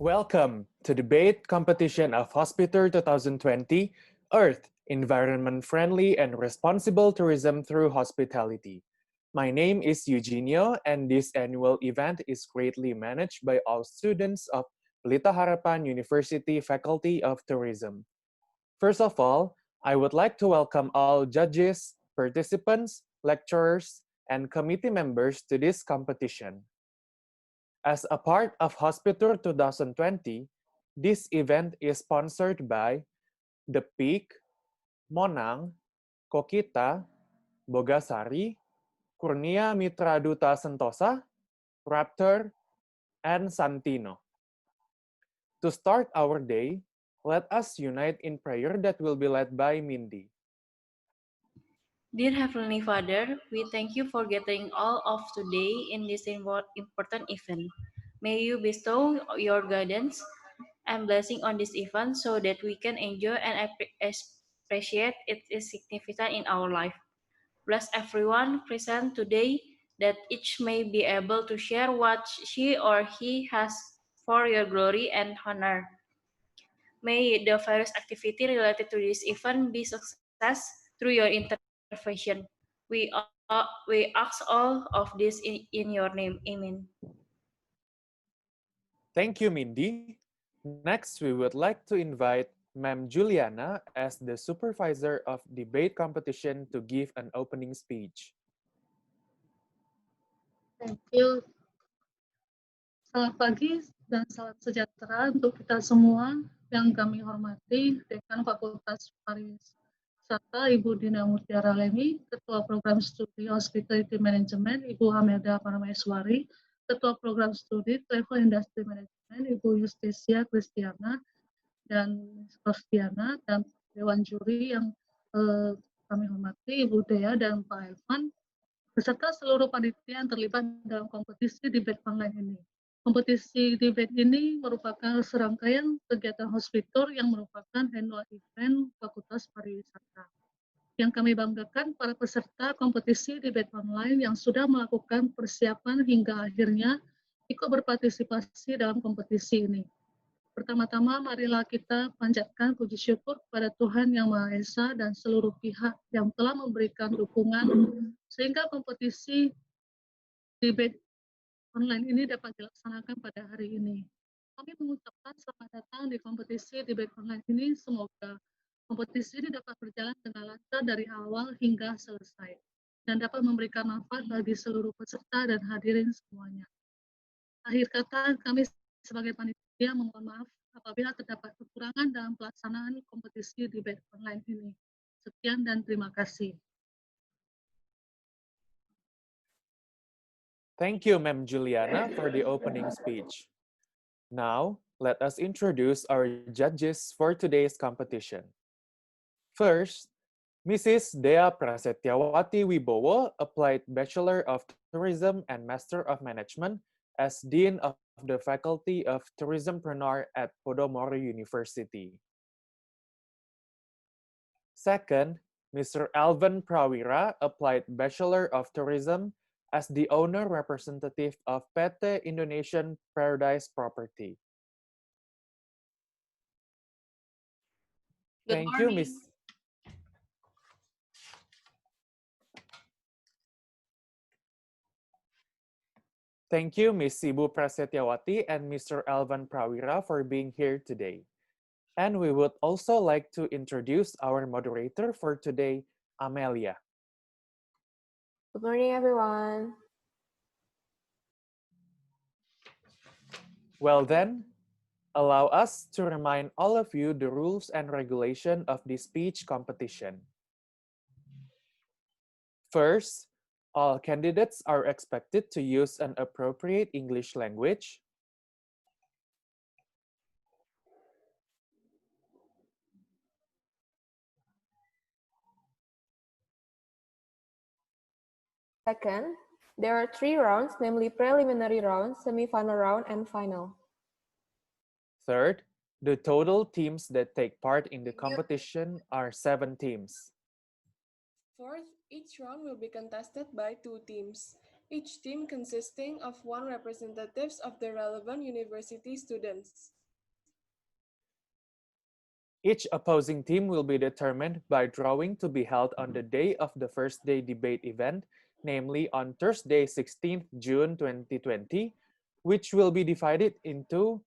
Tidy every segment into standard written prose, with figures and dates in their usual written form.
Welcome to debate competition of Hospitour 2020, Earth, Environment-Friendly and Responsible Tourism Through Hospitality. My name is Eugenio, and this annual event is greatly managed by all students of Pelita Harapan University Faculty of Tourism. First of all, I would like to welcome all judges, participants, lecturers, and committee members to this competition. As a part of Hospitour 2020, this event is sponsored by The Peak, Monang, Kokita, Bogasari, Kurnia Mitra Duta Sentosa, Raptor, and Santino. To start our day, let us unite in prayer that will be led by Mindy. Dear Heavenly Father, we thank you for gathering all of today in this important event. May you bestow your guidance and blessing on this event so that we can enjoy and appreciate its significance in our life. Bless everyone present today that each may be able to share what she or he has for your glory and honor. May the various activity related to this event be success through your intervention. We ask all of this in your name. Amen. Thank you, Mindy. Next, we would like to invite Ma'am Juliana as the supervisor of debate competition to give an opening speech. Thank you. Selamat pagi dan salam sejahtera untuk kita semua yang kami hormati Dekan Fakultas Pariwisata Ibu Dina Mutiara Lemi, Ketua Program Studi Hospitality Management Ibu Hamelda Paramaeswari, Ketua Program Studi Travel Industry Management Ibu Justisia Kristiana dan Dewan Juri yang kami hormati Ibu Dea dan Pak Elvan, beserta seluruh panitia yang terlibat dalam kompetisi debate online ini. Kompetisi debate ini merupakan serangkaian kegiatan Hospitour yang merupakan annual event Fakultas Pariwisata. Yang kami banggakan para peserta kompetisi debate online yang sudah melakukan persiapan hingga akhirnya ikut berpartisipasi dalam kompetisi ini. Pertama-tama, marilah kita panjatkan puji syukur kepada Tuhan Yang Maha Esa dan seluruh pihak yang telah memberikan dukungan sehingga kompetisi debate online ini dapat dilaksanakan pada hari ini. Kami mengucapkan selamat datang di kompetisi debate online ini. Semoga kompetisi ini dapat berjalan dengan lancar dari awal hingga selesai dan dapat memberikan manfaat bagi seluruh peserta dan hadirin semuanya. Akhir kata, kami sebagai panitia memohon maaf apabila terdapat kekurangan dalam pelaksanaan kompetisi debate online ini. Sekian dan terima kasih. Thank you, Ma'am Juliana, for the opening speech. Now, let us introduce our judges for today's competition. First, Mrs. Dea Prasetyawati Wibowo applied Bachelor of Tourism and Master of Management as Dean of the Faculty of Tourismpreneur at Podomoro University. Second, Mr. Alvin Prawira applied Bachelor of Tourism as the owner representative of PT Indonesian Paradise Property. Thank you, Miss. Thank you, Miss Sibu Prasetyawati and Mr. Alvan Prawira for being here today. And we would also like to introduce our moderator for today, Amelia. Good morning, everyone. Well then, allow us to remind all of you the rules and regulation of this speech competition. First, all candidates are expected to use an appropriate English language. Second, there are 3 rounds, namely preliminary round, semi-final round, and final. Third, the total teams that take part in the competition are 7 teams. Fourth, each round will be contested by 2 teams, each team consisting of 1 representative of the relevant university students. Each opposing team will be determined by drawing to be held on the day of the first day debate event, namely on Thursday, 16th June 2020, which will be divided into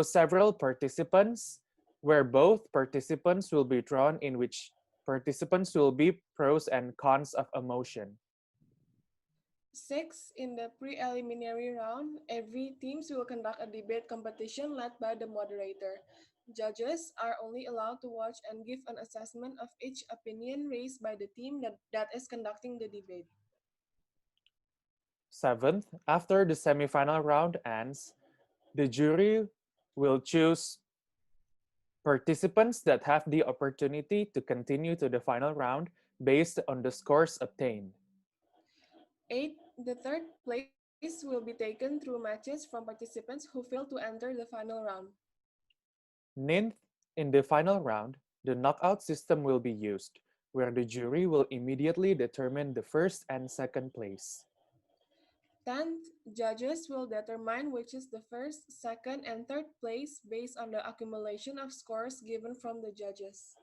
several participants, where both participants will be drawn, in which participants will be pros and cons of a motion. 6. In the preliminary round, every teams will conduct a debate competition led by the moderator. Judges are only allowed to watch and give an assessment of each opinion raised by the team that is conducting the debate. 7th, after the semifinal round ends, the jury will choose participants that have the opportunity to continue to the final round based on the scores obtained. 8. The third place will be taken through matches from participants who fail to enter the final round. 9th, in the final round, the knockout system will be used, where the jury will immediately determine the first and second place. 10th, judges will determine which is the first, second, and third place based on the accumulation of scores given from the judges.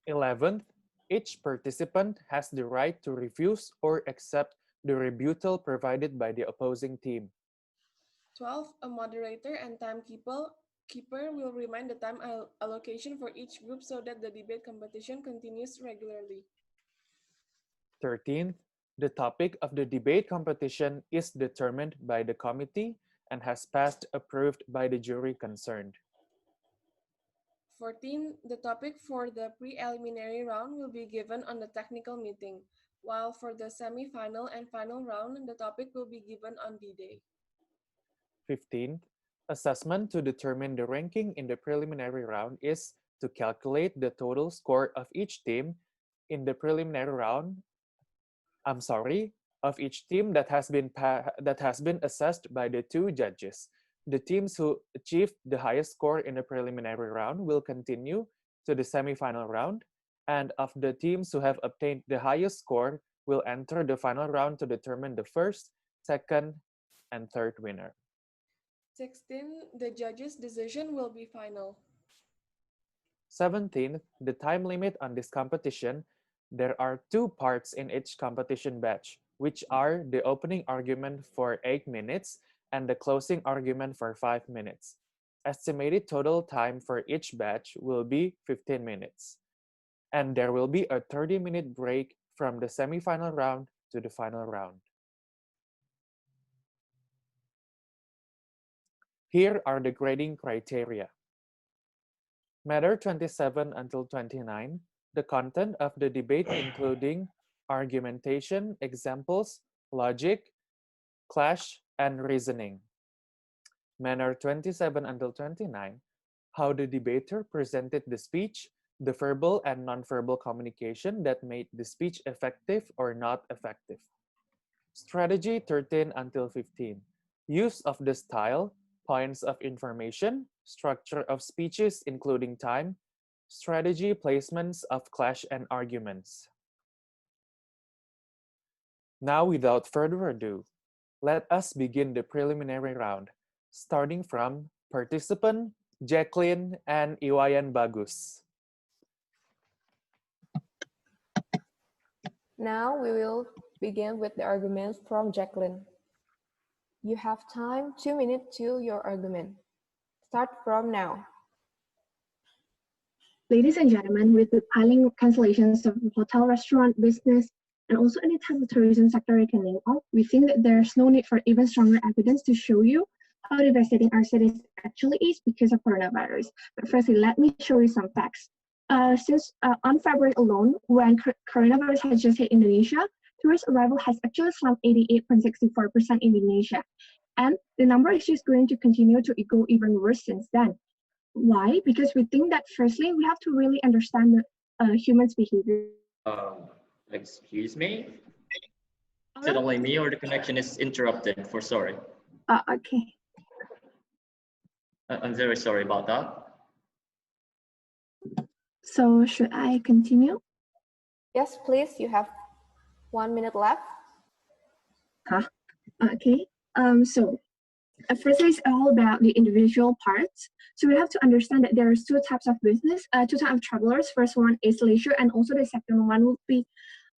11th, each participant has the right to refuse or accept the rebuttal provided by the opposing team. 12th, a moderator and timekeeper will remind the time allocation for each group so that the debate competition continues regularly. 13th, the topic of the debate competition is determined by the committee and has passed approved by the jury concerned. 14. The topic for the preliminary round will be given on the technical meeting, while for the semi-final and final round, the topic will be given on D-Day. 15th, assessment to determine the ranking in the preliminary round is to calculate the total score of each team in the preliminary round. Of each team that has been assessed by the two judges. The teams who achieved the highest score in the preliminary round will continue to the semifinal round, and of the teams who have obtained the highest score will enter the final round to determine the first, second, and third winner. 16. The judge's decision will be final. 17th, the time limit on this competition. There are 2 parts in each competition batch, which are the opening argument for 8 minutes and the closing argument for 5 minutes. Estimated total time for each batch will be 15 minutes. And there will be a 30-minute break from the semifinal round to the final round. Here are the grading criteria. Matter 27 until 29, the content of the debate including argumentation, examples, logic, clash, and reasoning. Manner 27 until 29, how the debater presented the speech, the verbal and nonverbal communication that made the speech effective or not effective. Strategy 13 until 15, use of the style, points of information, structure of speeches including time, strategy placements of clash and arguments. Now, without further ado, let us begin the preliminary round, starting from participant Jacqueline and Iwayan Bagus. Now we will begin with the arguments from Jacqueline. You have time 2 minutes to your argument. Start from now. Ladies and gentlemen, with the piling cancellations of hotel, restaurant, business, and also any type of tourism sector you can name off, we think that there's no need for even stronger evidence to show you how devastating our cities actually is because of coronavirus. But firstly, let me show you some facts. Since on February alone, when coronavirus has just hit Indonesia, tourist arrival has actually slumped 88.64% in Indonesia. And the number is just going to continue to go even worse since then. Why? Because we think that firstly, we have to really understand the human's behavior. Excuse me? Is it only me or the connection is interrupted? Sorry. Okay. I'm very sorry about that. So should I continue? Yes, please. You have 1 minute left. Okay. So Firstly, it's all about the individual parts. So we have to understand that there's two types of business, two types of travelers. First one is leisure, and also the second one would be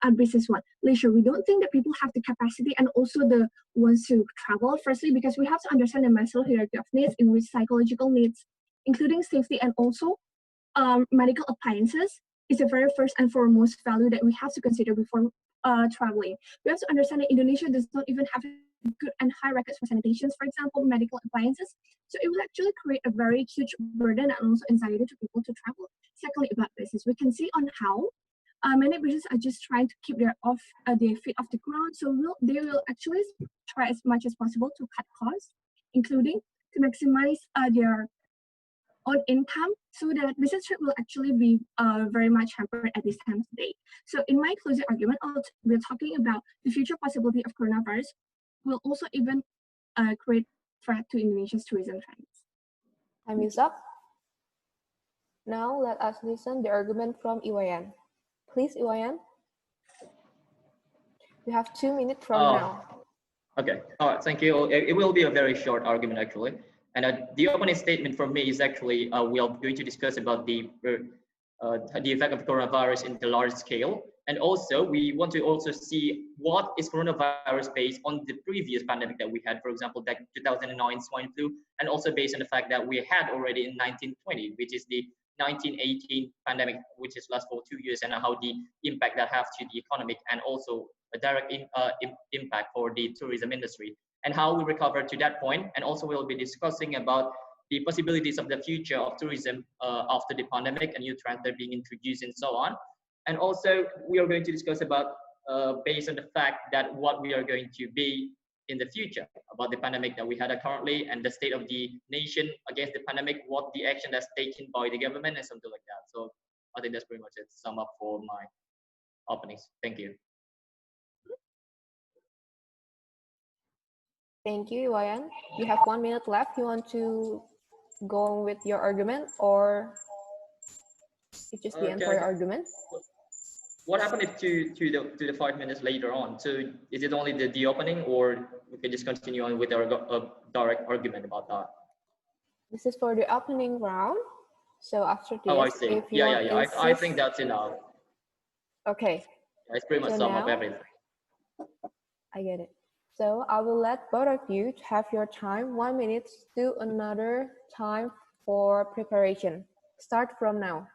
a business one. Leisure, we don't think that people have the capacity and also the ones to travel. Firstly, because we have to understand the Maslow hierarchy of needs, in which psychological needs, including safety and also medical appliances, is the very first and foremost value that we have to consider before traveling. We have to understand that Indonesia does not even have good and high records for sanitations, for example, medical appliances. So it will actually create a very huge burden and also anxiety to people to travel. Secondly, about business, we can see on how many businesses are just trying to keep their feet off the ground. So they will actually try as much as possible to cut costs, including to maximize their own income, so that business trip will actually be very much hampered at this time of day. So in my closing argument, we're talking about the future possibility of coronavirus will also even create threat to Indonesia's tourism trends. Time is up. Now let us listen the argument from Iwayan. Please, Iwayan. You have 2 minutes from now. Okay, all right, thank you. It will be a very short argument actually. And the opening statement from me is actually we are going to discuss about the effect of coronavirus in the large scale. And also we want to also see what is coronavirus based on the previous pandemic that we had, for example, that 2009 swine flu, and also based on the fact that we had already in 1920, which is the 1918 pandemic, which is last for 2 years, and how the impact that have to the economic and also a direct impact for the tourism industry, and how we recover to that point. And also we'll be discussing about the possibilities of the future of tourism after the pandemic and new trends that are being introduced and so on. And also we are going to discuss about based on the fact that what we are going to be in the future about the pandemic that we had currently and the state of the nation against the pandemic, what the action that's taken by the government and something like that. So I think that's pretty much it, sum up for my openings. Thank you. Thank you, Iwayan. You have 1 minute left. You want to go on with your argument, or it's just the end for your argument? What happened if to the 5 minutes later on? So is it only the opening, or we can just continue on with our direct argument about that? This is for the opening round. So after this, I see. if you I think that's enough. Okay. It's pretty much sum up everything. I get it. So I will let both of you have your time, 1 minute to another time for preparation. Start from now.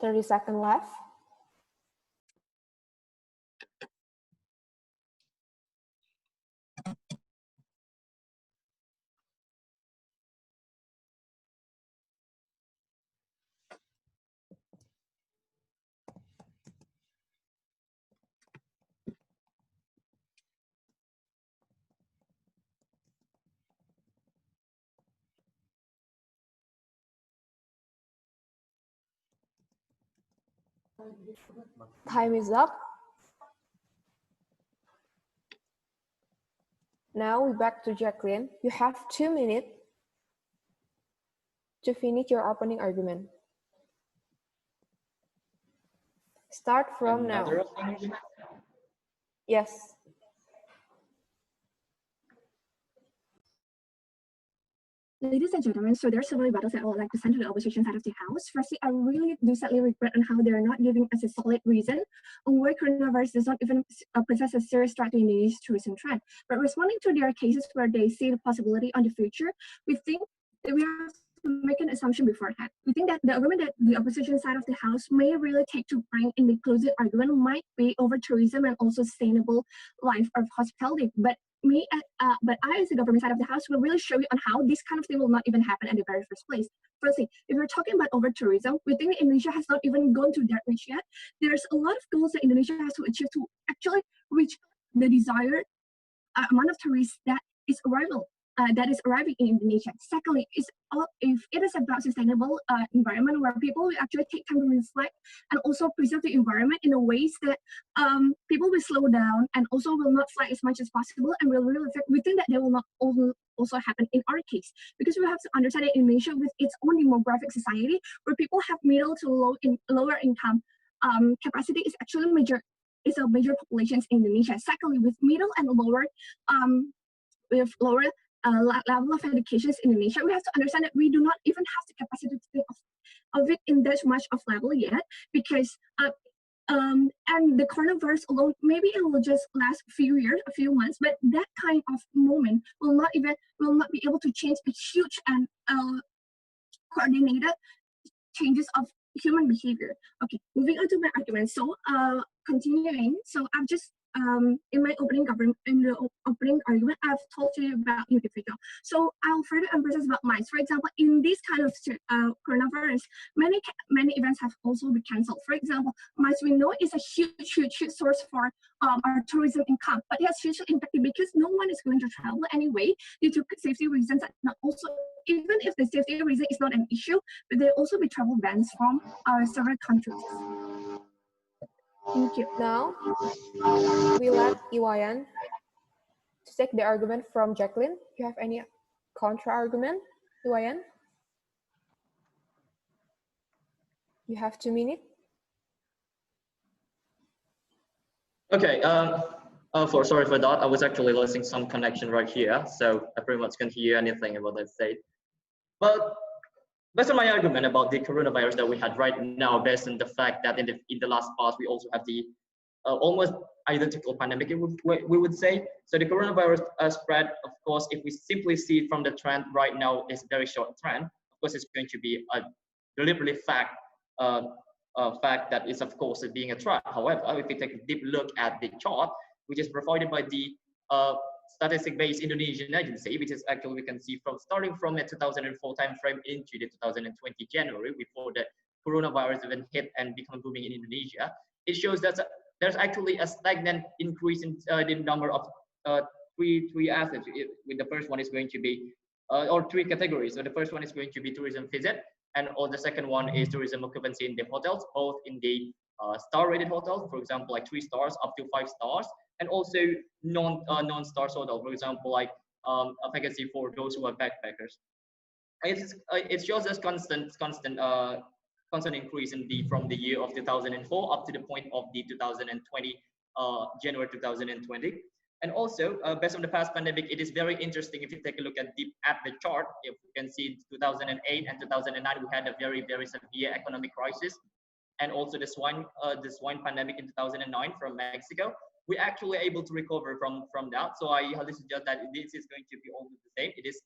Thirty seconds left. Time is up. Now we back to Jacqueline. You have 2 minutes to finish your opening argument. Start from now. Yes. Ladies and gentlemen, so there are several rebuttals that I would like to send to the opposition side of the House. Firstly, I really do sadly regret on how they're not giving us a solid reason on why coronavirus does not even possess a serious threat to Indonesia's tourism trend. But responding to their cases where they see the possibility on the future, we think that we have to make an assumption beforehand. We think that the argument that the opposition side of the House may really take to bring in the closing argument might be over tourism and also sustainable life of hospitality. But I, as the government side of the House, will really show you on how this kind of thing will not even happen in the very first place. Firstly, if we're talking about over tourism, we think that Indonesia has not even gone to that reach yet. There's a lot of goals that Indonesia has to achieve to actually reach the desired amount of tourists that is arriving in Indonesia. Secondly, if it is about sustainable environment where people will actually take time to reflect and also preserve the environment in a ways that people will slow down and also will not fly as much as possible and will really affect. We think that they will not also happen in our case, because we have to understand that Indonesia with its own demographic society where people have middle to lower income capacity is actually a major populations in Indonesia. Secondly, with middle and lower level of education in Indonesia, we have to understand that we do not even have the capacity to think of it in that much of level yet, because and the coronavirus alone, maybe it will just last a few months, but that kind of moment will not be able to change a huge and coordinated changes of human behavior. Okay, moving on to my argument. So continuing, so I've just in the opening argument, I've told you about individual. So I'll further emphasize about mice. For example, in this kind of coronavirus, many events have also been cancelled. For example, mice we know is a huge source for our tourism income, but it has hugely impacted because no one is going to travel anyway due to safety reasons. And also, even if the safety reason is not an issue, but there will also be travel bans from several countries. Thank you. Now, we let Iwayan to take the argument from Jacqueline. Do you have any counter-argument, Iwayan? You have 2 minutes. Okay. Sorry for that. I was actually losing some connection right here, so I pretty much can't hear anything about that state. But based on my argument about the coronavirus that we had right now, based on the fact that in the last past we also have the almost identical pandemic, we would say. So the coronavirus spread, of course, if we simply see from the trend right now, is a very short trend. Of course, it's going to be a deliberately fact that is, of course, being a trend. However, if we take a deep look at the chart, which is provided by the statistic-based Indonesian agency, which is actually we can see from starting from the 2004 timeframe into the 2020 January, before the coronavirus even hit and become booming in Indonesia, it shows that there's actually a stagnant increase in the number of three assets. With the first one is going to be or three categories. So the first one is going to be tourism visit, and or the second one is tourism occupancy in the hotels, both in the star-rated hotels, for example, like 3 stars up to 5 stars, and also non-star hotel, for example, like a vacancy for those who are backpackers. It shows us constant increase in from the year of 2004 up to the point of the 2020 January 2020. And also, based on the past pandemic, it is very interesting if you take a look at the chart. If you can see, 2008 and 2009, we had a very severe economic crisis, and also the swine pandemic in 2009 from Mexico. We're actually able to recover from that. So I highly suggest that this is going to be almost the same. It is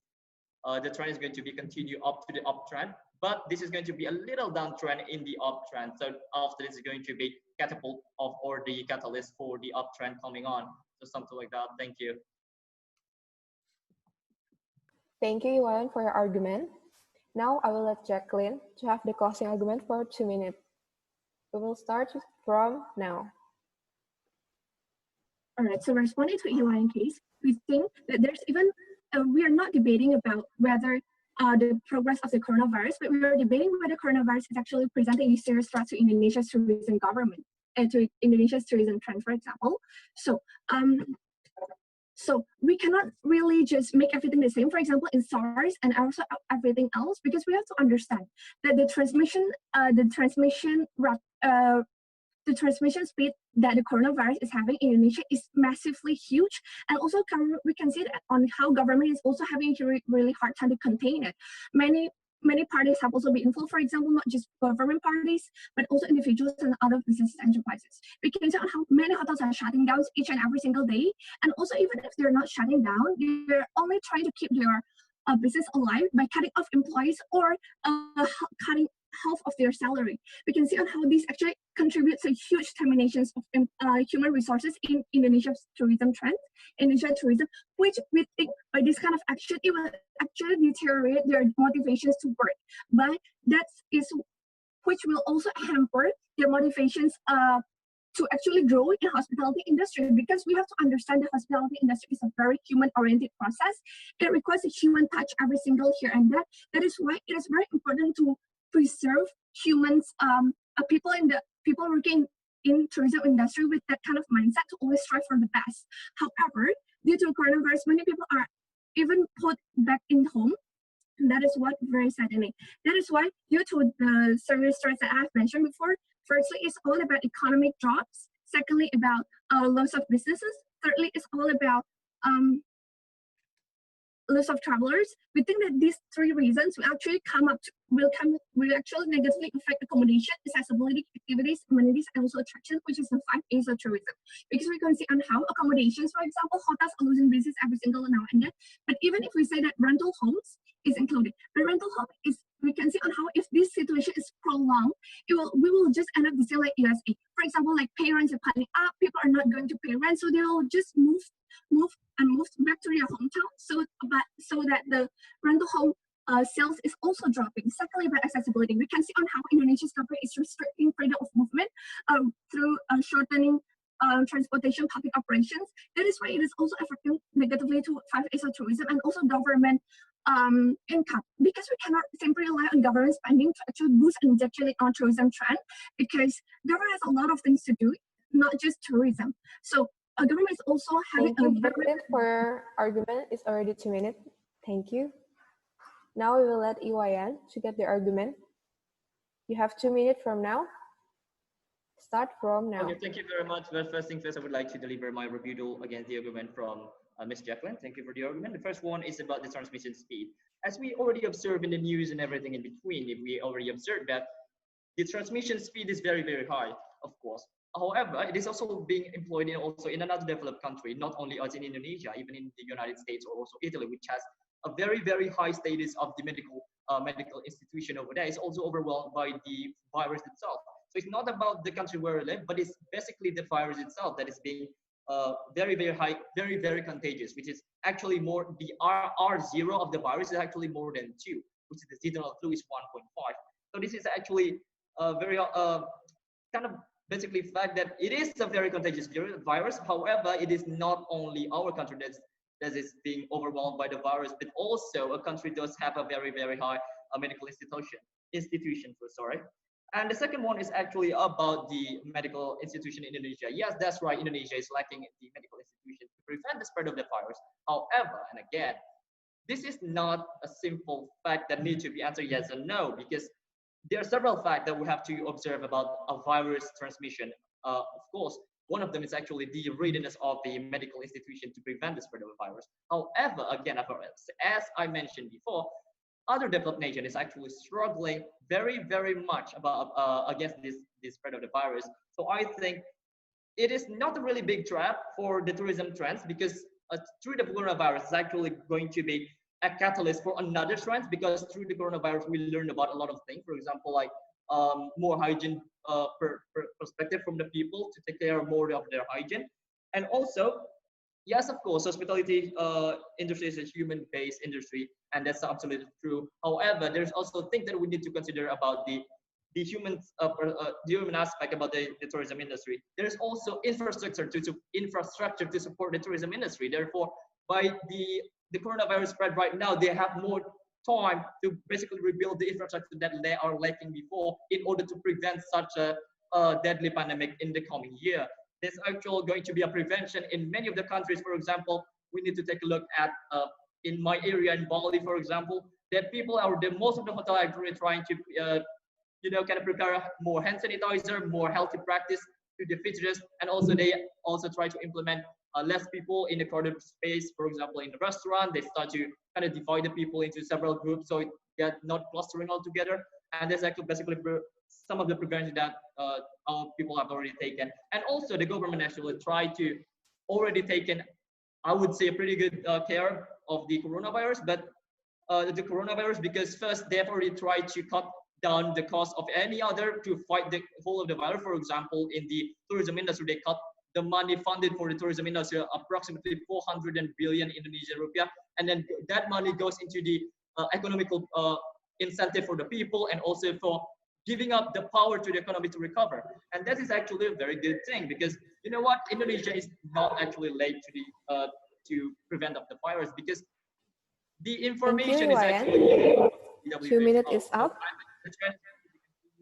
the trend is going to be continue up to the uptrend, but this is going to be a little downtrend in the uptrend. So after this is going to be catapult of or the catalyst for the uptrend coming on. So something like that. Thank you. Thank you, Iwan, for your argument. Now I will let Jacqueline to have the closing argument for 2 minutes. We will start from now. All right, so responding to Iwan case, we think that there's even, we are not debating about whether the progress of the coronavirus, but we are debating whether coronavirus is actually presenting a serious threat to Indonesia's tourism government and to Indonesia's tourism trend, for example. So we cannot really just make everything the same, for example, in SARS and also everything else, because we have to understand that the transmission speed that the coronavirus is having in Indonesia is massively huge, and also we can see that on how government is also having a really hard time to contain it. Many parties have also been involved, for example, not just government parties, but also individuals and other business enterprises. We can see on how many hotels are shutting down each and every single day, and also even if they're not shutting down, they're only trying to keep their business alive by cutting off employees or cutting half of their salary. We can see on how this actually contributes to huge terminations of human resources in Indonesia's tourism trend, Indonesia tourism, which we think by this kind of action, it will actually deteriorate their motivations to work. But which will also hamper their motivations to actually grow in hospitality industry, because we have to understand the hospitality industry is a very human-oriented process. It requires a human touch every single here and there. That is why it is very important to preserve humans, people working in tourism industry with that kind of mindset to always strive for the best. However, due to coronavirus, many people are even put back in home. And that is what very saddening. That is why, due to the service stress that I've mentioned before, firstly, it's all about economic drops. Secondly, about loss of businesses. Thirdly, it's all about loss of travelers. We think that these three reasons will actually will actually negatively affect accommodation, accessibility, activities, amenities, and also attraction, which is the 5 A's of tourism. Because we can see on how accommodations, for example, hotels are losing business every single now and then. But even if we say that rental homes is included, the rental home is, we can see on how if this situation is prolonged, we will just end up the same like USA. For example, like pay rents are piling up, people are not going to pay rent, so they will just move back to their hometown, so that the rental home sales is also dropping. Secondly, about accessibility, we can see on how Indonesia's government is restricting freedom of movement through shortening transportation public operations. That is why it is also affecting negatively to 5 A's of tourism and also government income, because we cannot simply rely on government spending to actually boost and actually on tourism trend, because government has a lot of things to do, not just tourism. So government is also having Thank you, President, for your argument. It's already 2 minutes. Thank you. Now we will let Iwayan to get the argument. You have 2 minutes from now. Start from now. Okay, thank you very much. Well, first thing first, I would like to deliver my rebuttal against the argument from Ms. Jacqueline. Thank you for the argument. The first one is about the transmission speed. As we already observed in the news and everything in between, we already observed that the transmission speed is very, very high, of course. However, it is also being employed in another developed country, not only as in Indonesia, even in the United States or also Italy, which has a very, very high status of the medical institution over there. It's also overwhelmed by the virus itself. So it's not about the country where we live, but it's basically the virus itself that is being very, very high, very, very contagious, which is actually more, the R0 of the virus is actually more than 2, which is the seasonal flu is 1.5. So this is actually very kind of basically fact that it is a very contagious virus. However, it is not only our country that is being overwhelmed by the virus, but also a country does have a very, very high medical institution. Sorry. And the second one is actually about the medical institution in Indonesia. Yes, that's right. Indonesia is lacking the medical institution to prevent the spread of the virus. However, and again, this is not a simple fact that needs to be answered yes or no, because there are several facts that we have to observe about a virus transmission. Of course, one of them is actually the readiness of the medical institution to prevent the spread of the virus. However, again, as I mentioned before, other developed nations is actually struggling very, very much about against this spread of the virus. So I think it is not a really big trap for the tourism trends, because through the coronavirus is actually going to be a catalyst for another trends, because through the coronavirus we learned about a lot of things. For example, like more hygiene perspective from the people to take care more of their hygiene, and also, yes, of course, hospitality industry is a human-based industry, and that's absolutely true. However, there's also things that we need to consider about the human aspect about the tourism industry. There's also infrastructure to support the tourism industry. Therefore, by the coronavirus spread right now, they have more time to basically rebuild the infrastructure that they are lacking before, in order to prevent such a deadly pandemic in the coming year. There's actually going to be a prevention in many of the countries. For example, we need to take a look at in my area in Bali, for example, that people are most of the hotel are actually trying to kind of prepare more hand sanitizer, more healthy practice to the visitors, and also they also try to implement less people in a crowded space. For example, in the restaurant, they start to kind of divide the people into several groups so it get not clustering all together. And there's actually basically some of the prevention that our people have already taken. And also the government actually tried to already taken, I would say, a pretty good care of the coronavirus, but the coronavirus, because first they have already tried to cut down the cost of any other to fight the whole of the virus. For example, in the tourism industry, they cut the money funded for the tourism industry approximately 400 billion Indonesian rupiah, and then that money goes into the economical incentive for the people, and also for giving up the power to the economy to recover. And that is actually a very good thing because you know what, Indonesia is not actually late to the to prevent of the virus because the information is Iwayan. actually 2 minutes WHO. is up.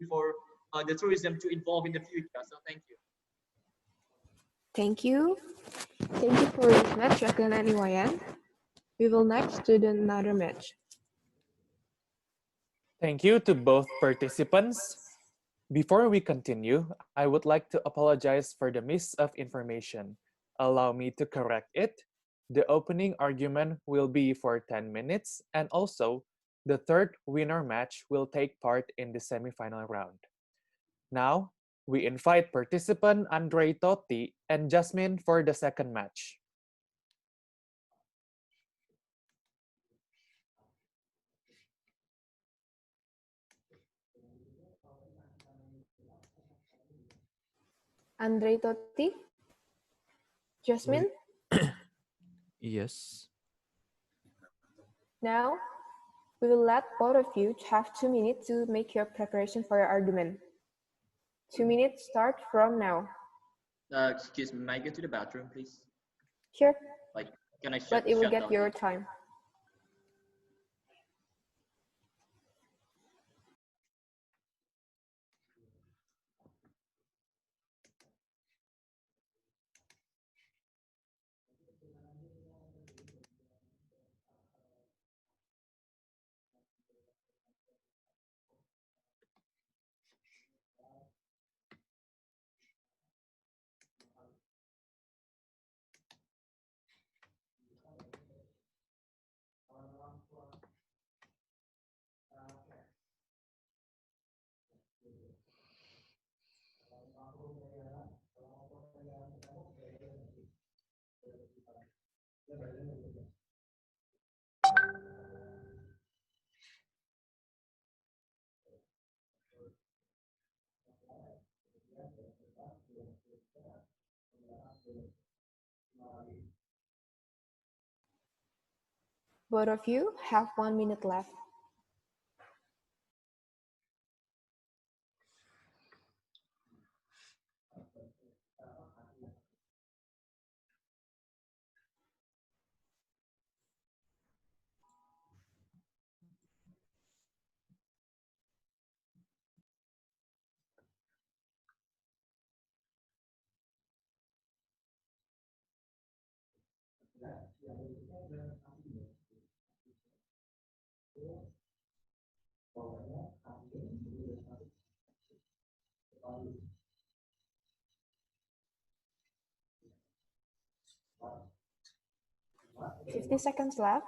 For the tourism to evolve in the future. So thank you. Thank you. Thank you for this match, Jacqueline and Iwayan. We will next to another match. Thank you to both participants. Before we continue, I would like to apologize for the miss of information. Allow me to correct it. The opening argument will be for 10 minutes, and also, the third winner match will take part in the semifinal round. Now, we invite participant Andre Totti and Jasmine for the second match. Andre Totti? Jasmine? Yes. Now, we will let both of you have 2 minutes to make your preparation for your argument. 2 minutes start from now. Excuse me, may I go to the bathroom, please? Sure. Like, can I shut? But you will shut get down your the- time. Both of you have 1 minute left. Fifty seconds left.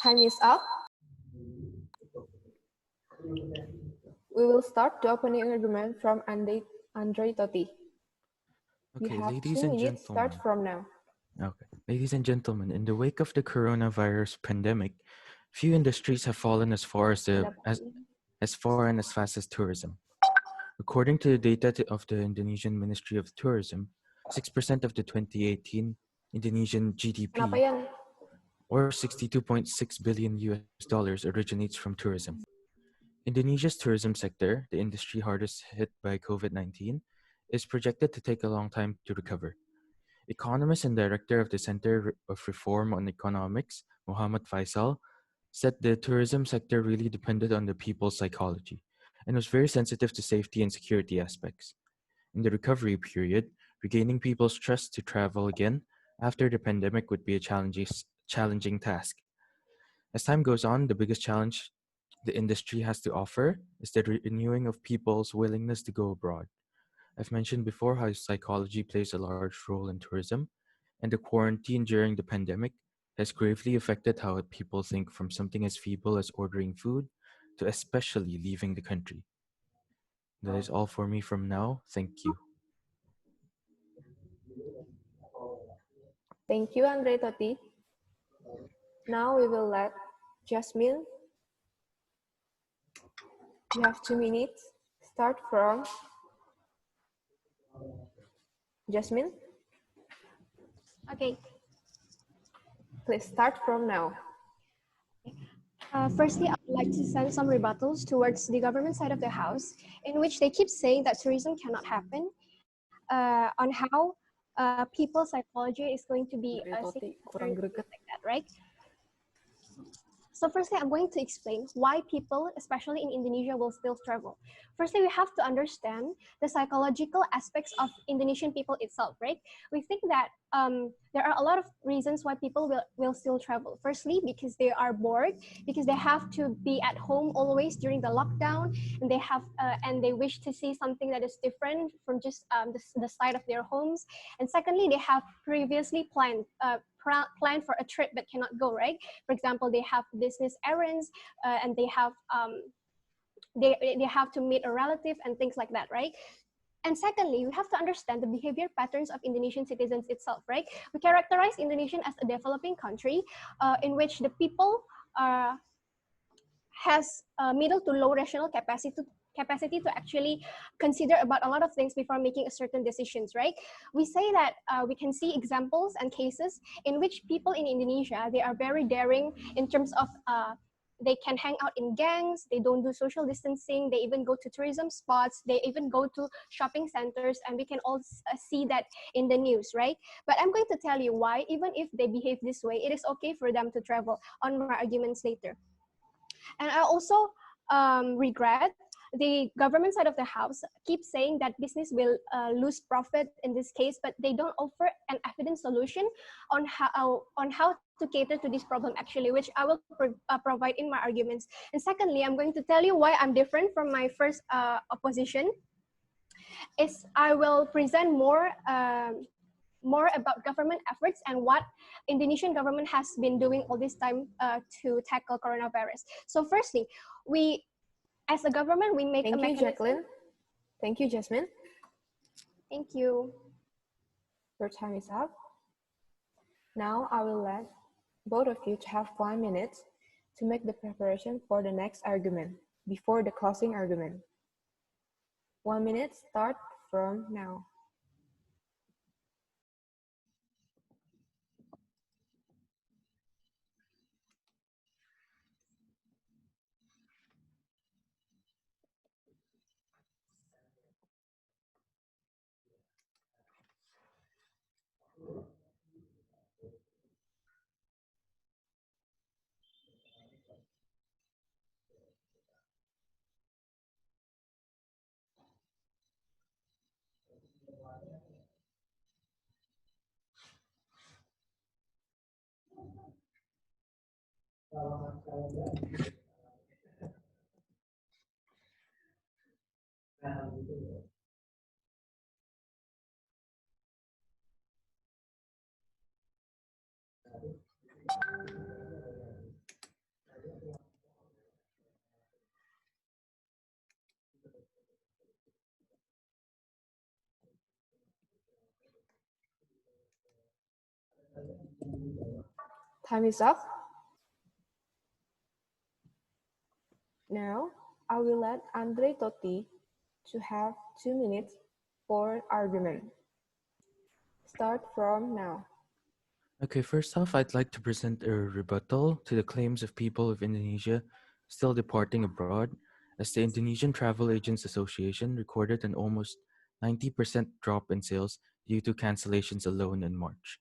Time is up. We will start the opening argument from Andre Totti. You Okay, have ladies 2 and minutes start gentlemen. from now. Okay, ladies and gentlemen, in the wake of the coronavirus pandemic, few industries have fallen as far and as fast as tourism. According to the data of the Indonesian Ministry of Tourism, 6% of the 2018 Indonesian GDP, Kenapa Yan? or $62.6 billion originates from tourism. Indonesia's tourism sector, the industry hardest hit by COVID-19, is projected to take a long time to recover. Economist and director of the Center of Reform on Economics, Muhammad Faisal, said the tourism sector really depended on the people's psychology and was very sensitive to safety and security aspects. In the recovery period, regaining people's trust to travel again after the pandemic would be a challenging task. As time goes on, the biggest challenge the industry has to offer is the renewing of people's willingness to go abroad. I've mentioned before how psychology plays a large role in tourism, and the quarantine during the pandemic has gravely affected how people think, from something as feeble as ordering food to especially leaving the country. That is all for me from now. Thank you. Thank you, Andre Totti. Now we will let Jasmine. You have 2 minutes. Start from Jasmine, Okay. please start from now. Firstly, I would like to send some rebuttals towards the government side of the house, in which they keep saying that tourism cannot happen, on how people's psychology is going to be Toti, kurang things greget. like that, right? So firstly, I'm going to explain why people, especially in Indonesia, will still travel. Firstly, we have to understand the psychological aspects of Indonesian people itself, right? We think that there are a lot of reasons why people will still travel. Firstly, because they are bored, because they have to be at home always during the lockdown, and they wish to see something that is different from just the side of their homes. And secondly, they have previously planned for a trip but cannot go, right? For example, they have business errands, and they have to meet a relative and things like that, right? And secondly, we have to understand the behavior patterns of Indonesian citizens itself, right? We characterize Indonesia as a developing country, in which the people has middle to low rational capacity to actually consider about a lot of things before making a certain decisions, right? We say that we can see examples and cases in which people in Indonesia, they are very daring in terms of they can hang out in gangs, they don't do social distancing, they even go to tourism spots, they even go to shopping centers, and we can all see that in the news, right? But I'm going to tell you why, even if they behave this way, it is okay for them to travel, on my arguments later. And I also regret the government side of the house keeps saying that business will lose profit in this case, but they don't offer an evidence solution on how to cater to this problem actually, which I will provide in my arguments. And secondly, I'm going to tell you why I'm different from my first opposition. Is I will present more about government efforts and what Indonesian government has been doing all this time to tackle coronavirus. So firstly, we, as a government, we make Thank a you, mechanism. Jacqueline. Thank you, Jasmine. Thank you. Your time is up. Now I will let both of you to have 5 minutes to make the preparation for the next argument before the closing argument. 1 minute start from now. Time is up. Now, I will let Andre Totti to have 2 minutes for argument. Start from now. Okay, first off, I'd like to present a rebuttal to the claims of people of Indonesia still departing abroad, as the Indonesian Travel Agents Association recorded an almost 90% drop in sales due to cancellations alone in March,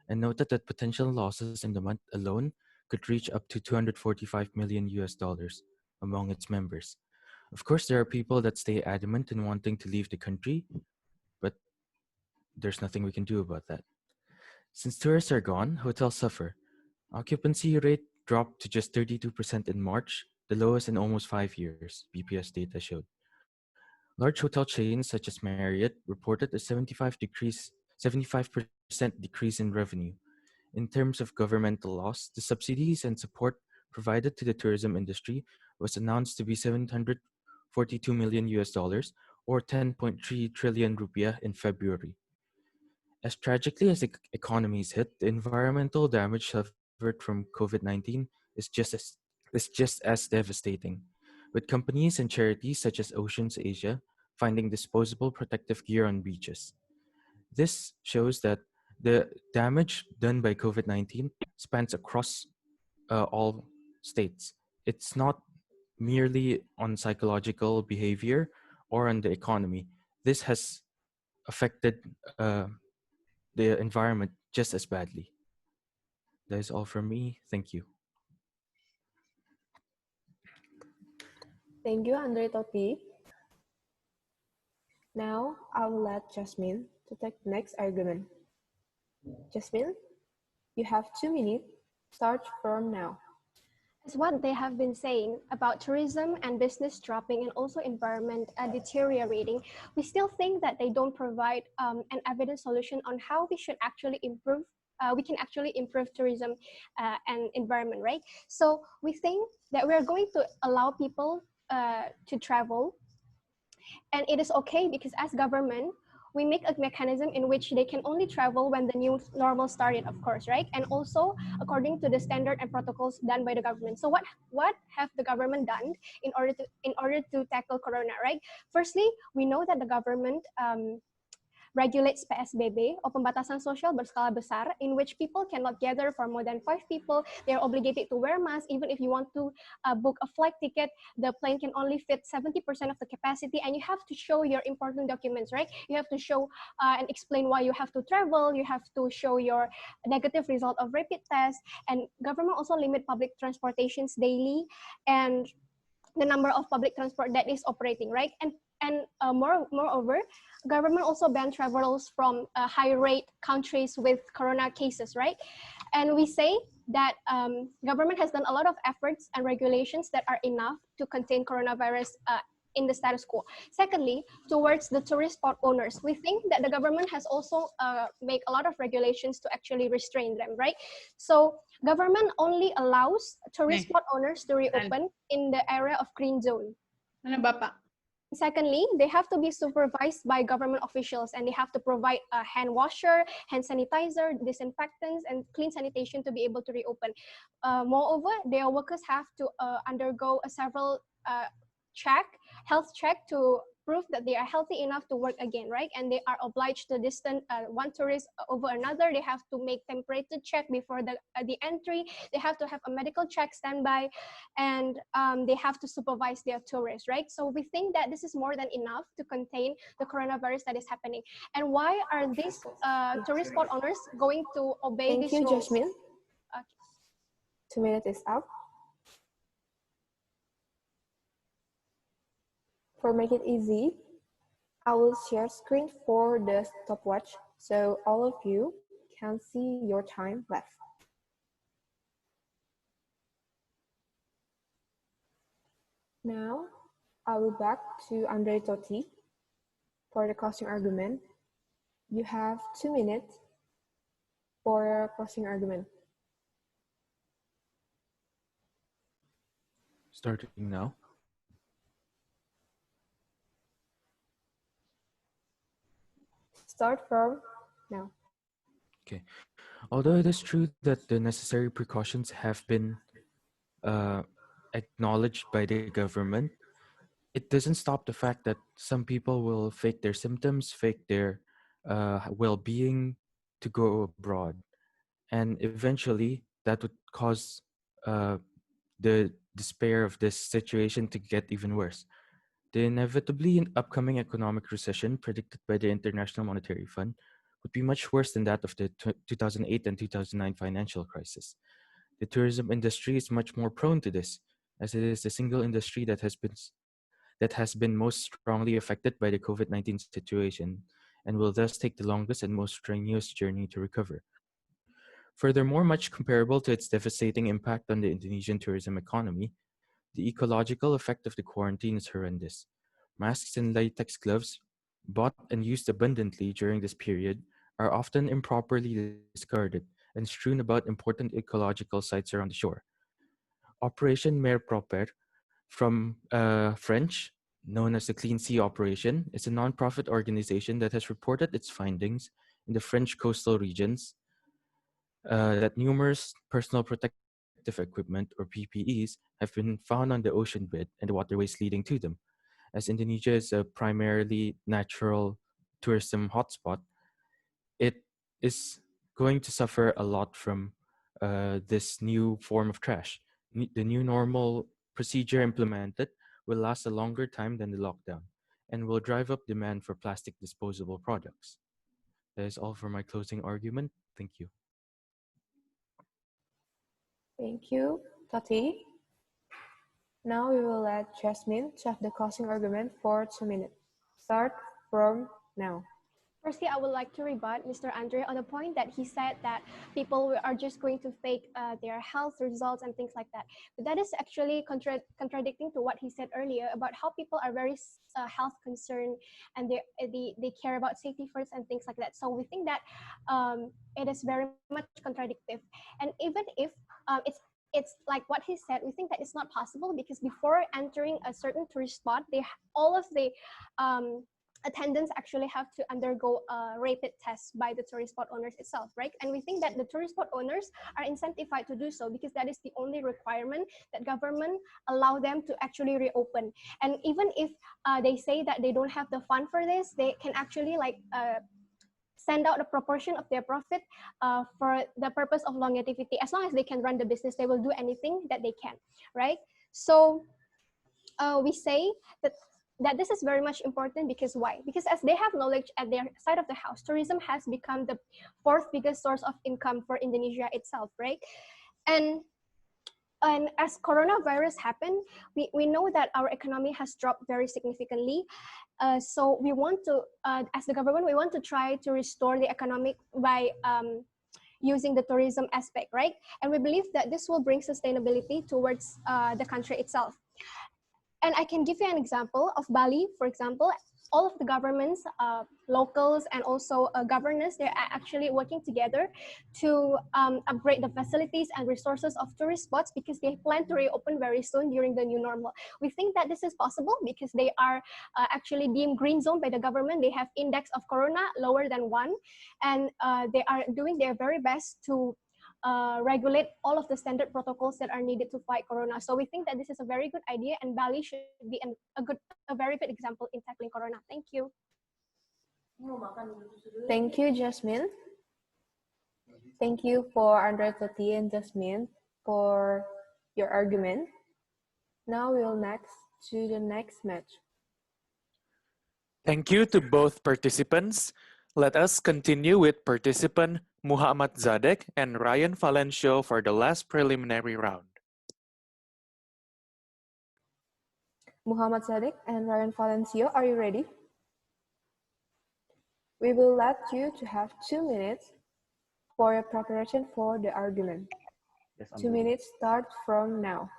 and noted that potential losses in the month alone could reach up to 245 million US dollars among its members. Of course, there are people that stay adamant in wanting to leave the country, but there's nothing we can do about that. Since tourists are gone, hotels suffer. Occupancy rate dropped to just 32% in March, the lowest in almost 5 years, BPS data showed. Large hotel chains such as Marriott reported a 75% decrease in revenue. In terms of governmental loss, the subsidies and support provided to the tourism industry was announced to be 742 million US dollars or 10.3 trillion rupiah in February. As tragically as the economy is hit, the environmental damage suffered from COVID-19 is just as devastating, with companies and charities such as Oceans Asia finding disposable protective gear on beaches. This shows that the damage done by COVID-19 spans across all states. It's not merely on psychological behavior or on the economy. This has affected the environment just as badly. That is all from me. Thank you. Thank you, Andre Topi. Now I will let Jasmine to take the next argument. Jasmine, you have 2 minutes. Start from now. As what they have been saying about tourism and business dropping and also environment deteriorating, we still think that they don't provide an evidence solution on how we should actually improve. We can actually improve tourism and environment, right? So we think that we're going to allow people to travel, and it is okay because as government, we make a mechanism in which they can only travel when the new normal started, of course, right? And also according to the standard and protocols done by the government. So what have the government done in order to tackle corona, right? Firstly, we know that the government regulates PSBB or pembatasan sosial berskala besar, in which people cannot gather for more than 5 people. They're obligated to wear masks. Even if you want to book a flight ticket, the plane can only fit 70% of the capacity, and you have to show your important documents, right? You have to show and explain why you have to travel. You have to show your negative result of rapid test, and government also limit public transportations daily and the number of public transport that is operating, right? Moreover, government also banned travelers from high-rate countries with corona cases, right? And we say that government has done a lot of efforts and regulations that are enough to contain coronavirus in the status quo. Secondly, towards the tourist spot owners, we think that the government has also made a lot of regulations to actually restrain them, right? So government only allows tourist spot owners to reopen in the area of green zone. Secondly, they have to be supervised by government officials, and they have to provide a hand washer, hand sanitizer, disinfectants, and clean sanitation to be able to reopen. Moreover, their workers have to undergo a several health check to prove that they are healthy enough to work again, right? And they are obliged to distance one tourist over another. They have to make temperature check before the entry. They have to have a medical check standby, and they have to supervise their tourists, right? So we think that this is more than enough to contain the coronavirus that is happening. And why are these tourist spot owners going to obey these rules? Thank you, Jasmine. Okay. 2 minutes is up. For make it easy, I will share screen for the stopwatch so all of you can see your time left. Now, I will back to Andre Totti for the closing argument. You have 2 minutes for your closing argument. Starting now. Start from now. Okay. Although it is true that the necessary precautions have been acknowledged by the government, it doesn't stop the fact that some people will fake their symptoms, fake their well-being to go abroad. And eventually, that would cause the despair of this situation to get even worse. The inevitably upcoming economic recession predicted by the International Monetary Fund would be much worse than that of the 2008 and 2009 financial crisis. The tourism industry is much more prone to this, as it is the single industry that has been most strongly affected by the COVID-19 situation and will thus take the longest and most strenuous journey to recover. Furthermore, much comparable to its devastating impact on the Indonesian tourism economy, the ecological effect of the quarantine is horrendous. Masks and latex gloves, bought and used abundantly during this period, are often improperly discarded and strewn about important ecological sites around the shore. Operation Mer Proper, from French, known as the Clean Sea Operation, is a non-profit organization that has reported its findings in the French coastal regions that numerous personal protective equipment, or PPEs, have been found on the ocean bed and the waterways leading to them. As Indonesia is a primarily natural tourism hotspot, it is going to suffer a lot from this new form of trash. The new normal procedure implemented will last a longer time than the lockdown and will drive up demand for plastic disposable products. That is all for my closing argument. Thank you. Thank you, Tati. Now we will let Jasmine to have the closing argument for 2 minutes. Start from now. Firstly, I would like to rebut Mr. Andre on the point that he said that people are just going to fake their health results and things like that. But that is actually contradicting to what he said earlier about how people are very health concerned and they care about safety first and things like that. So we think that it is very much contradictive. And even if it's like what he said, we think that it's not possible because before entering a certain tourist spot, all of the attendants actually have to undergo a rapid test by the tourist spot owners itself, right? And we think that the tourist spot owners are incentivized to do so because that is the only requirement that government allow them to actually reopen. And even if they say that they don't have the fund for this, they can actually send out a proportion of their profit for the purpose of longevity. As long as they can run the business, they will do anything that they can, right? So we say that this is very much important because why? Because as they have knowledge at their side of the house, tourism has become the fourth biggest source of income for Indonesia itself, right? And as coronavirus happened, we know that our economy has dropped very significantly. So we want to, as the government, we want to try to restore the economic by using the tourism aspect, right? And we believe that this will bring sustainability towards the country itself. And I can give you an example of Bali, for example. All of the governments, locals, and also governors, they're actually working together to upgrade the facilities and resources of tourist spots because they plan to reopen very soon during the new normal. We think that this is possible because they are actually deemed green zone by the government. They have index of corona lower than 1, and they are doing their very best to regulate all of the standard protocols that are needed to fight corona. So we think that this is a very good idea, and Bali should be a very good example in tackling corona. Thank you. Thank you, Jasmine. Thank you for Andre, Tati, and Jasmine for your argument. Now we will next to the next match. Thank you to both participants. Let us continue with participant Muhammad Zadek and Ryan Valencio for the last preliminary round. Muhammad Zadek and Ryan Valencio, are you ready? We will let you to have 2 minutes for your preparation for the argument. Yes, 2 minutes start from now.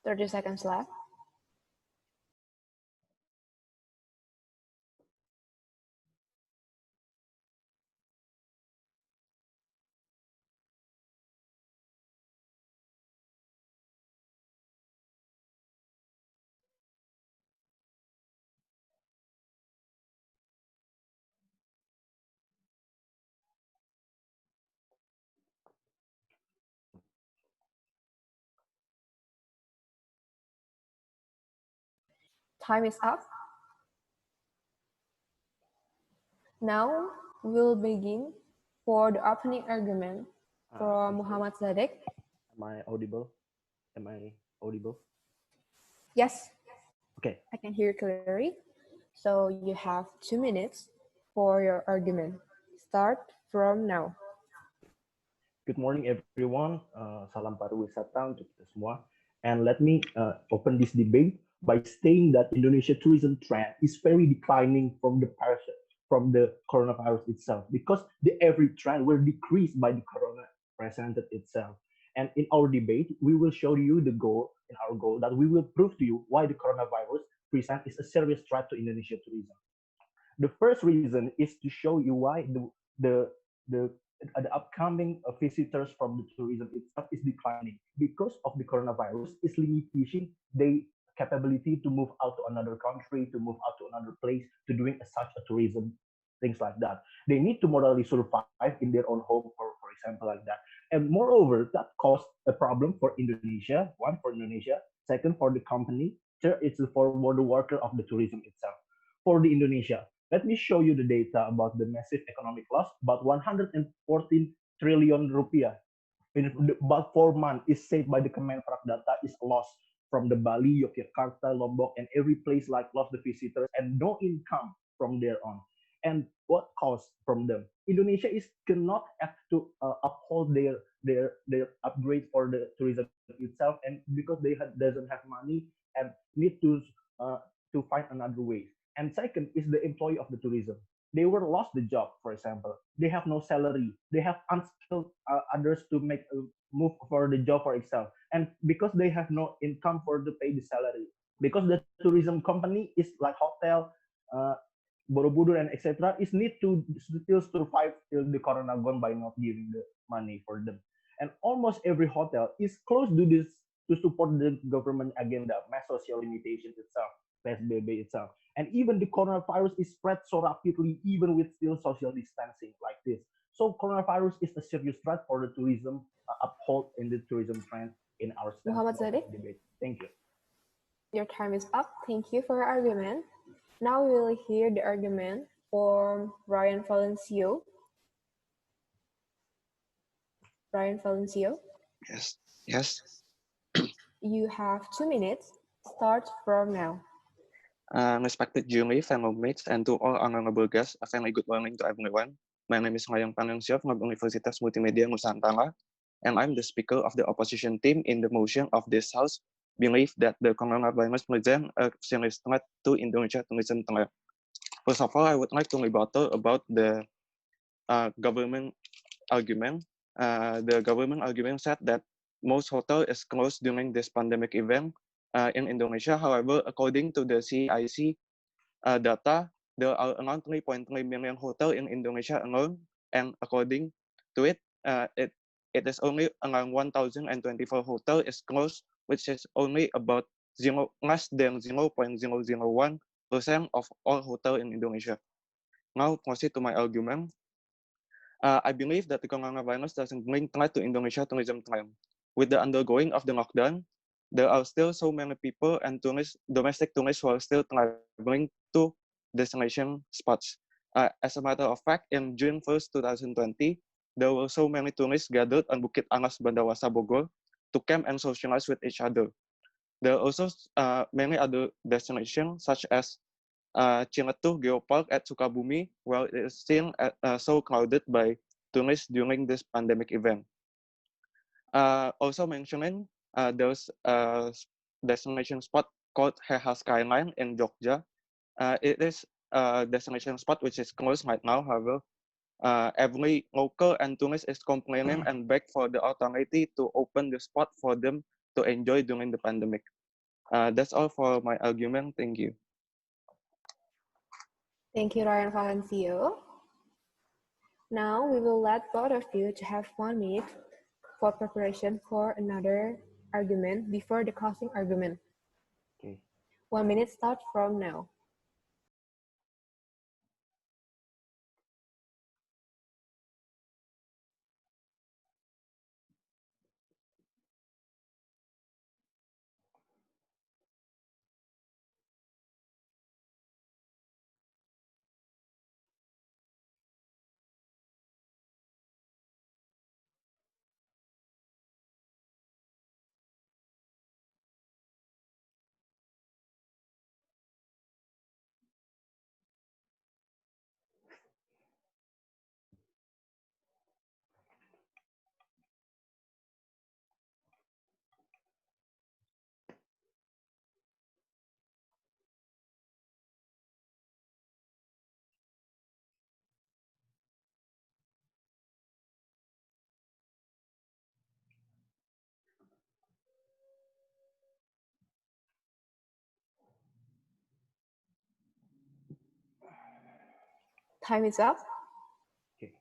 Thirty seconds left. Time is up. Now we'll begin for the opening argument from Muhammad Zadek. Am I audible? Am I audible? Yes, Okay. I can hear clearly. So you have 2 minutes for your argument. Start from now. Good morning, everyone. Salam pariwisata untuk kita semua. And let me open this debate by saying that Indonesia tourism trend is very declining from the coronavirus itself, because the every trend will decrease by the corona presented itself. And in our debate, we will show you the goal in our goal that we will prove to you why the coronavirus present is a serious threat to Indonesia tourism. The first reason is to show you why the the the upcoming visitors from the tourism itself is declining because of the coronavirus is limiting their capability to move out to another country, to move out to another place, to doing such a tourism, things like that. They need to morally survive in their own home, for example, like that. And moreover, that caused a problem for Indonesia. One, for Indonesia. Second, for the company. Third, it's for the worker of the tourism itself. For the Indonesia, let me show you the data about the massive economic loss. About 114 trillion rupiah in about 4 months is saved by the Kemenprak data is lost from the Bali, Yogyakarta, Lombok, and every place like lost the visitors and no income from there on. And what cost from them? Indonesia is cannot have to uphold their upgrade for the tourism itself, and because they doesn't have money and need to find another way. And second is the employee of the tourism. They were lost the job, for example. They have no salary. They have unskilled others to make a move for the job, for example. And because they have no income for to pay the salary, because the tourism company is like hotel, Borobudur, and etc. is need to still survive till the corona gone by not giving the money for them. And almost every hotel is closed to this to support the government agenda, mass social limitations itself, PSBB itself. And even the coronavirus is spread so rapidly, even with still social distancing like this. So coronavirus is a serious threat for the tourism uphold in the tourism trend in our Muhammad Zadeh, debate. Thank you. your time is up. Thank you for your argument. Now we will hear the argument from Ryan Valencio. Ryan Valencio, Yes. you have 2 minutes. Start from now. Respected jury, fellow mates, and to all honorable guests, a very good morning to everyone. My name is Ryan Valencio from Universitas Multimedia Nusantara, and I'm the speaker of the opposition team in the motion of this House, believe that the coronavirus presents a serious threat to Indonesia tourism trend. First of all, I would like to rebuttal about the government argument. The government argument said that most hotel is closed during this pandemic event in Indonesia. However, according to the CIC data, there are around 3.3 million hotels in Indonesia alone, and according to it, it is only around 1,024 hotels is closed, which is only about less than 0.001% of all hotels in Indonesia. Now, proceed to my argument. I believe that the coronavirus doesn't bring threat to Indonesia tourism trend. With the undergoing of the lockdown, there are still so many people and domestic tourists who are still traveling to destination spots. As a matter of fact, in June 1st, 2020, there were so many tourists gathered on Bukit Anas Bandawasa Bogor to camp and socialize with each other. There are also many other destinations such as Ciletuh Geopark at Sukabumi, where it is still so crowded by tourists during this pandemic event. Also mentioning, there's a destination spot called Heha Skyline in Jogja. It is a destination spot which is closed right now. However, every local and tourist is complaining and beg for the authority to open the spot for them to enjoy during the pandemic. That's all for my argument. Thank you. Thank you, Ryan Valencio. Now we will let both of you to have 1 minute for preparation for another argument before the closing argument. Okay. 1 minute start from now. Time is up. Okay.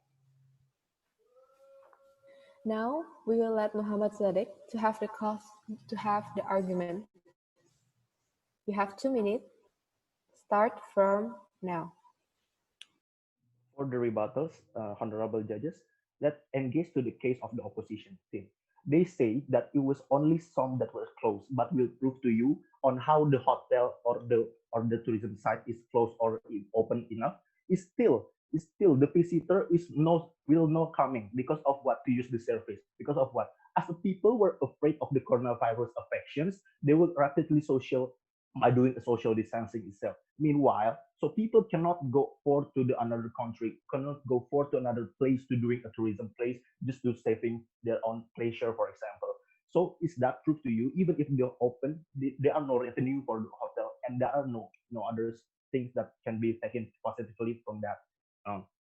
Now we will let Muhammad Zadek to have the argument. You have 2 minutes. Start from now. For the rebuttals, honorable judges, let's engage to the case of the opposition team. They say that it was only some that were closed, but will prove to you on how the hotel or the tourism site is closed or open enough. Is still the visitor will not coming because of what to use the service, because of what, as the people were afraid of the coronavirus affections, they will rapidly social by doing a social distancing itself. Meanwhile, so people cannot go forth to the another country, cannot go forth to another place to doing a tourism place just to saving their own pleasure, for example. So is that proof to you? Even if they're open, there are no revenue for the hotel, and there are no other things that can be taken positively from that.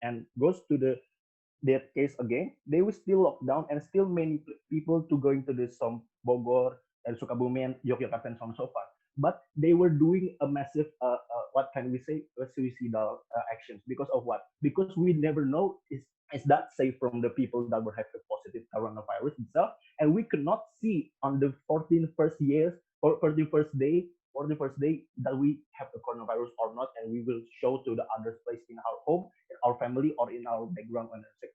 And goes to their case again, they will still lock down and still many people to going to the some Bogor and Sukabumi and Yogyakarta and so on and so forth. But they were doing a massive, what can we say, suicidal actions because of what? Because we never know is that safe from the people that were having positive coronavirus itself, and we could not see on the 14 first years or 41st day that we have the coronavirus or not, and we will show to the other place in our home, in our family, or in our background, and etc.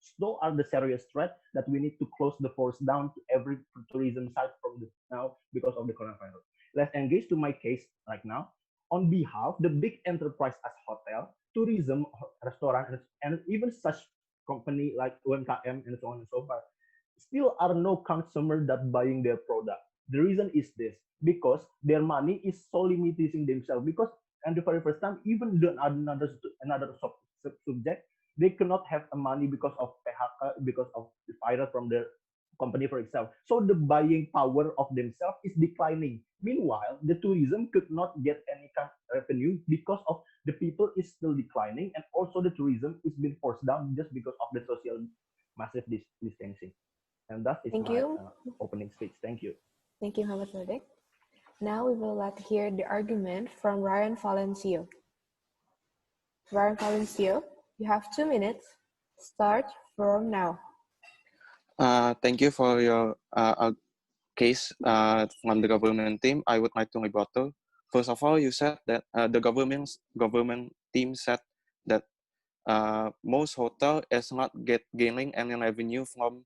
So are the serious threat that we need to close the force down to every tourism site from the now because of the coronavirus. Let's engage to my case right now. On behalf the big enterprise as hotel, tourism, restaurant, and even such company like UMKM and so on and so forth, still are no consumer that buying their product. The reason is this, because their money is so limiting themselves. Because and the very first time, even the another subject, they cannot have a money because of PHK, because of the fire from their company, for example. So the buying power of themselves is declining. Meanwhile, the tourism could not get any kind of revenue because of the people is still declining, and also the tourism is being forced down just because of the social massive distancing. And that is Thank my you. opening speech. Thank you. Thank you, Muhammad Zadek. Now we will hear the argument from Ryan Valencio. Ryan Valencio, you have 2 minutes. Start from now. Thank you for your case from the government team. I would like to rebuttal. First of all, you said that the government team said that most hotel is not gaining any revenue from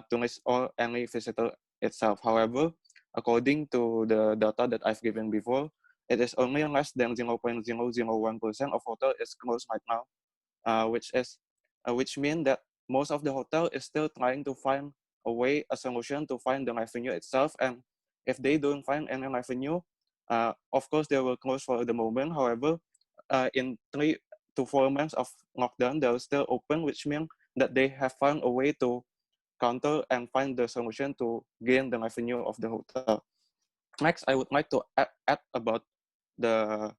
tourists or any visitor itself. However, according to the data that I've given before, it is only less than 0.001% of hotel is closed right now, which means that most of the hotel is still trying to find a solution to find the revenue itself. And if they don't find any revenue, of course they will close for the moment. However, in 3 to 4 months of lockdown, they are still open, which means that they have found a way to counter and find the solution to gain the revenue of the hotel. Next, I would like to add about the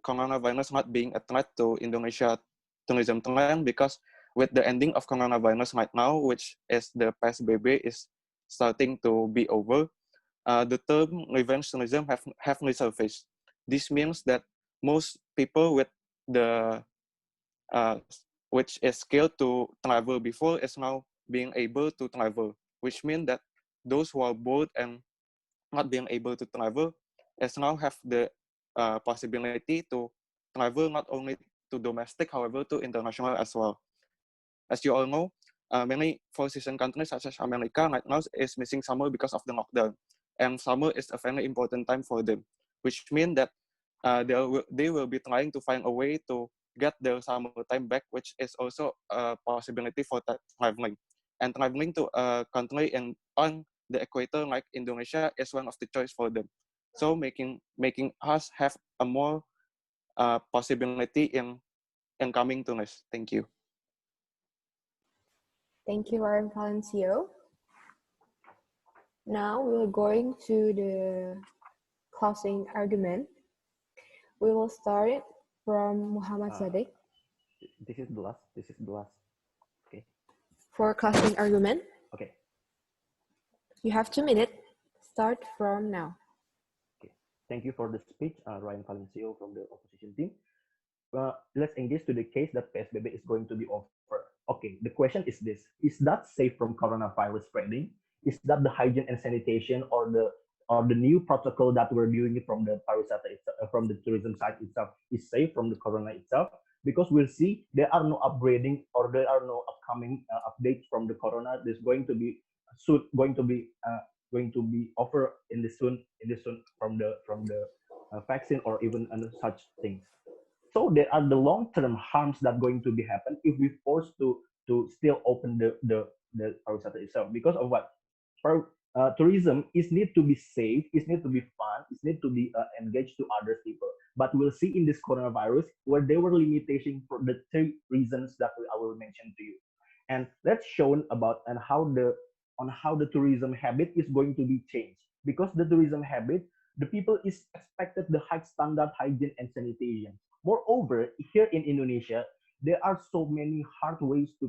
coronavirus not being a threat to Indonesia tourism trend, because with the ending of coronavirus right now, which is the PSBB is starting to be over, the term revenge tourism have resurfaced. This means that most people with the which is skilled to travel before is now being able to travel, which means that those who are bored and not being able to travel is now have the possibility to travel not only to domestic, however, to international as well. As you all know, many four-season countries such as America right now is missing summer because of the lockdown. And summer is a very important time for them, which means that they will be trying to find a way to get their summer time back, which is also a possibility for traveling. And traveling to a country on the equator like Indonesia is one of the choice for them. So making us have a more possibility in coming to us. Thank you. Thank you, Ryan Valencio. Now we're going to the closing argument. We will start it from Muhammad Zadek. This is the last. Okay. For closing argument. Okay. You have 2 minutes. Start from now. Okay. Thank you for the speech, Ryan Valencio from the opposition team. let's engage to the case that PSBB is going to be over. Okay, the question is this: is that safe from coronavirus spreading? Is that the hygiene and sanitation, or the new protocol that we're doing from the pariwisata itself, from the tourism side itself, is safe from the corona itself? Because we'll see there are no upgrading or there are no upcoming updates from the corona. There's soon going to be offer in the soon from the vaccine or even such things. So there are the long-term harms that going to be happen if we force to still open the pariwisata itself. Because of what? Tourism is need to be safe, is need to be fun, is need to be engaged to other people. But we'll see in this coronavirus where there were limitations for the three reasons that I will mention to you. And let's show about and how the tourism habit is going to be changed. Because the tourism habit, the people is expected the high standard hygiene and sanitation. Moreover, here in Indonesia, there are so many hard ways to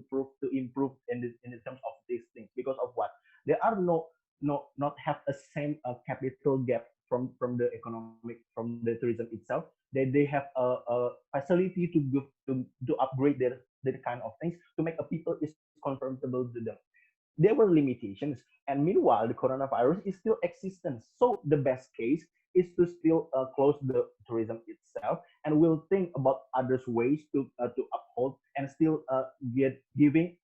improve in the terms of these things. Because of what? There are not have a same capital gap from the economic from the tourism itself. They have a facility to give to upgrade their kind of things to make a people is comfortable to them. There were limitations, and meanwhile the coronavirus is still existence. So the best case is to still close the tourism itself, and we'll think about others ways to uphold and still giving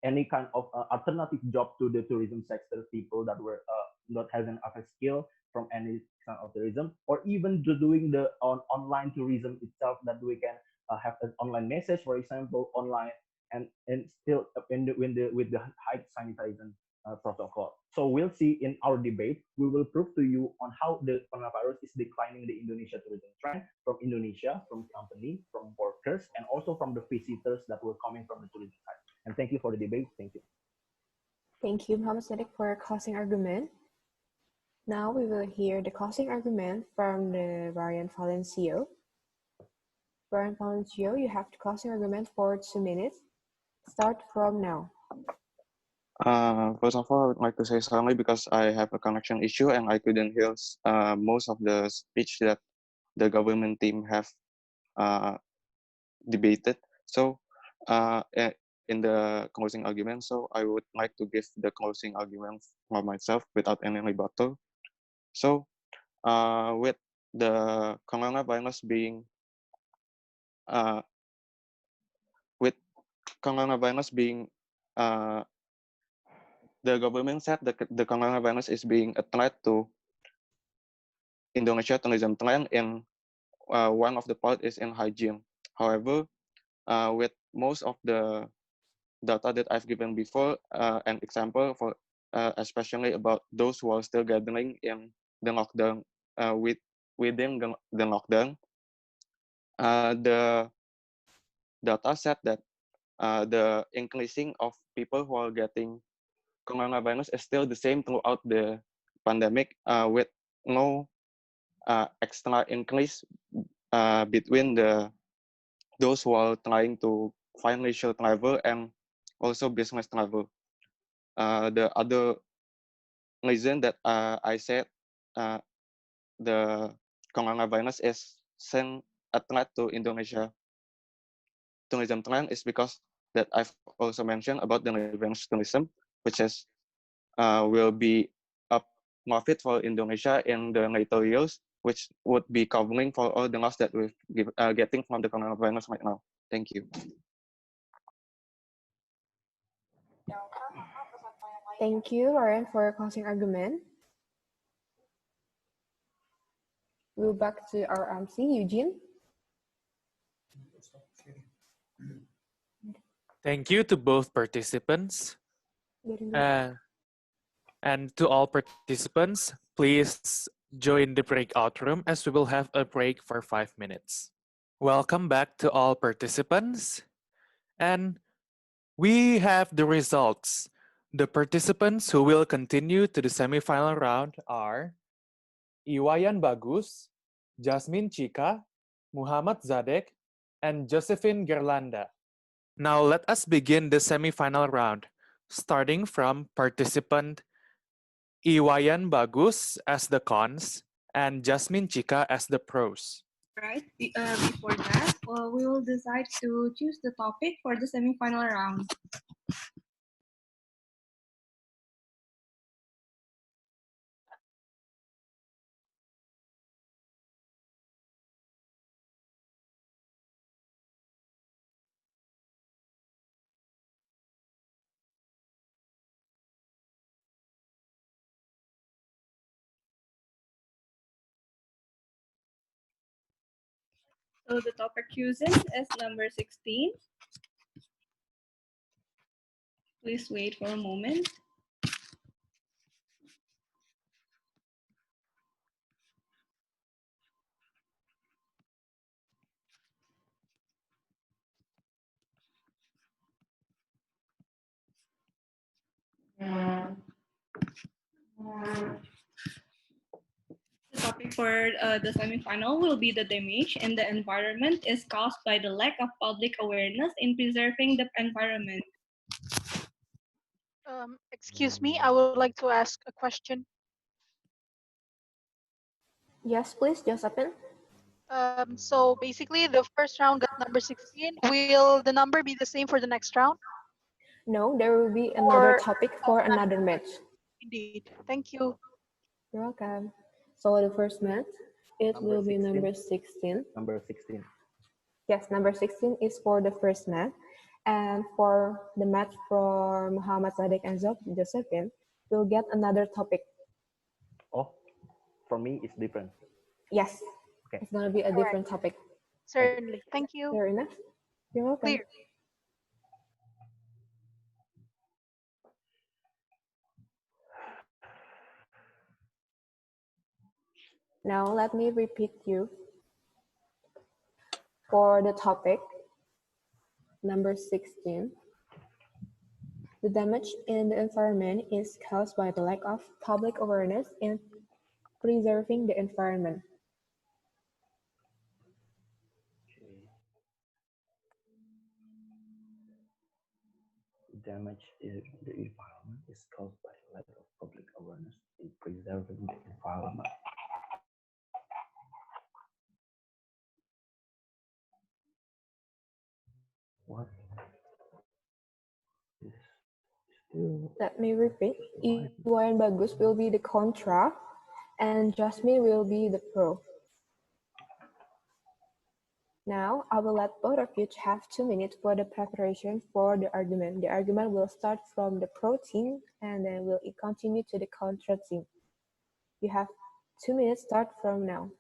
any kind of alternative job to the tourism sector people that were not having a skill from any kind of tourism, or even to doing the online tourism itself, that we can have an online message, for example, online, and still with the high sanitization protocol. So we'll see in our debate, we will prove to you on how the coronavirus is declining the Indonesia tourism trend from Indonesia, from company, from workers, and also from the visitors that were coming from the tourism side. And thank you for the debate. Thank you. Thank you, Muhammad Sadiq, for your closing argument. Now we will hear the closing argument from the Varian Valencio. Varian Valencio, you have the closing argument for 2 minutes. Start from now. First of all, I would like to say sorry because I have a connection issue and I couldn't hear most of the speech that the government team have debated. So in the closing argument, so I would like to give the closing argument for myself without any rebuttal. So with the coronavirus being the government said that the coronavirus is being a threat to Indonesia tourism trend, and one of the part is in hygiene. However, with most of the data that I've given before, an example for especially about those who are still gathering in the lockdown, within the lockdown, the data said that the increasing of people who are getting coronavirus is still the same throughout the pandemic, with no extra increase between those who are trying to find leisure travel and also business travel. The other reason that I said the coronavirus is sent a threat to Indonesia tourism trend is because that I've also mentioned about the revenge tourism, which is will be a profit for Indonesia in the later years, which would be covering for all the loss that we're getting from the coronavirus right now. Thank you. Thank you, Lauren, for your closing argument. We'll back to our MC, Eugene. Thank you to both participants. And to all participants, please join the breakout room as we will have a break for 5 minutes. Welcome back to all participants. And we have the results. The participants who will continue to the semifinal round are Iwayan Bagus, Jasmine Chika, Muhammad Zadek, and Josephine Gerlanda. Now let us begin the semifinal round, starting from participant Iwayan Bagus as the cons and Jasmine Chika as the pros. Right. Before that, we will decide to choose the topic for the semifinal round. So the topic chosen is number 16. Please wait for a moment. The topic for the semifinal will be the damage in the environment is caused by the lack of public awareness in preserving the environment. Excuse me, I would like to ask a question. Yes, please, Josephine. So basically, the first round got number 16. Will the number be the same for the next round? No, there will be another Or topic for another match. indeed. Thank you. You're welcome. So the first match, it Number will be 16. number 16. Number 16. Yes, number 16 is for the first match. And for the match for Muhammad Sadek and Josephine, we'll get another topic. Oh, for me, it's different. Yes, Okay. it's going to be a different topic. Certainly. Thank you. Fair enough. You're welcome. Clear. Now let me repeat you for the topic number 16. The damage in the environment is caused by the lack of public awareness in preserving the environment. Damage in the environment is caused by lack of public awareness in preserving the environment. What is still Let me repeat. Iwa and Bagus will be the contra, and Jasmine will be the pro. Now, I will let both of you have 2 minutes for the preparation for the argument. The argument will start from the pro team, and then will continue to the contra team. You have 2 minutes start from now.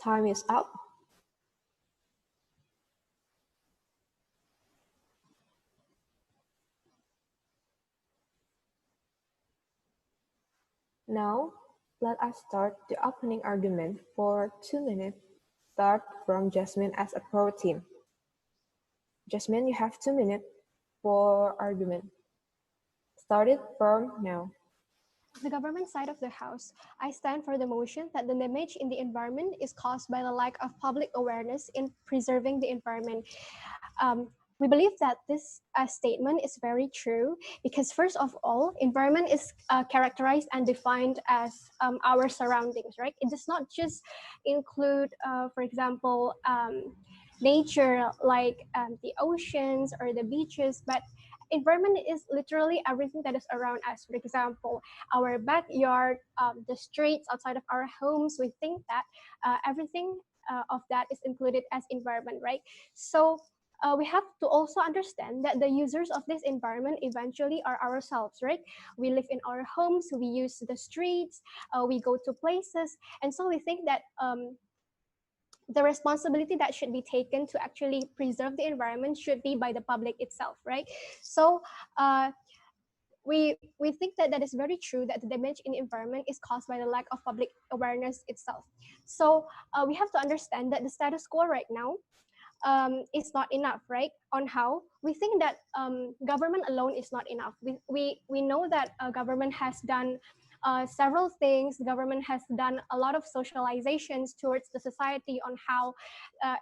Time is up. Now, let us start the opening argument for 2 minutes. Start from Jasmine as a pro team. Jasmine, you have 2 minutes for argument. Start it from now. The government side of the House, I stand for the motion that the damage in the environment is caused by the lack of public awareness in preserving the environment. We believe that this statement is very true because first of all, environment is characterized and defined as our surroundings, right? It does not just include, for example, nature like the oceans or the beaches, but environment is literally everything that is around us. For example, our backyard, the streets outside of our homes. We think that everything of that is included as environment, right? So we have to also understand that the users of this environment eventually are ourselves, right? We live in our homes, we use the streets, we go to places, and so we think that the responsibility that should be taken to actually preserve the environment should be by the public itself, right? So we think that that is very true, that the damage in the environment is caused by the lack of public awareness itself. So we have to understand that the status quo right now is not enough, right? On how we think that government alone is not enough. We know that government has done several things. The government has done a lot of socializations towards the society on how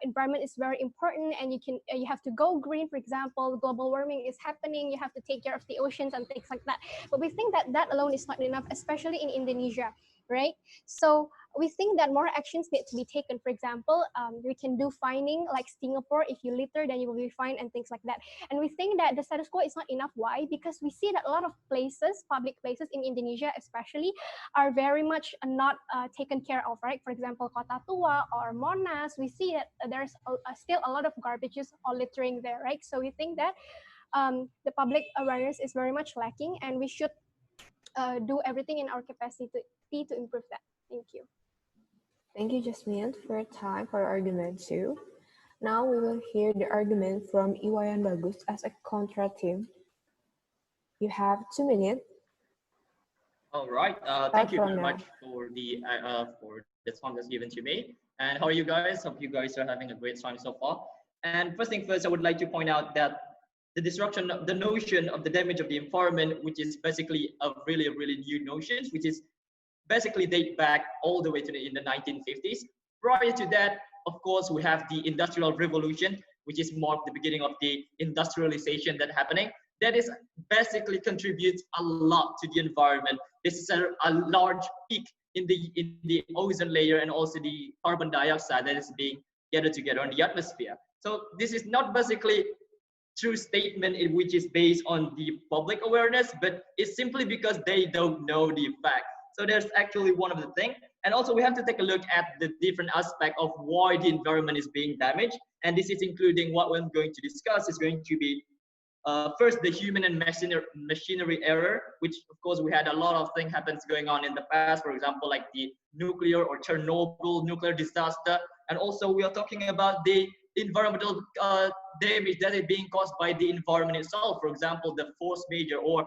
environment is very important, and you have to go green. For example, global warming is happening. You have to take care of the oceans and things like that. But we think that that alone is not enough, especially in Indonesia, right? So we think that more actions need to be taken. For example, we can do fining like Singapore. If you litter, then you will be fined and things like that. And we think that the status quo is not enough. Why? Because we see that a lot of places, public places in Indonesia especially, are very much not taken care of, right? For example, Kota Tua or Monas, we see that there's still a lot of garbages or littering there, right? So we think that the public awareness is very much lacking, and we should do everything in our capacity to improve that. Thank you. Thank you, Jasmine, for your time for argument 2. Now we will hear the argument from Iwayan Bagus as a contra team. You have 2 minutes. All right. Thank you very much for the time that's given to me. And how are you guys? Hope you guys are having a great time so far. And first thing first, I would like to point out that the destruction, the notion of the damage of the environment, which is basically a really, really new notion, which is basically date back all the way to in the 1950s. Prior to that, of course, we have the Industrial Revolution, which is marked the beginning of the industrialization that happening. That is basically contributes a lot to the environment. This is a large peak in the ozone layer and also the carbon dioxide that is being gathered together in the atmosphere. So this is not basically true statement which is based on the public awareness, but it's simply because they don't know the fact. So there's actually one of the things. And also we have to take a look at the different aspect of why the environment is being damaged. And this is including what we're going to discuss is going to be first, the human and machinery error, which of course we had a lot of things happens going on in the past, for example, like the nuclear or Chernobyl nuclear disaster. And also we are talking about the environmental damage that is being caused by the environment itself. For example, the force major or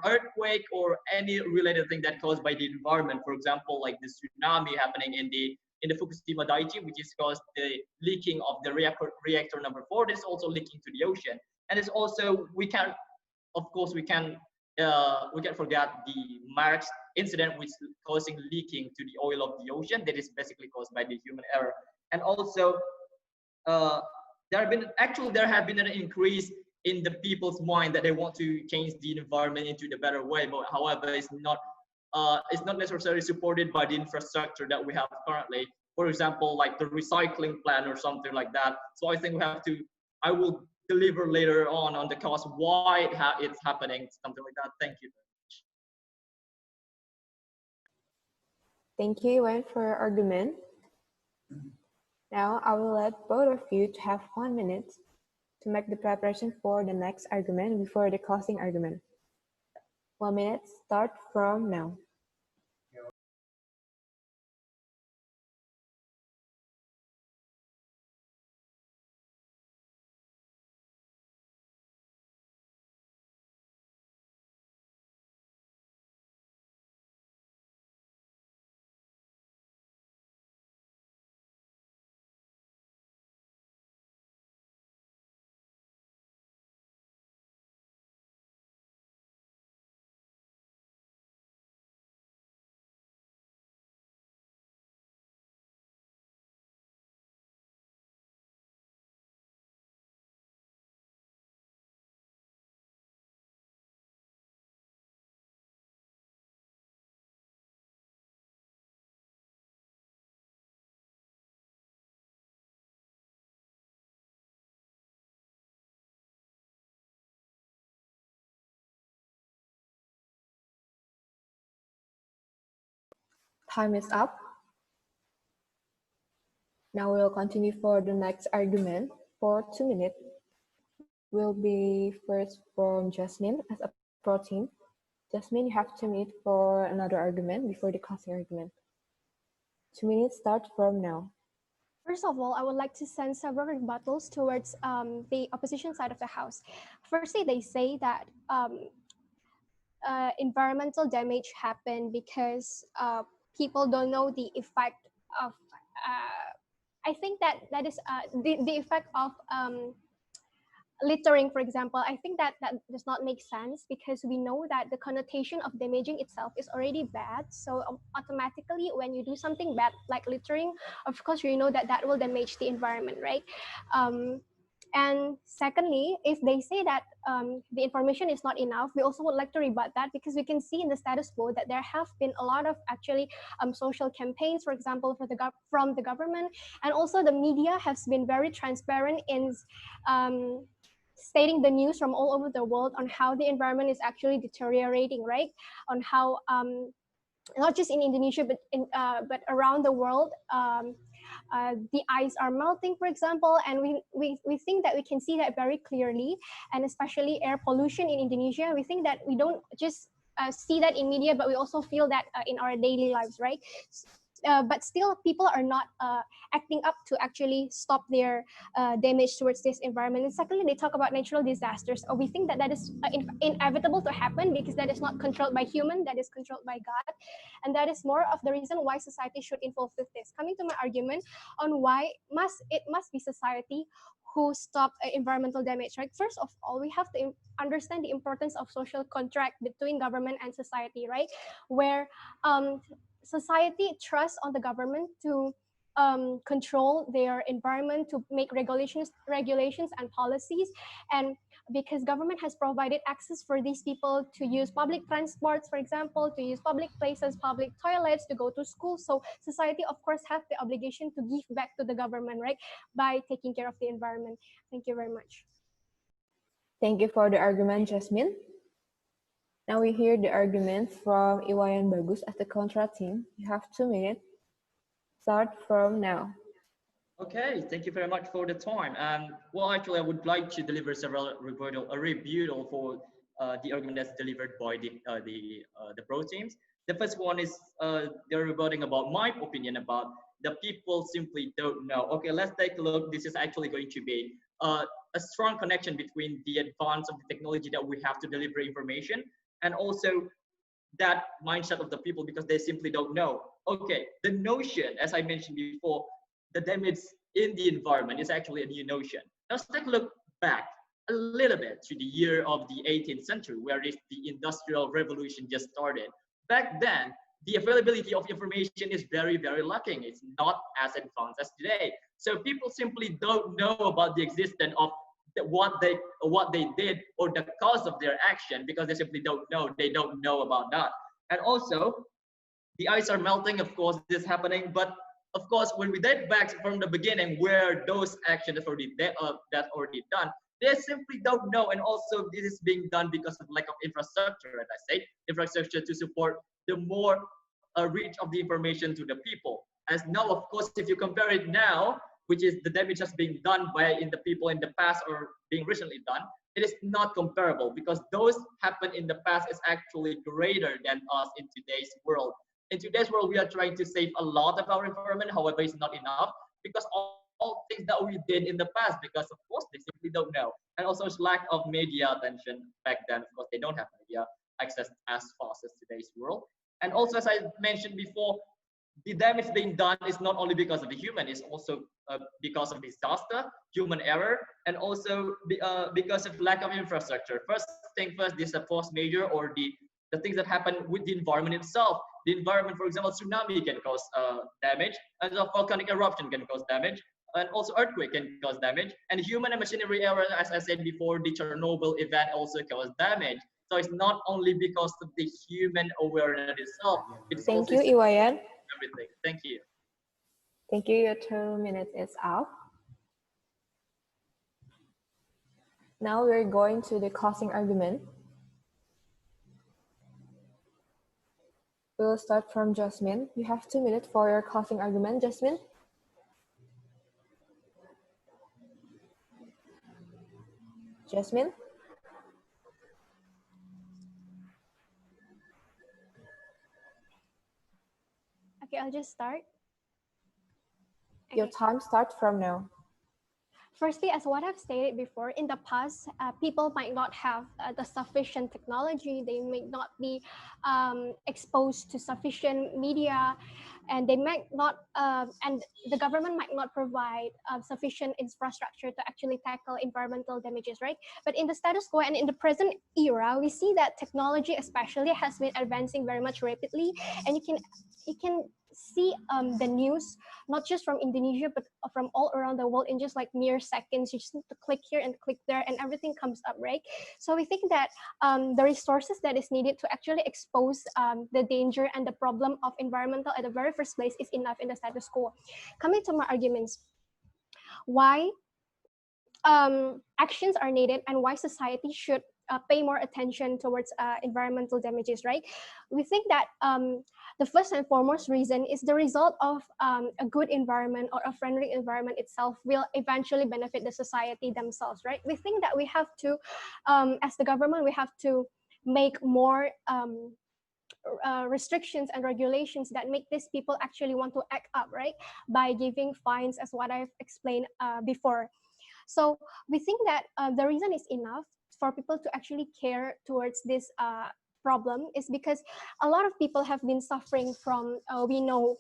earthquake or any related thing that caused by the environment. For example, like the tsunami happening in the Fukushima Daiichi, which is caused the leaking of the reactor number 4. This is also leaking to the ocean. And it's also, we can forget the Marx incident, which is causing leaking to the oil of the ocean. That is basically caused by the human error. And also, there have been an increase in the people's mind that they want to change the environment into the better way. But however, it's not necessarily supported by the infrastructure that we have currently. For example, like the recycling plan or something like that. So I think I will deliver later on the cause why it's happening, something like that. Thank you very much. Thank you, Iwan, for your argument. Now I will let both of you to have 1 minute to make the preparation for the next argument before the closing argument. 1 minute, start from now. Time is up. Now we'll continue for the next argument for 2 minutes. Will be first from Jasmine as a pro team. Jasmine, you have 2 minutes for another argument before the closing argument. 2 minutes start from now. First of all, I would like to send several rebuttals towards the opposition side of the House. Firstly, they say that environmental damage happened because people don't know the effect of, I think that is the effect of littering, for example. I think that does not make sense because we know that the connotation of damaging itself is already bad. So automatically when you do something bad like littering, of course you know that that will damage the environment, right? And secondly, if they say that the information is not enough, we also would like to rebut that because we can see in the status quo that there have been a lot of actually social campaigns, for example, from the government, and also the media has been very transparent in stating the news from all over the world on how the environment is actually deteriorating, right? On how not just in Indonesia but around the world, the ice are melting, for example, and we think that we can see that very clearly, and especially air pollution in Indonesia. We think that we don't just see that in media, but we also feel that in our daily lives, right? But still, people are not acting up to actually stop their damage towards this environment. And secondly, they talk about natural disasters. We think that that is inevitable to happen because that is not controlled by human, that is controlled by God. And that is more of the reason why society should involve with this. Coming to my argument on why it must be society who stop environmental damage, right? First of all, we have to understand the importance of social contract between government and society, right? Where society trusts on the government to control their environment, to make regulations and policies. And because government has provided access for these people to use public transports, for example, to use public places, public toilets, to go to school. So society, of course, have the obligation to give back to the government, right, by taking care of the environment. Thank you very much. Thank you for the argument, Jasmine. Now we hear the argument from Iwayan Bagus as the contra team. You have 2 minutes. Start from now. Okay, thank you very much for the time. Well, actually, I would like to deliver several rebuttal for the argument that's delivered by the pro teams. The first one is they're rebutting about my opinion about the people simply don't know. Okay, let's take a look. This is actually going to be a strong connection between the advance of the technology that we have to deliver information and also that mindset of the people because they simply don't know. Okay, the notion, as I mentioned before, the damage in the environment is actually a new notion. Now let's take a look back a little bit to the year of the 18th century, where the Industrial Revolution just started. Back then, the availability of information is very, very lacking. It's not as advanced as today. So people simply don't know about the existence of what they did or the cause of their action because they simply don't know. They don't know about that. And also, the ice are melting. Of course, this is happening. But of course, when we date back from the beginning, where those actions already done, they simply don't know. And also, this is being done because of lack of infrastructure. As I say, infrastructure to support the more reach of the information to the people. As now, of course, if you compare it now, which is the damage that's being done in the people in the past or being recently done, it is not comparable because those happened in the past is actually greater than us in today's world. In today's world, we are trying to save a lot of our environment. However, it's not enough because all things that we did in the past, because of course they simply don't know. And also it's lack of media attention back then. Of course, they don't have media access as fast as today's world. And also, as I mentioned before, the damage being done is not only because of the human, it's also because of disaster, human error, and also because of lack of infrastructure. First thing first, this is a force major or the things that happen with the environment itself. The environment, for example, tsunami can cause damage, and a volcanic eruption can cause damage, and also earthquake can cause damage. And human and machinery error, as I said before, the Chernobyl event also caused damage. So it's not only because of the human awareness itself. It's Thank also you, Iwayan. everything. Thank you. Thank you. Your 2 minutes is up. Now we're going to the closing argument. We'll start from Jasmine. You have 2 minutes for your closing argument, Jasmine. Jasmine? Okay, I'll just start. Your Okay. time starts from now. Firstly, as what I've stated before, in the past, people might not have the sufficient technology. They may not be exposed to sufficient media, and they might not, and the government might not provide sufficient infrastructure to actually tackle environmental damages, right? But in the status quo and in the present era, we see that technology, especially, has been advancing very much rapidly, and you can see the news not just from Indonesia but from all around the world in just like mere seconds. You just need to click here and click there and everything comes up, right? So we think that the resources that is needed to actually expose the danger and the problem of environmental at the very first place is enough in the status quo. Coming to my arguments, why actions are needed and why society should pay more attention towards environmental damages, right? We think that the first and foremost reason is the result of a good environment or a friendly environment itself will eventually benefit the society themselves, right? We think that we have to, as the government, we have to make more restrictions and regulations that make these people actually want to act up, right? By giving fines, as what I've explained before. So we think that the reason is enough for people to actually care towards this problem is because a lot of people have been suffering from, we know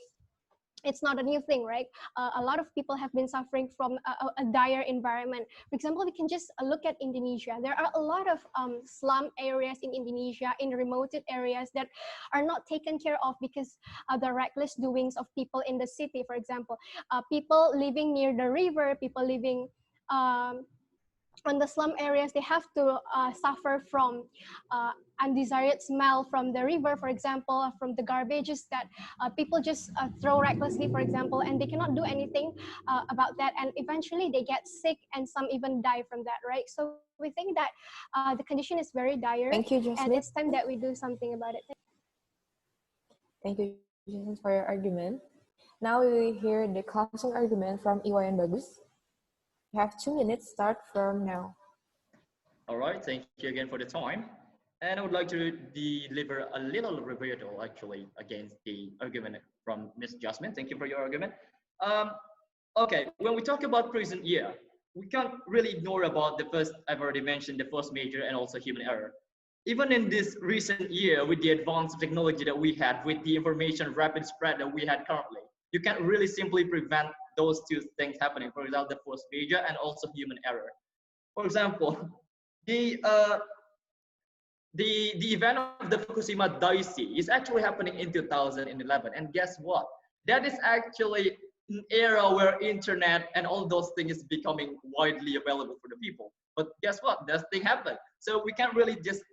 it's not a new thing, right? A lot of people have been suffering from a dire environment. For example, we can just look at Indonesia. There are a lot of slum areas in Indonesia, in remote areas that are not taken care of because of the reckless doings of people in the city, for example. People living near the river, people living on the slum areas, they have to suffer from undesired smell from the river, for example, from the garbages that people just throw recklessly, for example, and they cannot do anything about that. And eventually they get sick and some even die from that, right? So we think that the condition is very dire. Thank you, And Jasmine. it's time that we do something about it. Thank you, Jasmine, for your argument. Now we will hear the closing argument from Iwayan Bagus. You have 2 minutes, start from now. All right, thank you again for the time. And I would like to deliver a little rebuttal actually against the argument from Ms. Jasmine. Thank you for your argument. Okay, when we talk about prison, yeah, we can't really ignore about the first, I've already mentioned the first major and also human error. Even in this recent year with the advanced technology that we had, with the information rapid spread that we had currently, you can't really simply prevent those two things happening. For example, the force major and also human error. For example, the event of the Fukushima Daiichi is actually happening in 2011, and guess what? That is actually an era where internet and all those things is becoming widely available for the people. But guess what? That thing happened. So we can't really just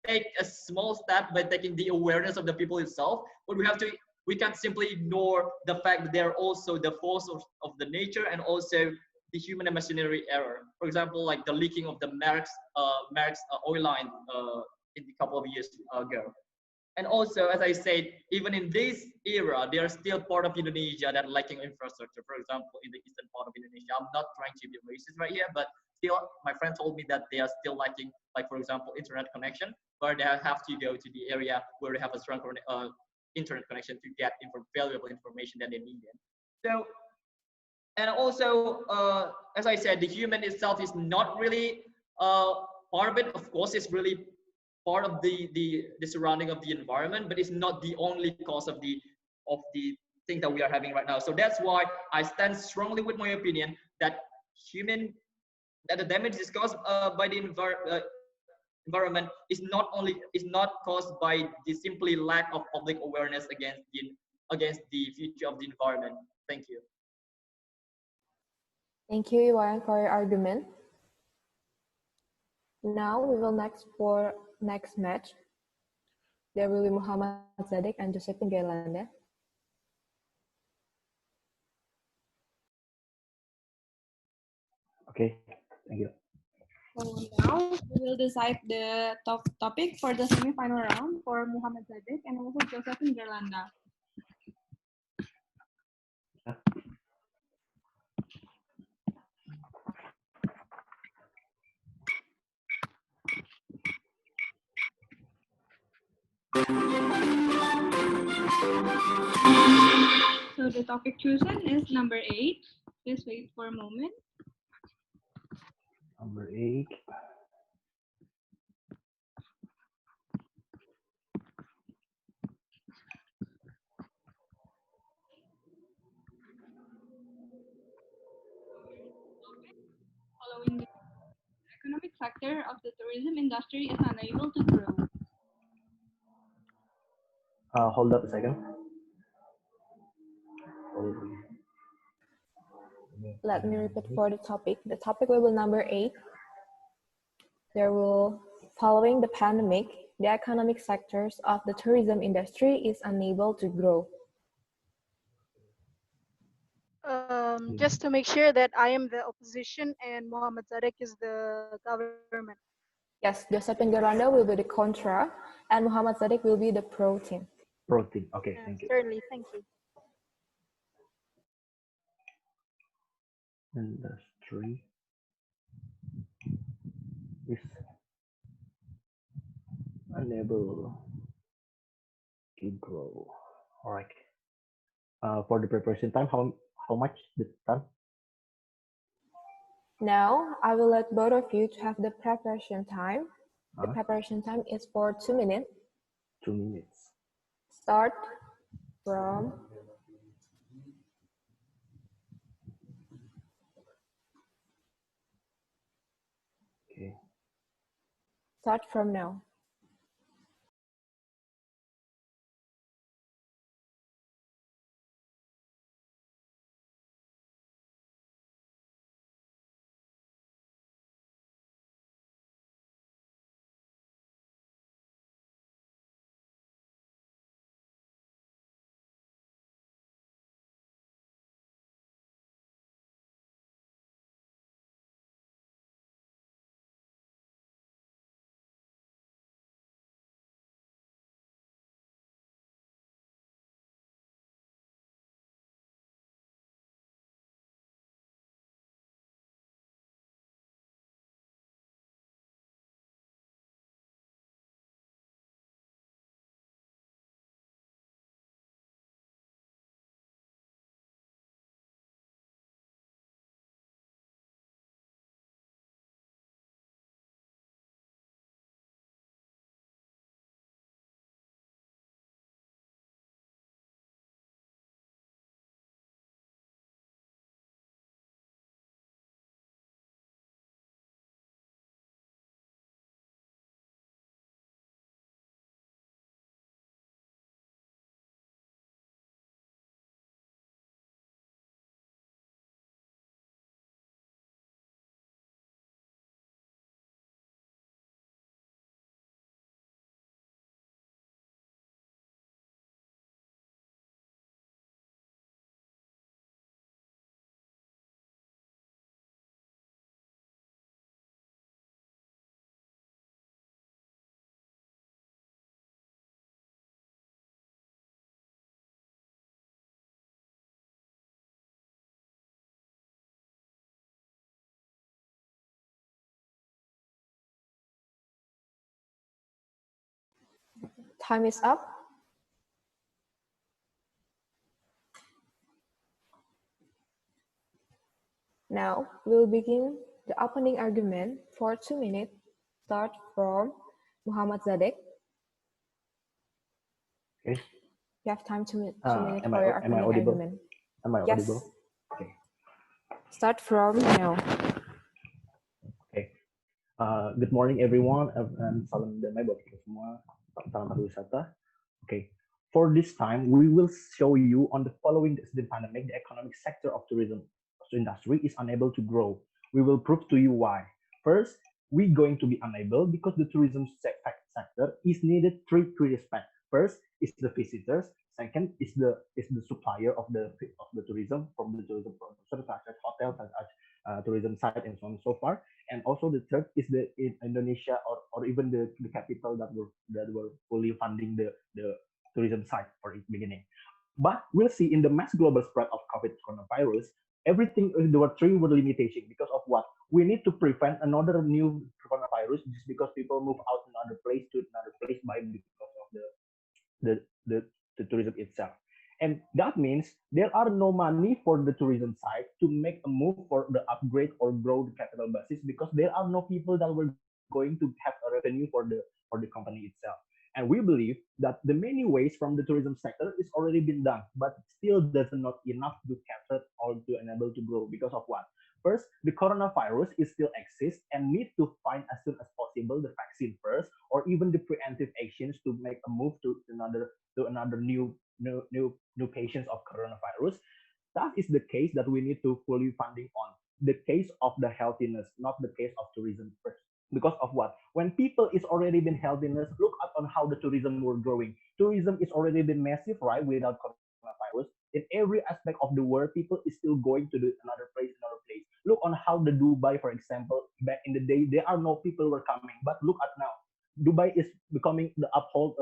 take a small step by taking the awareness of the people itself, but we can't simply ignore the fact that they're also the force of the nature and also the human and machinery error. For example, like the leaking of the Merck's oil line in a couple of years ago. And also, as I said, even in this era, they are still part of Indonesia that lacking infrastructure. For example, in the eastern part of Indonesia, I'm not trying to be racist right here, but still, my friend told me that they are still lacking, like for example, internet connection, where they have to go to the area where they have a strong internet connection to get valuable information that they need. So, and also, as I said, the human itself is not really part of it. Of course, it's really part of the surrounding of the environment, but it's not the only cause of the thing that we are having right now. So that's why I stand strongly with my opinion that the damage is caused by the environment is not caused by the simply lack of public awareness against the future of the environment. Thank you. Thank you, Iwan, for your argument. Now we will next match. There will be Muhammad Zadek and Josephine Gailanda. Okay, thank you. So now we will decide the top topic for the semi-final round for Muhammad Zadek and also Josephine Gerlanda. So the topic chosen is number 8. Please wait for a moment. Number 8. Following the economic sector of the tourism industry is unable to grow. Hold up a second. Let me repeat for the topic. The topic will be number 8. There will, following the pandemic, the economic sectors of the tourism industry is unable to grow. Just to make sure that I am the opposition and Muhammad Zadek is the government. Yes, Josephine Gerlanda will be the contra, and Muhammad Zadek will be the pro team. Pro team. Okay, thank you. Certainly, thank you. Industry is unable to grow. All right. For the preparation time, how much the time? Now, I will let both of you to have the preparation time. The preparation time is for 2 minutes. 2 minutes. Start from Start from now. Time is up. Now, we'll begin the opening argument for 2 minutes. Start from Muhammad Zadek. Okay. You have time 2 minutes Am for your am I opening audible? argument. Am I Yes. audible? Okay. Start from now. Okay. Good morning everyone and salam damai buat kita semua. Salam pariwisata. Okay. For this time, we will show you on the following the pandemic, the economic sector of tourism industry is unable to grow. We will prove to you why. First, we're going to be unable because the tourism sector is needed three respects. First is the visitors. Second is the supplier of the tourism from the tourism producer such as hotels, such as tourism side and so on and so far. And also the third is the in Indonesia or even the capital that were fully funding the tourism side for its beginning. But we'll see in the mass global spread of COVID coronavirus, everything there were three were limitation because of what we need to prevent another new coronavirus just because people move out another place to another place by because of the the, the tourism itself. And that means there are no money for the tourism side to make a move for the upgrade or grow the capital basis because there are no people that were going to have a revenue for the company itself. And we believe that the many ways from the tourism sector is already been done, but still doesn't not enough to capture or to enable to grow because of what? First, the coronavirus is still exists and need to find as soon as possible the vaccine first, or even the preemptive actions to make a move to another new patients of coronavirus. That is the case that we need to fully funding on. The case of the healthiness, not the case of tourism first. Because of what? When people is already been healthiness, look at on how the tourism were growing. Tourism is already been massive, right? Without coronavirus, in every aspect of the world, people is still going to the another place. Look on how the Dubai, for example, back in the day, there are no people were coming, but look at now. Dubai is becoming the uphold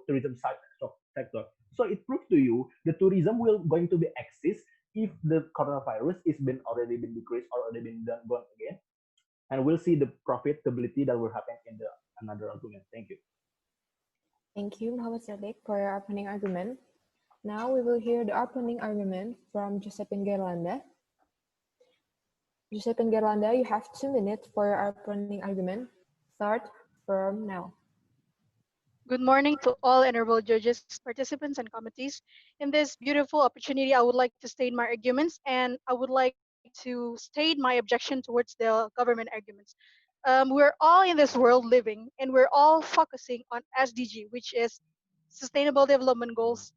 tourism sector. So it proves to you the tourism will going to be exist if the coronavirus is been already been decreased or already been done gone again, and we'll see the profitability that will happen in the another argument. Thank you. Thank you, Muhammad Sadiq, for your opening argument. Now we will hear the opening argument from Josephine Gerlanda. Josephine Gerlanda, you have 2 minutes for your opening argument. Start from now. Good morning to all honorable judges, participants, and committees. In this beautiful opportunity, I would like to state my arguments and I would like to state my objection towards the government arguments. We're all in this world living and we're all focusing on SDG, which is Sustainable Development Goals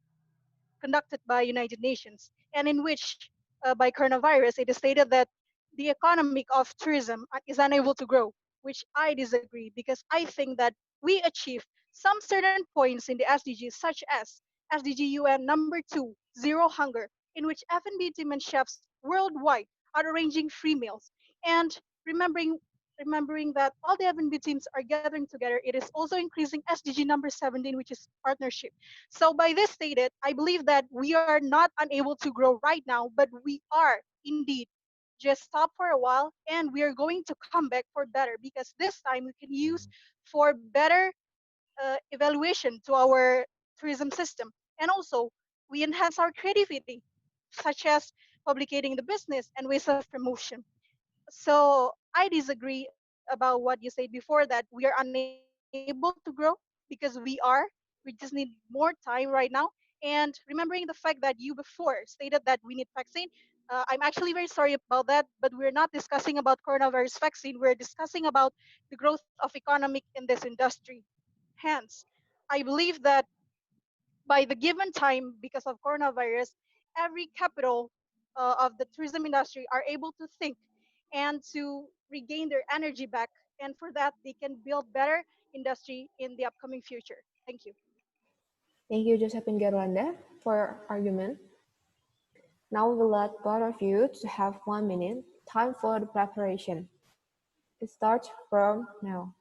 conducted by United Nations, and in which, by coronavirus, it is stated that the economic of tourism is unable to grow, which I disagree because I think that we achieve some certain points in the SDGs, such as SDG UN number 2, zero hunger, in which F&B team and chefs worldwide are arranging free meals, and remembering remembering that all the F&B teams are gathering together, it is also increasing SDG number 17, which is partnership. So by this stated, I believe that we are not unable to grow right now, but we are indeed just stop for a while and we are going to come back for better because this time we can use for better evaluation to our tourism system. And also, we enhance our creativity, such as publicating the business and ways of promotion. So I disagree about what you said before that we are unable to grow because we just need more time right now. And remembering the fact that you before stated that we need vaccine, I'm actually very sorry about that, but we're not discussing about coronavirus vaccine. We're discussing about the growth of economic in this industry. Hence, I believe that by the given time, because of coronavirus, every capital of the tourism industry are able to think and to regain their energy back. And for that, they can build better industry in the upcoming future. Thank you. Thank you, Josephine Gerlanda, for your argument. Now we will let both of you to have 1 minute time for the preparation. It starts from now.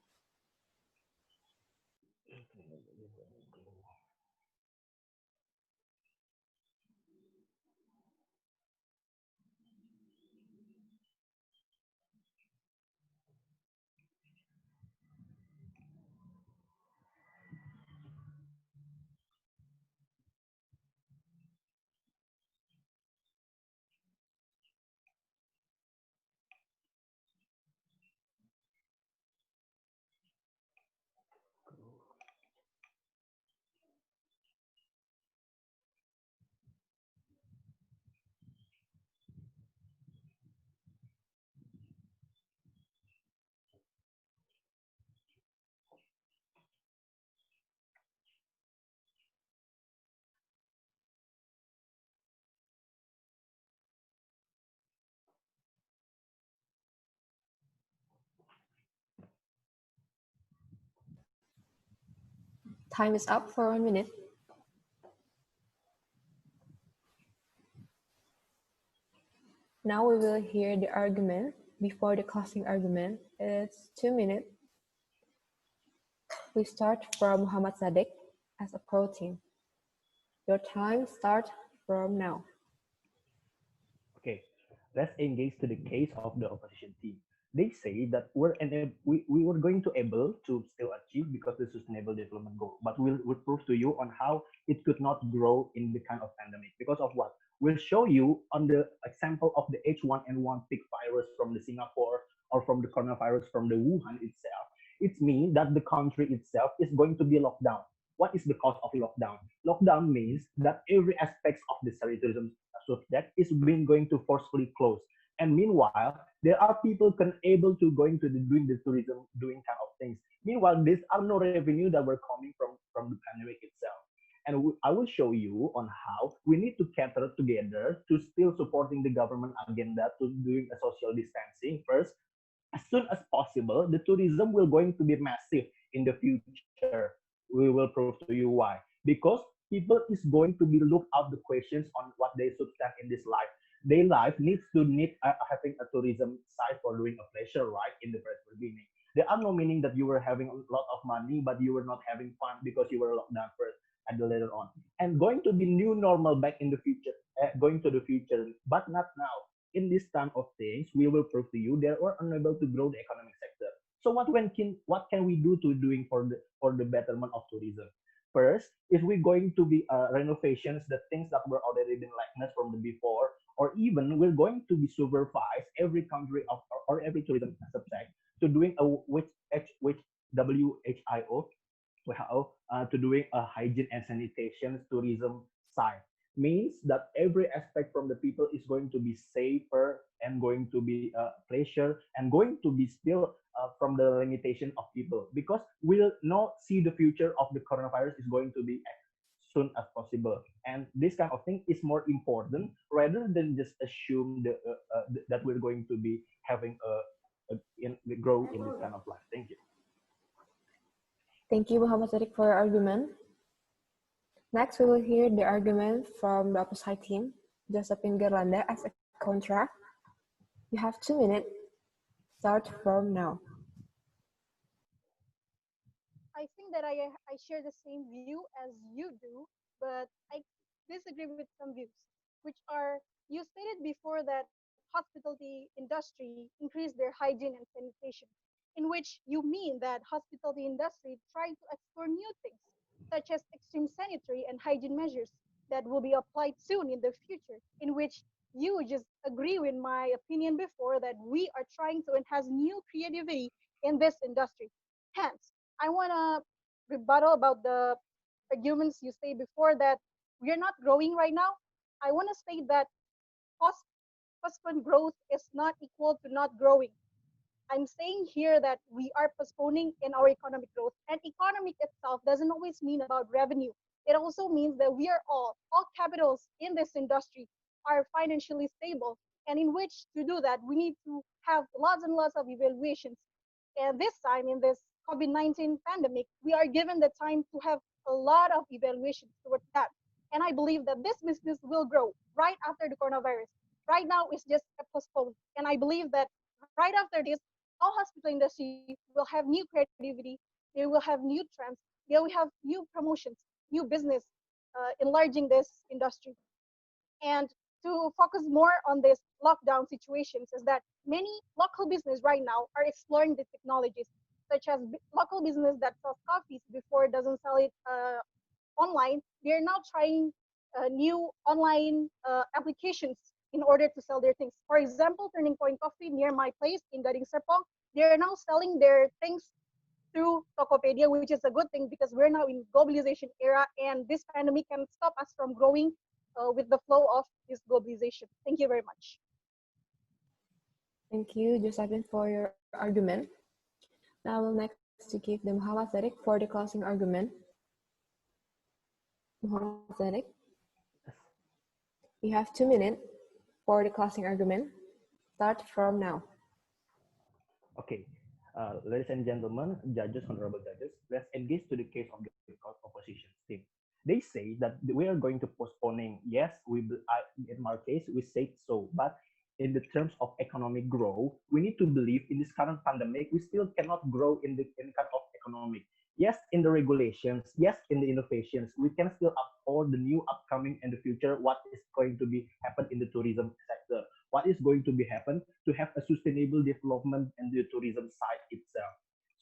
Time is up for 1 minute. Now we will hear the argument Before the closing argument, it's 2 minutes. We start from Muhammad Sadek as a pro team. Your time starts from now. Okay, let's engage to the case of the opposition team. They say that we were going to able to still achieve because the sustainable development goal, but we'll prove to you on how it could not grow in the kind of pandemic. Because of what? We'll show you on the example of the H1N1 tick virus from the Singapore or from the coronavirus from the Wuhan itself. It means that the country itself is going to be locked down. What is the cause of lockdown? Lockdown means that every aspect of the tourism subject is being going to forcefully close. And meanwhile, there are people can able to going to doing the tourism, doing kind of things. Meanwhile, these are no revenue that were coming from the pandemic itself. And I will show you on how we need to cater together to still supporting the government agenda to doing a social distancing first. As soon as possible, the tourism will going to be massive in the future. We will prove to you why. Because people is going to be look out the questions on what they subscribe in this life. Their life needs to need having a tourism side for doing a pleasure, right? In the very beginning, there are no meaning that you were having a lot of money, but you were not having fun because you were locked down first and the later on. And going to be new normal back in the future, going to the future, but not now. In this time of things, we will prove to you they are unable to grow the economic sector. So what can we do to doing for the betterment of tourism? First, if we're going to be renovations, the things that were already been likeness from the before, or even we're going to be supervise every country of or every tourism subject to doing a which WHIO to doing a hygiene and sanitation tourism side means that every aspect from the people is going to be safer and going to be pleasure and going to be still from the limitation of people because we'll not see the future of the coronavirus is going to be as soon as possible, and this kind of thing is more important rather than just assume that we're going to be having grow in this kind of life. Thank you. Thank you, Muhammad Sadiq, for your argument. Next, we will hear the argument from the opposite team, Josephine Gerlanda as a contra. You have 2 minutes. Start from now. I think that I share the same view as you do, but I disagree with some views, which are you stated before that hospitality industry increase their hygiene and sanitation, in which you mean that hospitality industry try to explore new things, such as extreme sanitary and hygiene measures that will be applied soon in the future, in which you just agree with my opinion before that we are trying to enhance new creativity in this industry. Hence, I want to rebuttal about the arguments you say before that we are not growing right now. I want to state that postponed growth is not equal to not growing. I'm saying here that we are postponing in our economic growth, and economic itself doesn't always mean about revenue. It also means that we are all capitals in this industry are financially stable, and in which to do that, we need to have lots and lots of evaluations. And this time in this COVID-19 pandemic, we are given the time to have a lot of evaluations towards that. And I believe that this business will grow right after the coronavirus. Right now, it's just postponed. And I believe that right after this, our hospital industry will have new creativity, they will have new trends, they will have new promotions, new business enlarging this industry. And to focus more on this lockdown situations is that many local business right now are exploring the technologies, such as local business that sells coffees before doesn't sell it online. They're now trying new online applications in order to sell their things. For example, Turning Point Coffee near my place in Gading Serpong, they're now selling their things through Tokopedia, which is a good thing because we're now in globalization era and this pandemic can stop us from growing with the flow of this globalization. Thank you very much. Thank you, Josephine, for your argument. Now we'll next to give the Muhammad Sadiq for the closing argument. Muhammad Sadiq, you have 2 minutes for the closing argument. Start from now. Okay, ladies and gentlemen, judges, honorable judges, let's engage to the case of the opposition team. They say that we are going to postponing. Yes, in our case, we say so, but in the terms of economic growth, we need to believe in this current pandemic, we still cannot grow in kind of economic. Yes, in the regulations, yes, in the innovations, we can still afford the new upcoming and the future, what is going to be happen in the tourism sector, what is going to be happen to have a sustainable development in the tourism side itself.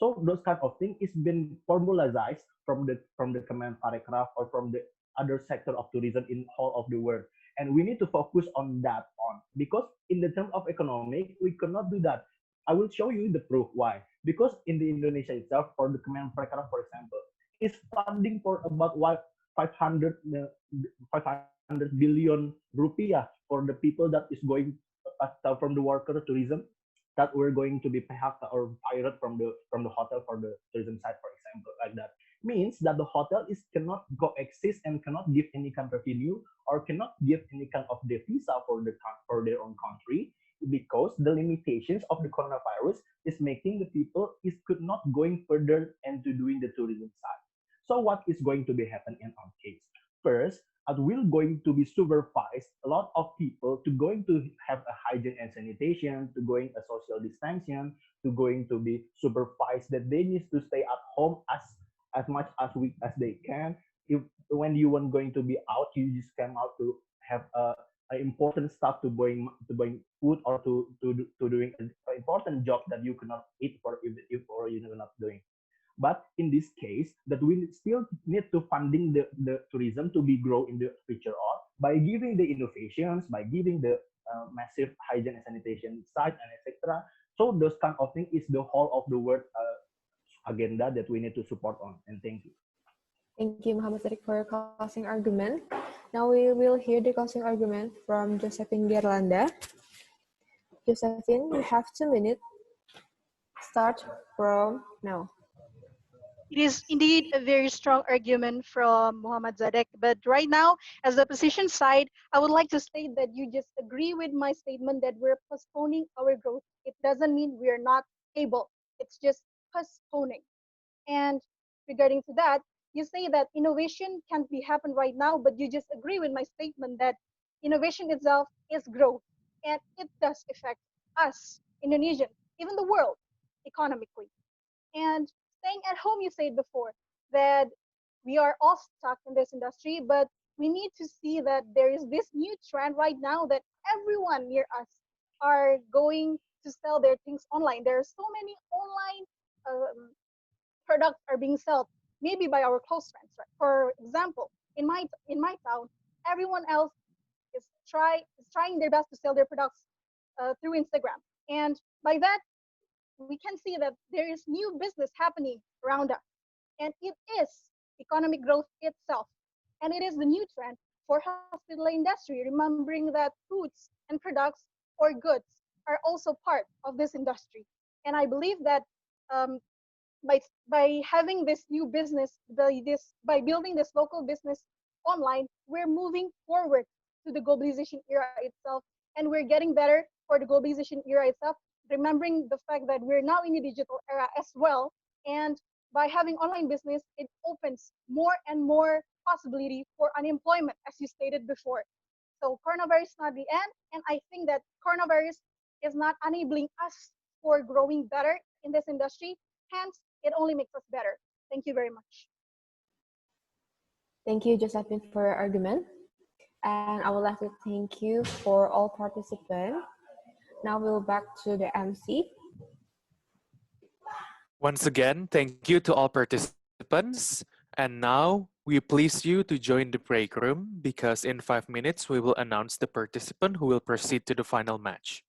So those kind of thing is been formalized from the command paragraph or from the other sector of tourism in whole of the world, and we need to focus on that on, because in the term of economic we cannot do that. I will show you the proof why. Because in the Indonesia itself, for the command paragraph, for example, is funding for about what 500 500 billion rupiah for the people that is going from the worker tourism, that we're going to be paid or hired from the hotel for the tourism side, for example, like that. Means that the hotel is cannot coexist and cannot give any kind of revenue or cannot give any kind of the visa for their own country, because the limitations of the coronavirus is making the people is could not going further into doing the tourism side. So what is going to be happen in our case? First, it will going to be supervised a lot of people to going to have a hygiene and sanitation, to going a social distancing, to going to be supervised that they need to stay at home as much as they can. If when you want going to be out, you just come out to have a important stuff to buying food or to doing an important job that you cannot eat for if or you're not doing. But in this case, that we still need to funding the tourism to be grow in the future on by giving the innovations, by giving the massive hygiene and sanitation site and etc. So those kind of thing is the whole of the world agenda that we need to support on. And thank you. Thank you, Muhammad Sadiq, for your closing argument. Now we will hear the closing argument from Josephine Gerlanda. Josephine, you have 2 minutes. Start from now. It is indeed a very strong argument from Muhammad Zadek. But right now, as the opposition side, I would like to state that you just agree with my statement that we're postponing our growth. It doesn't mean we're not able. It's just postponing. And regarding to that, you say that innovation can't be happen right now, but you just agree with my statement that innovation itself is growth, and it does affect us, Indonesian, even the world, economically. And staying at home, you said before that we are all stuck in this industry, but we need to see that there is this new trend right now that everyone near us are going to sell their things online. There are so many online products are being sold, maybe by our close friends. Right? For example, in my town, everyone else is trying their best to sell their products through Instagram, and by that we can see that there is new business happening around us, and it is economic growth itself, and it is the new trend for hospital industry, remembering that foods and products or goods are also part of this industry. And I believe that um, by having this new business, by building this local business online, we're moving forward to the globalization era itself, and we're getting better for the globalization era itself, remembering the fact that we're now in the digital era as well. And by having online business, it opens more and more possibility for unemployment, as you stated before. So coronavirus is not the end, and I think that coronavirus is not enabling us for growing better in this industry. Hence, it only makes us better. Thank you very much. Thank you, Josephine, for your argument. And I would like to thank you for all participants. Now we'll back to the MC. Once again, thank you to all participants. And now we please you to join the break room because in 5 minutes we will announce the participant who will proceed to the final match.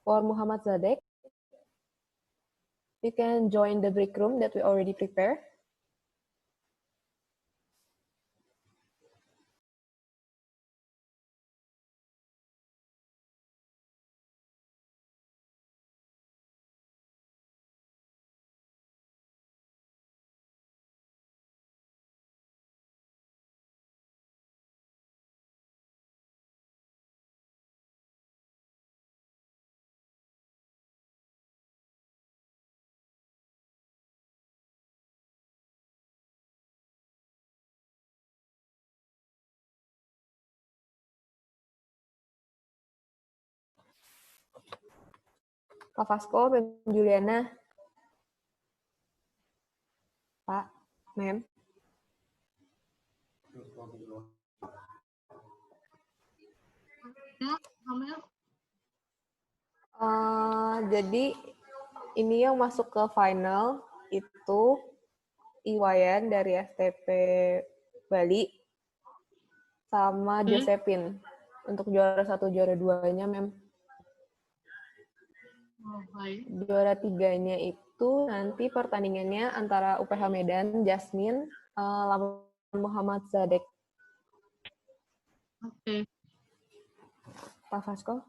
For Muhammad Zadek, you can join the break room that we already prepared. Pak Vasco, Mem Juliana. Pak, Mem. Jadi ini yang masuk ke final itu Iwayan dari FTP Bali sama Josephine untuk juara 1, juara 2-nya, Mem. Juara 3-nya itu nanti pertandingannya antara UPH Medan, Jasmine, lawan Muhammad Zadek. Oke. Pak Vasco.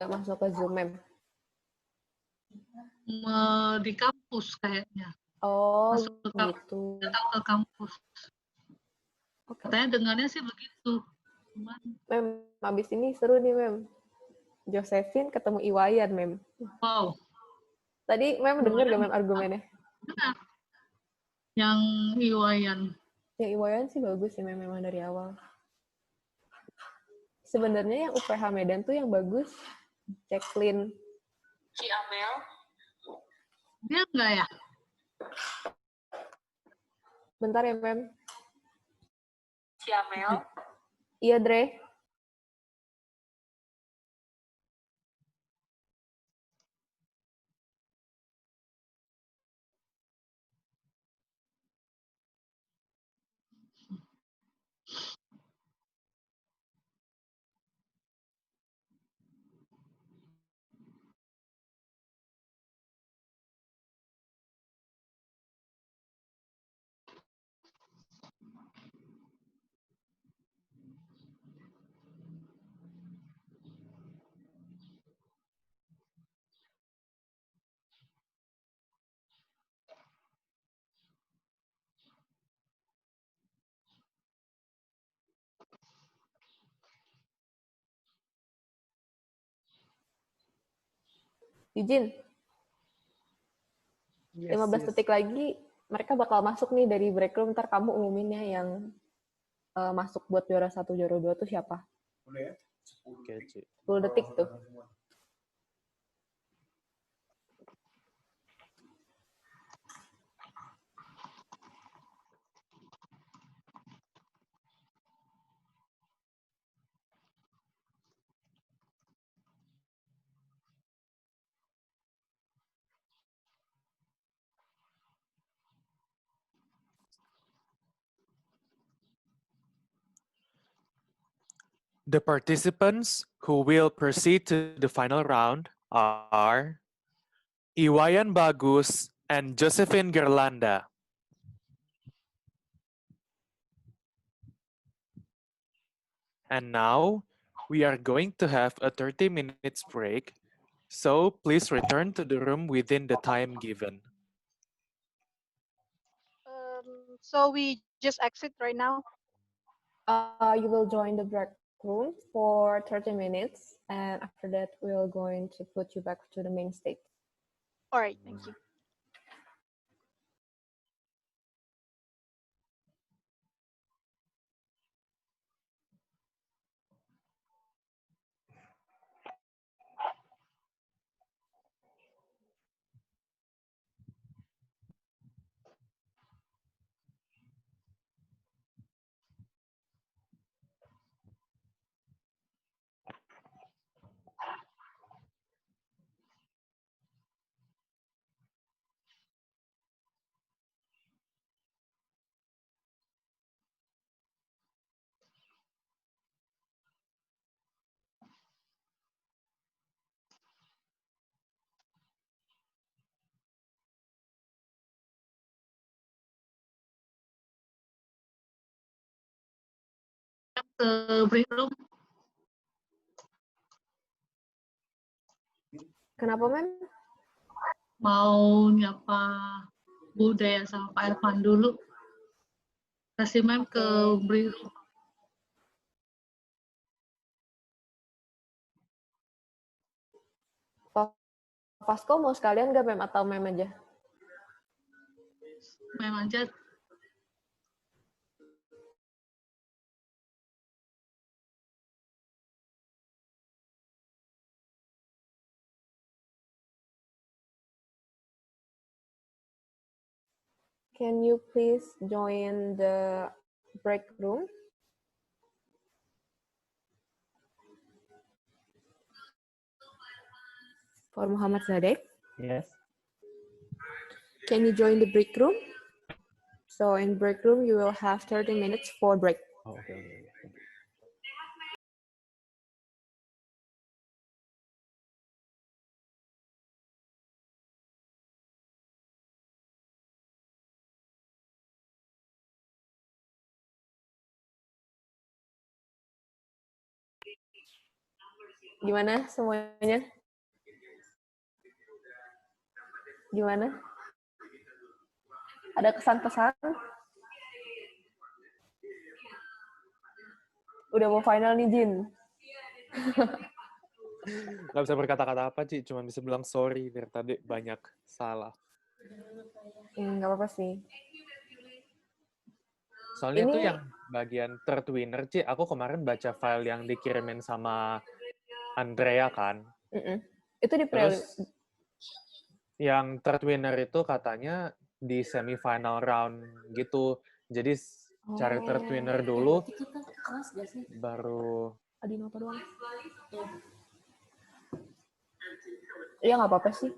Masuk ke Zoom, Mem. Di kampus kayaknya. Oh, Masuk ke gitu. Datang ke kampus. Katanya dengarnya sih begitu. Mem, habis ini seru nih, Mem. Josephine ketemu Iwayan, Mem. Wow. Tadi Mem dengar gak, Mem, argumennya? Benar. Yang Iwayan. Yang Iwayan sih bagus sih, Mem, memang dari awal. Sebenarnya yang UPH Medan tuh yang bagus Jacqueline. Si Amel. Dia enggak ya? Bentar ya, Mem. Si Amel. Iya, Dre. Eugene. 15 detik lagi mereka bakal masuk nih dari break room. Ntar kamu umuminnya yang masuk buat juara 1, juara 2 tuh siapa? Udah ya? 10 detik tuh. The participants who will proceed to the final round are Iwayan Bagus and Josephine Gerlanda. And now, we are going to have a 30 minutes break, so please return to the room within the time given. So we just exit right now? You will join the break room for 30 minutes, and after that, we're going to put you back to the main stage. All right, thank you. ke break room. Kenapa, Mem? Mau nyapa Bu Dea sama Pak Irfan dulu. Kasih Mem ke break room. Vasco mau sekalian nggak, Mem? Atau Mem aja? Mem aja. Can you please join the break room? For Muhammad Zadek. Yes. Can you join the break room? So in break room, you will have 30 minutes for break. Oh, okay. Thank you. Gimana semuanya? Gimana? Ada kesan-pesan? Udah mau final nih, Jin. Nggak bisa berkata-kata apa, Ci. Cuma bisa bilang sorry, dari tadi banyak salah. Nggak apa-apa sih. Soalnya itu yang bagian third winner, Ci. Aku kemarin baca file yang dikirimin sama Andrea kan. Itu di Terus yang third winner itu katanya di semifinal round gitu. Jadi cari third winner dulu, baru... Adinota doang. Iya, nggak apa-apa sih.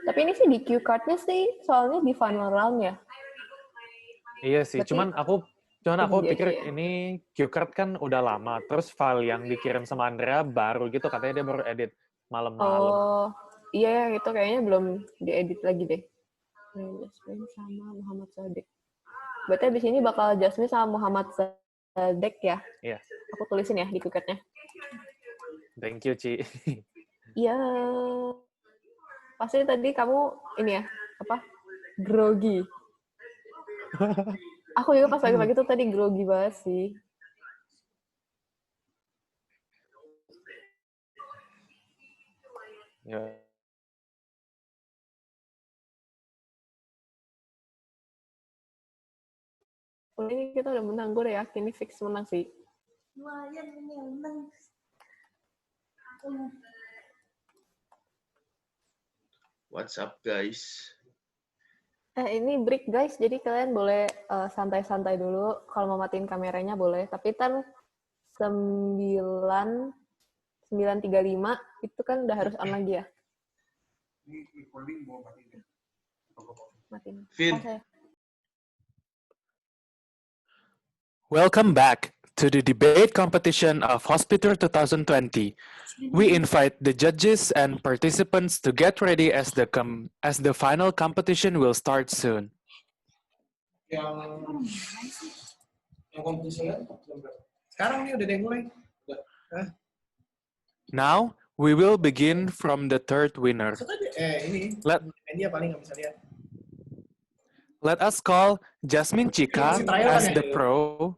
Tapi ini sih di cue card-nya sih, soalnya di final round ya. Iya sih, Berarti cuman aku pikir ya. ini cue card kan udah lama, terus file yang dikirim sama Andrea baru gitu, katanya dia baru edit malam-malam. Oh, iya itu kayaknya belum diedit lagi deh. Jasmine sama Muhammad Sadek. Berarti abis ini bakal Jasmine sama Muhammad Sadek ya? Iya. Aku tulisin ya di cue card-nya. Thank you, Ci. Iya. Pasti tadi kamu ini ya, apa? Grogi. Aku juga pas pagi-pagi tuh tadi grogi banget sih. Ya. Ini kita udah menang, gue udah yakin ini fix menang sih. Lumayan ini menang. What's up, guys? Ini break guys, jadi kalian boleh santai-santai dulu. Kalau mau matiin kameranya boleh, tapi kan 9.35 itu kan udah harus on lagi ya. Matiin. Vin. Welcome back to the debate competition of Hospitour 2020. We invite the judges and participants to get ready as the final competition will start soon. Yang kompetisinya sekarang nih udah ada yang mulai. Now we will begin from the third winner. Ini media paling nggak bisa lihat. Let us call Jasmine Chika as the pro.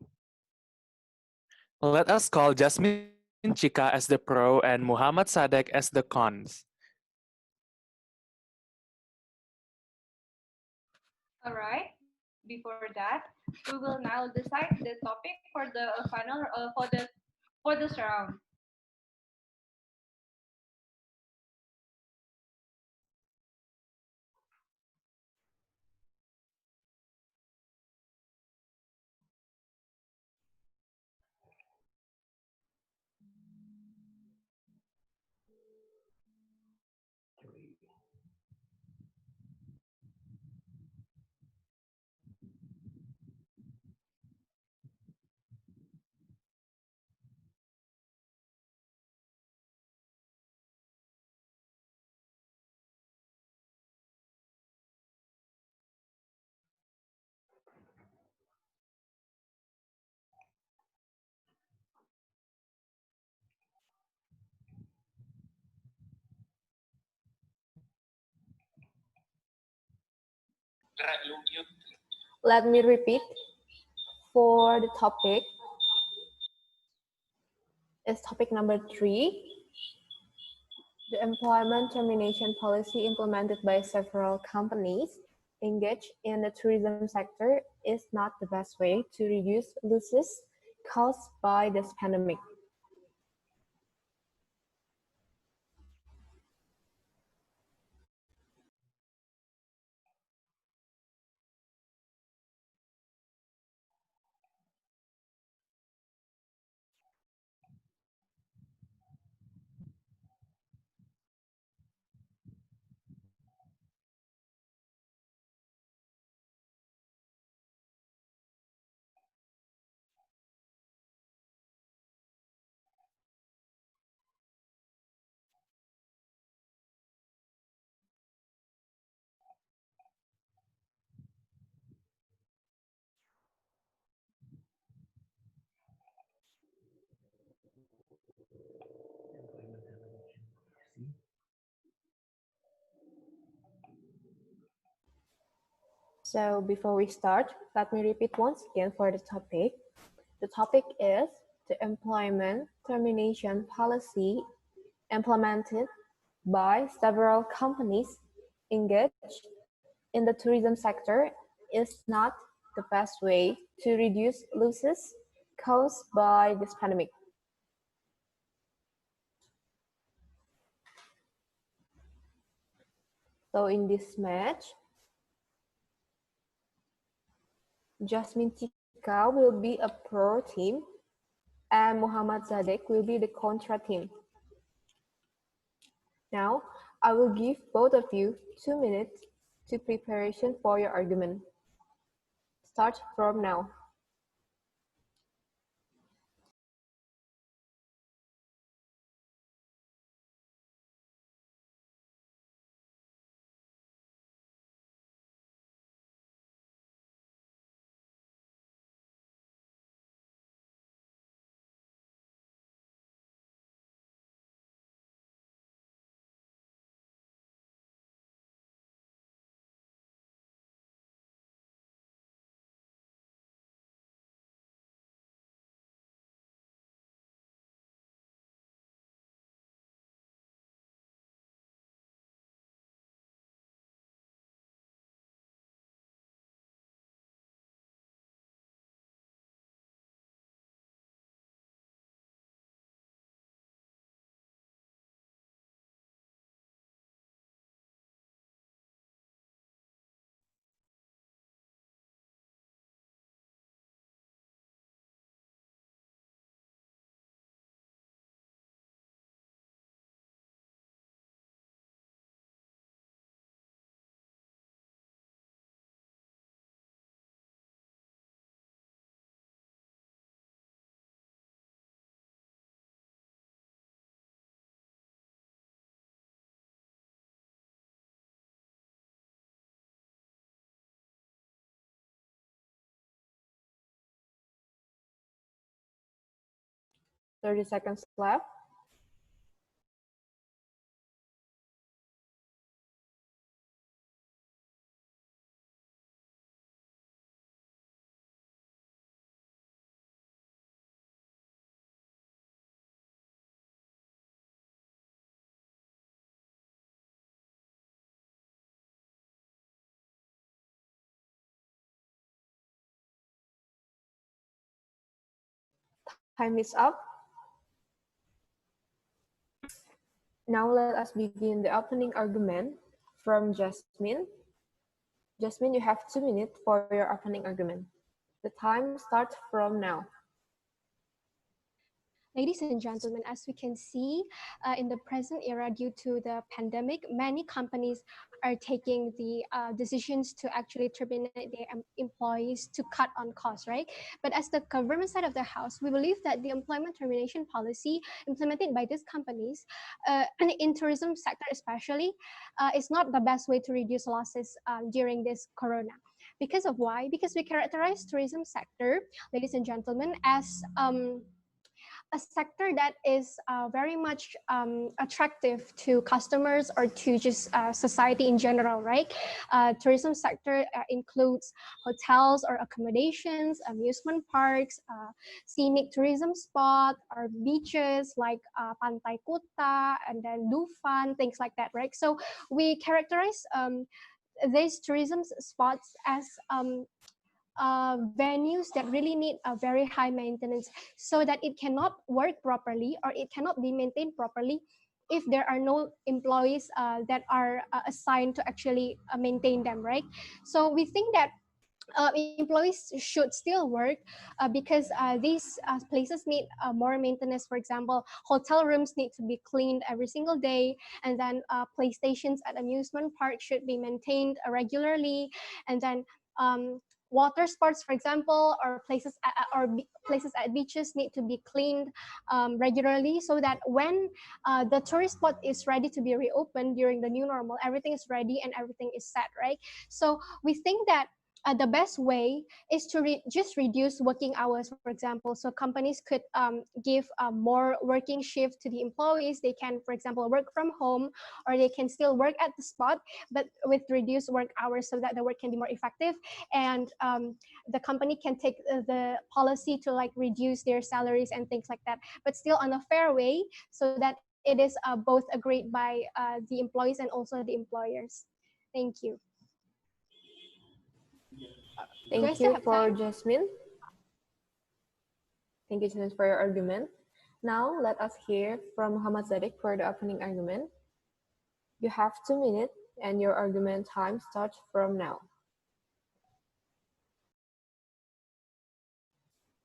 Let us call Jasmine Chika as the pro and Muhammad Sadek as the cons. All right. Before that, we will now decide the topic for the final for this round. Let me repeat. For the topic is topic number 3. The employment termination policy implemented by several companies engaged in the tourism sector is not the best way to reduce losses caused by this pandemic. So before we start, let me repeat once again for the topic. The topic is the employment termination policy implemented by several companies engaged in the tourism sector is not the best way to reduce losses caused by this pandemic. So in this match, Jasmine Tika will be a pro team and Muhammad Zadek will be the contra team. Now, I will give both of you 2 minutes to preparation for your argument. Start from now. Thirty seconds left. Time is up. Now let us begin the opening argument from Jasmine. Jasmine, you have 2 minutes for your opening argument. The time starts from now. Ladies and gentlemen, as we can see in the present era, due to the pandemic, many companies are taking the decisions to actually terminate their employees to cut on costs, right? But as the government side of the house, we believe that the employment termination policy implemented by these companies, and in tourism sector especially, is not the best way to reduce losses during this corona. Because of why? Because we characterize tourism sector, ladies and gentlemen, as a sector that is very much attractive to customers or to just society in general, right? Tourism sector includes hotels or accommodations, amusement parks, scenic tourism spot, or beaches like Pantai Kuta and then Dufan, things like that, right? So we characterize these tourism spots as venues that really need a very high maintenance so that it cannot work properly or it cannot be maintained properly if there are no employees that are assigned to actually maintain them, right? So we think that employees should still work because these places need more maintenance. For example, hotel rooms need to be cleaned every single day, and then playstations at amusement park should be maintained regularly, and then water sports, for example, or places at beaches need to be cleaned regularly, so that when the tourist spot is ready to be reopened during the new normal, everything is ready and everything is set, right? So we think that the best way is to just reduce working hours, for example. So companies could give more working shift to the employees. They can, for example, work from home, or they can still work at the spot, but with reduced work hours so that the work can be more effective. And the company can take the policy to like reduce their salaries and things like that, but still on a fair way so that it is both agreed by the employees and also the employers. Thank you. Thank you for Jasmine. Thank you, Jasmine, for your argument. Now, let us hear from Muhammad Zadik for the opening argument. You have 2 minutes, and your argument time starts from now.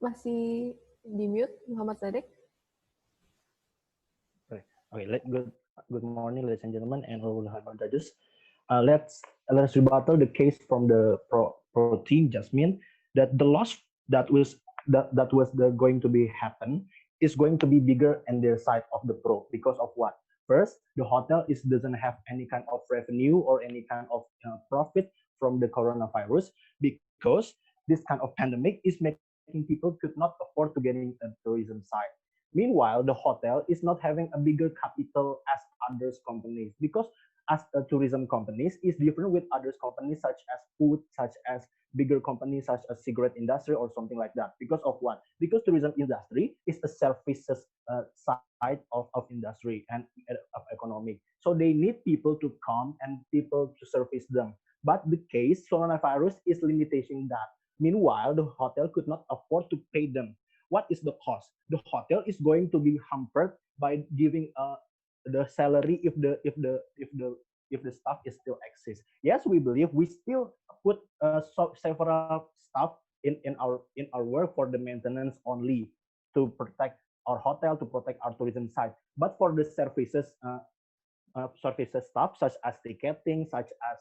Masih di mute, Muhammad Zadik? Okay. Good morning, ladies and gentlemen, and all judges. Let's rebuttal the case from the pro team, Jasmine, that the loss that was going to be happen is going to be bigger on their side of the pro because of what? First, the hotel doesn't have any kind of revenue or any kind of profit from the coronavirus because this kind of pandemic is making people could not afford to getting a tourism side. Meanwhile, the hotel is not having a bigger capital as others companies because as a tourism companies is different with others companies such as food, such as bigger companies such as cigarette industry or something like that. Because of what? Because tourism industry is a services side of industry and of economic. So they need people to come and people to service them. But the case coronavirus is limiting that. Meanwhile, the hotel could not afford to pay them. What is the cost? The hotel is going to be hampered by giving the salary if the staff is still exists. Yes, we believe we still put several staff in our work for the maintenance only to protect our hotel, to protect our tourism site. But for the services staff such as ticketing, such as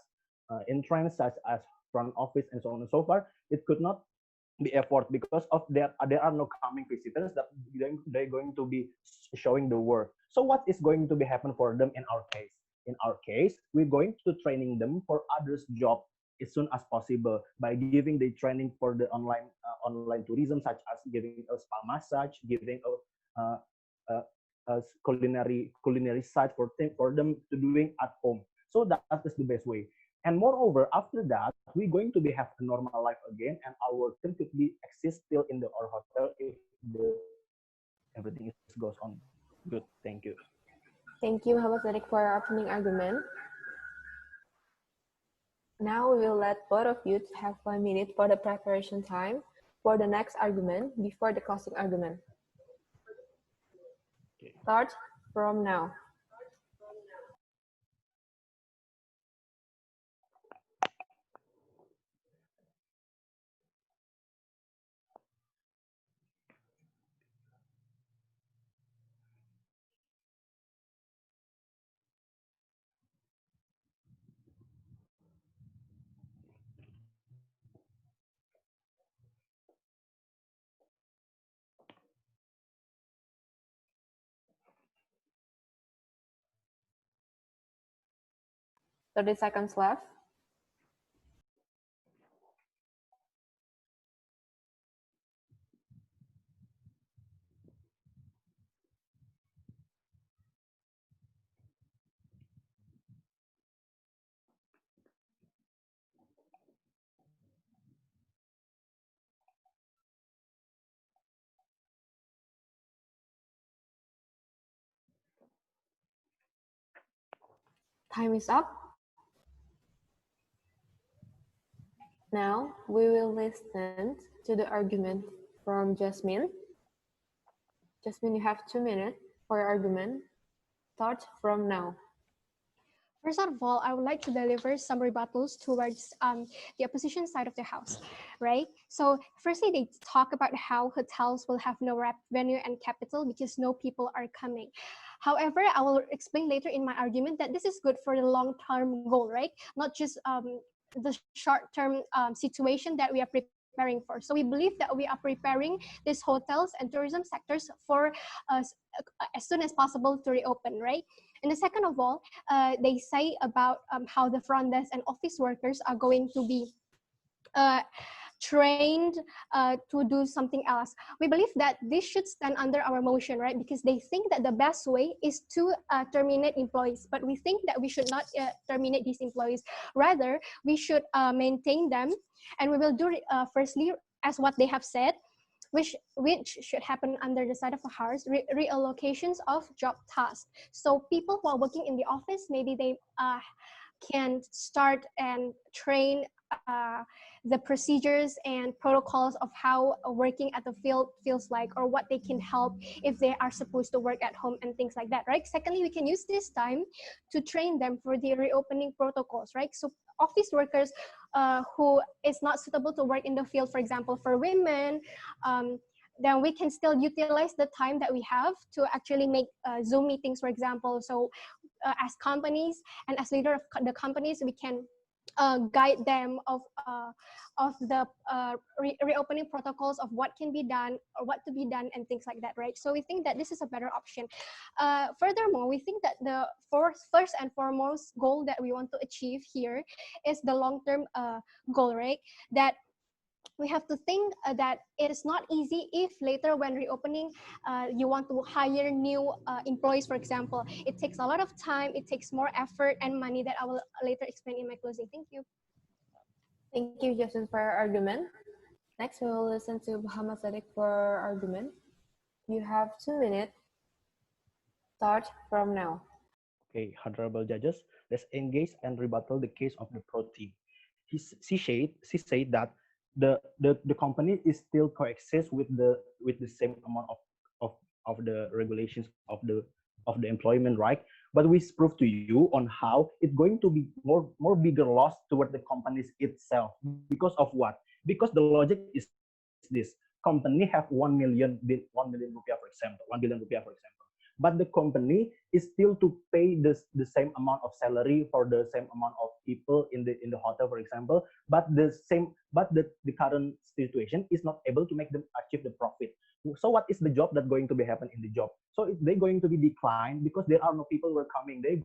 entrance, such as front office, and so on and so forth, it could not be effort because of there are no coming visitors that they're going to be showing the work. So what is going to be happen for them in our case? In our case, we're going to training them for others' job as soon as possible by giving the training for the online tourism, such as giving a spa massage, giving a culinary site for them to doing at home. So that is the best way. And moreover, after that, we're going to be have a normal life again, and our work could be exist still in our hotel if everything goes on good. Thank you. Thank you, Muhammad Zadik, for your opening argument. Now we will let both of you have 1 minute for the preparation time for the next argument before the closing argument. Start from now. Thirty seconds left. Time is up. Now we will listen to the argument from Jasmine. Jasmine, you have 2 minutes for your argument. Start from now. First of all, I would like to deliver some rebuttals towards the opposition side of the house, right? So firstly, they talk about how hotels will have no revenue and capital because no people are coming. However, I will explain later in my argument that this is good for the long-term goal, right? Not just the short-term situation that we are preparing for. So we believe that we are preparing these hotels and tourism sectors for as soon as possible to reopen, right? And the second of all, they say about how the front desk and office workers are going to be trained to do something else. We believe that this should stand under our motion, right? Because they think that the best way is to terminate employees, but we think that we should not terminate these employees. Rather, we should maintain them, and we will do firstly, as what they have said, which should happen under the side of a house, reallocations of job tasks. So people who are working in the office, maybe they can start and train the procedures and protocols of how working at the field feels like, or what they can help if they are supposed to work at home and things like that, right? Secondly, we can use this time to train them for the reopening protocols, right? So office workers who is not suitable to work in the field, for example, for women, then we can still utilize the time that we have to actually make Zoom meetings, for example. So as companies and as leader of the companies, we can guide them of the reopening protocols of what can be done or what to be done and things like that, right? So we think that this is a better option. Furthermore, we think that the first and foremost goal that we want to achieve here is the long-term goal, right? That we have to think that it is not easy if later when reopening, you want to hire new employees, for example. It takes a lot of time, it takes more effort and money that I will later explain in my closing. Thank you. Thank you, Justin, for your argument. Next, we will listen to Muhammad Sadiq for argument. You have 2 minutes. Start from now. Okay, honorable judges, let's engage and rebuttal the case of the pro team. She said that the company is still coexist with the same amount of the regulations of the employment, right? But we prove to you on how it's going to be more bigger loss toward the companies itself. Because of what? Because the logic is this: company have 1 million rupiah, for example, 1 billion rupiah, for example. But the company is still to pay the same amount of salary for the same amount of people in the hotel, for example. But the current situation is not able to make them achieve the profit. So what is the job that going to be happen in the job? So they're going to be declined because there are no people who are coming. They're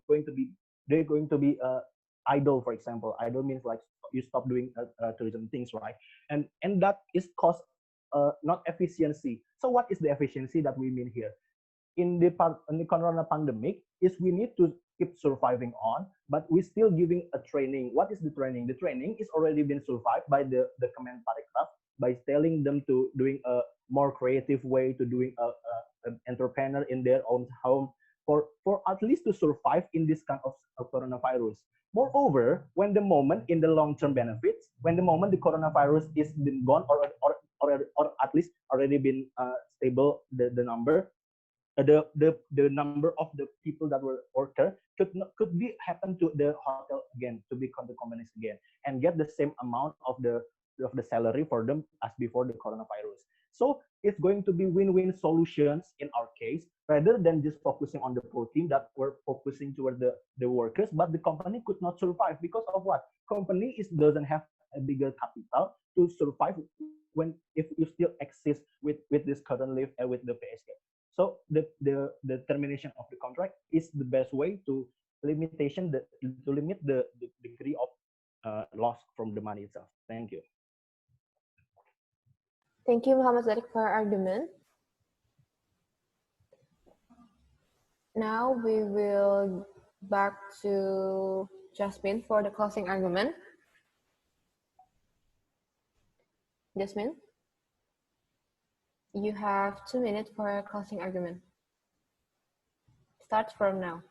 going to be idle, for example. Idle means like you stop doing tourism things, right? And that is cost not efficiency. So what is the efficiency that we mean here? In the corona pandemic is we need to keep surviving on, but we're still giving a training. What is the training? The training is already been survived by the Kemenparekraf by telling them to doing a more creative way to doing an entrepreneur in their own home for at least to survive in this kind of coronavirus. Moreover, when the moment in the long-term benefits, when the moment the coronavirus is been gone or at least already been stable, the number, the number of the people that were worker could be happen to the hotel again, to become the companies again, and get the same amount of the salary for them as before the coronavirus. So it's going to be win-win solutions in our case, rather than just focusing on the poor team that were focusing toward the workers, but the company could not survive because of what? Company doesn't have a bigger capital to survive when if you still exist with this current live and with the PSK. So the termination of the contract is the best way to limit the degree of loss from the money itself. Thank you. Thank you, Muhammad Sadiq, for your argument. Now we will back to Jasmine for the closing argument. Jasmine, you have 2 minutes for a closing argument. Start from now.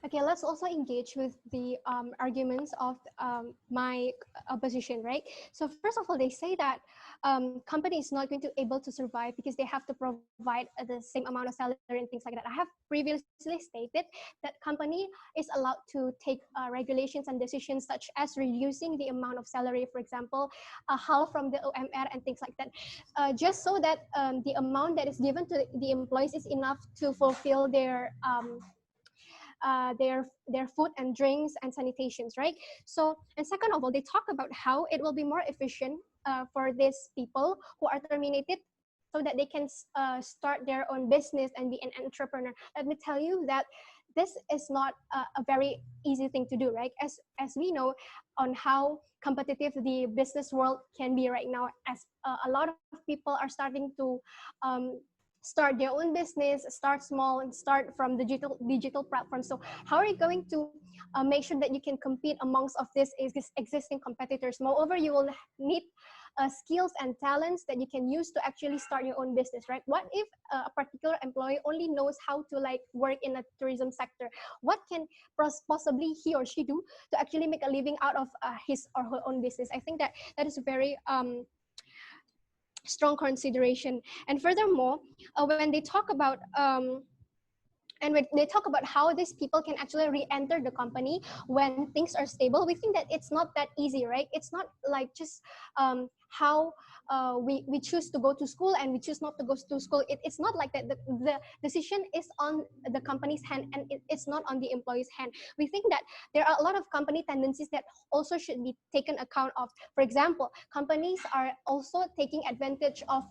Okay, let's also engage with the arguments of my opposition, right? So first of all, they say that company is not going to able to survive because they have to provide the same amount of salary and things like that. I have previously stated that company is allowed to take regulations and decisions such as reducing the amount of salary, for example, a half from the OMR and things like that, just so that the amount that is given to the employees is enough to fulfill their food and drinks and sanitations, right? So, and second of all, they talk about how it will be more efficient for these people who are terminated so that they can start their own business and be an entrepreneur. Let me tell you that this is not a very easy thing to do, right? As we know on how competitive the business world can be right now, as a lot of people are starting to um, start their own business, start small and start from digital platforms. So how are you going to make sure that you can compete amongst of these existing competitors? Moreover, you will need skills and talents that you can use to actually start your own business, right? What if a particular employee only knows how to like work in a tourism sector? What can possibly he or she do to actually make a living out of his or her own business? I think that that is very strong consideration. And furthermore, when they talk about and when they talk about how these people can actually re-enter the company when things are stable, we think that it's not that easy, right? It's not like just how we choose to go to school and we choose not to go to school. It's not like that. The decision is on the company's hand, and it's not on the employee's hand. We think that there are a lot of company tendencies that also should be taken account of. For example, companies are also taking advantage of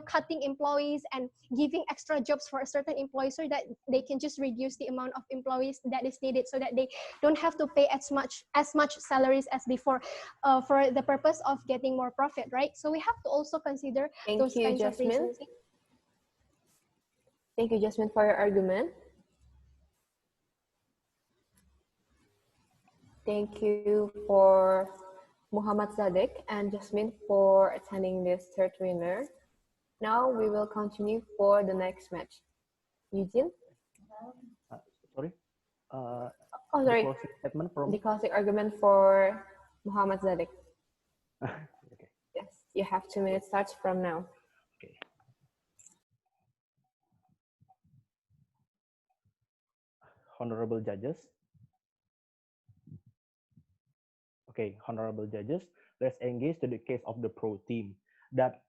cutting employees and giving extra jobs for a certain employee so that they can just reduce the amount of employees that is needed, so that they don't have to pay as much salaries as before, for the purpose of getting more profit, right? So we have to also consider those kinds of reasons. Thank you, Jasmine, for your argument. Thank you for Muhammad Zadek and Jasmine for attending this third winner. Now we will continue for the next match. Eugene? Sorry? Oh, sorry. The closing statement from... The closing argument for Muhammad Zadek. Okay. Yes, you have 2 minutes, starts from now. Okay. Honorable judges. Okay, honorable judges, let's engage to the case of the pro team. That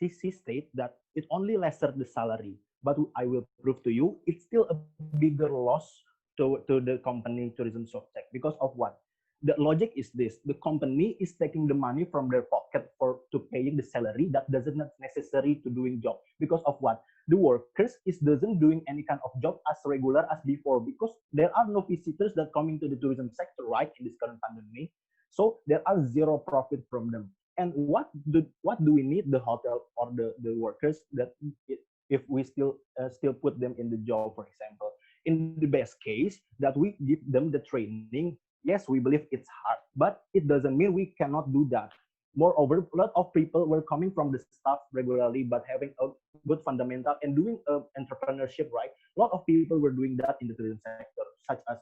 CC state that it only lessened the salary, but I will prove to you it's still a bigger loss to the company tourism subject. Because of what? The logic is this: the company is taking the money from their pocket to paying the salary that doesn't necessary to doing job. Because of what? The workers doesn't doing any kind of job as regular as before, because there are no visitors that coming to the tourism sector, right, in this current pandemic. So there are zero profit from them. And what do we need the hotel or the workers that if we still put them in the job, for example? In the best case, that we give them the training. Yes, we believe it's hard, but it doesn't mean we cannot do that. Moreover, a lot of people were coming from the staff regularly, but having a good fundamental and doing entrepreneurship, right? A lot of people were doing that in the tourism sector, such as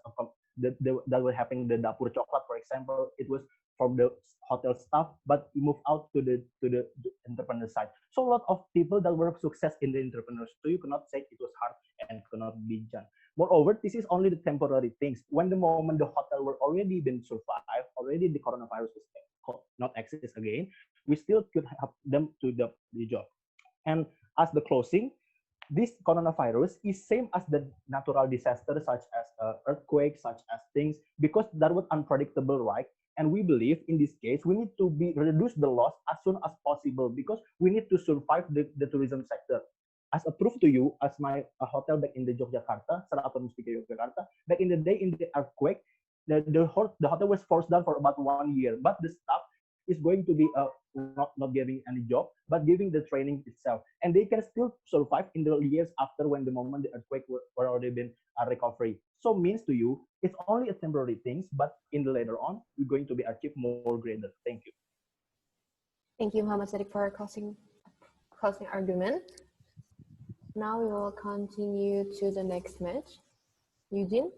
that were having the dapur coklat, for example. It was from the hotel staff, but moved out to the entrepreneur side. So a lot of people that were success in the entrepreneurs. So you cannot say it was hard and cannot be done. Moreover, this is only the temporary things. When the moment the hotel were already been survived, already the coronavirus was not exist again, we still could help them to the job. And as the closing, this coronavirus is same as the natural disaster, such as earthquakes, such as things, because that was unpredictable, right? And we believe in this case, we need to reduce the loss as soon as possible, because we need to survive the tourism sector. As a proof to you, as my hotel back in the Yogyakarta, Seraton Mustika Yogyakarta, back in the day in the earthquake, the hotel was forced down for about 1 year, but the staff is going to be not giving any job, but giving the training itself, and they can still survive in the years after, when the moment the earthquake were already been a recovery. So means to you, it's only a temporary things, but in the later on, we're going to be achieve more greater. Thank you. Thank you, Muhammad Sadiq, for closing argument. Now we will continue to the next match. Eugene?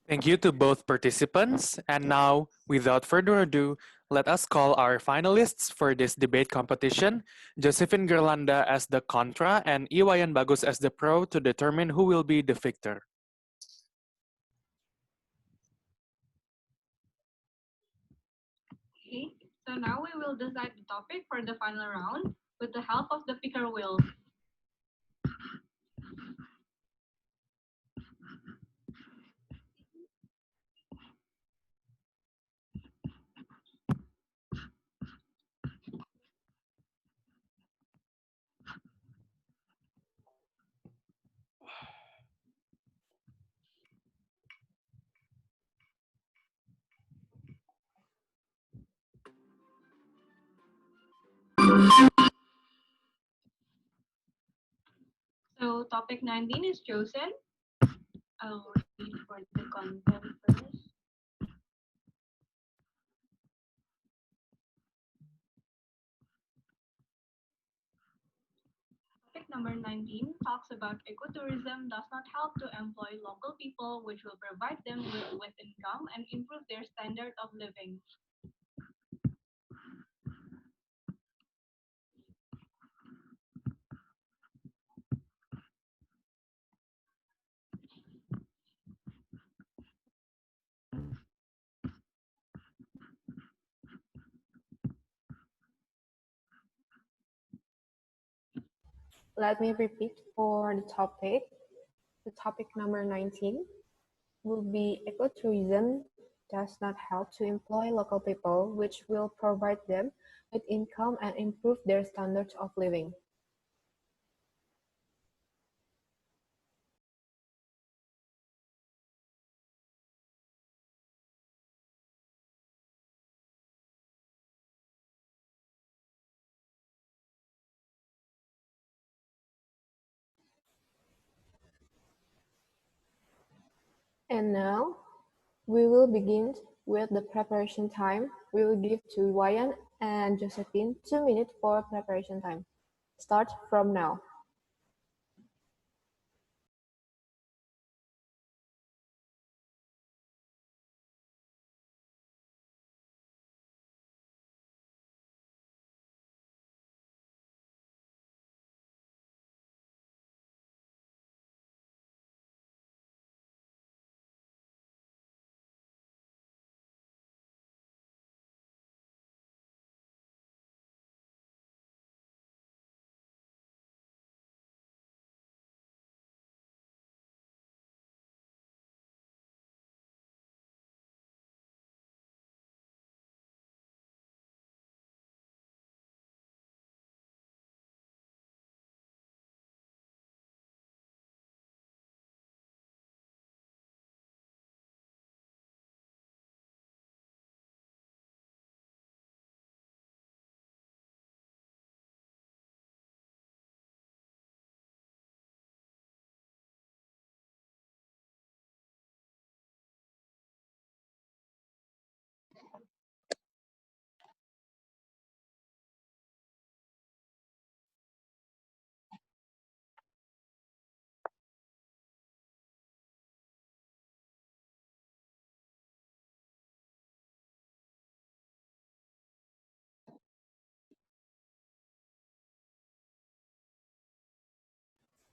Thank you to both participants. And now, without further ado, let us call our finalists for this debate competition, Josephine Gerlanda as the contra and Iwayan Bagus as the pro to determine who will be the victor. Okay, so now we will decide the topic for the final round with the help of the picker wheel. So topic 19 is chosen. I'll read for the content first. Topic number 19 talks about ecotourism does not help to employ local people, which will provide them with income and improve their standard of living. Let me repeat for the topic. The topic number 19 will be ecotourism does not help to employ local people, which will provide them with income and improve their standards of living. And now, we will begin with the preparation time. We will give to Wayan and Josephine 2 minutes for preparation time. Start from now.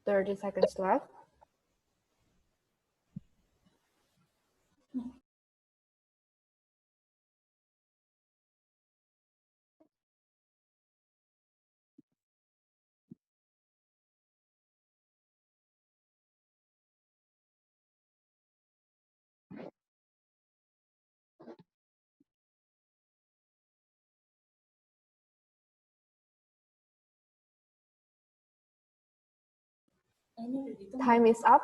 Thirty seconds left. Time is up.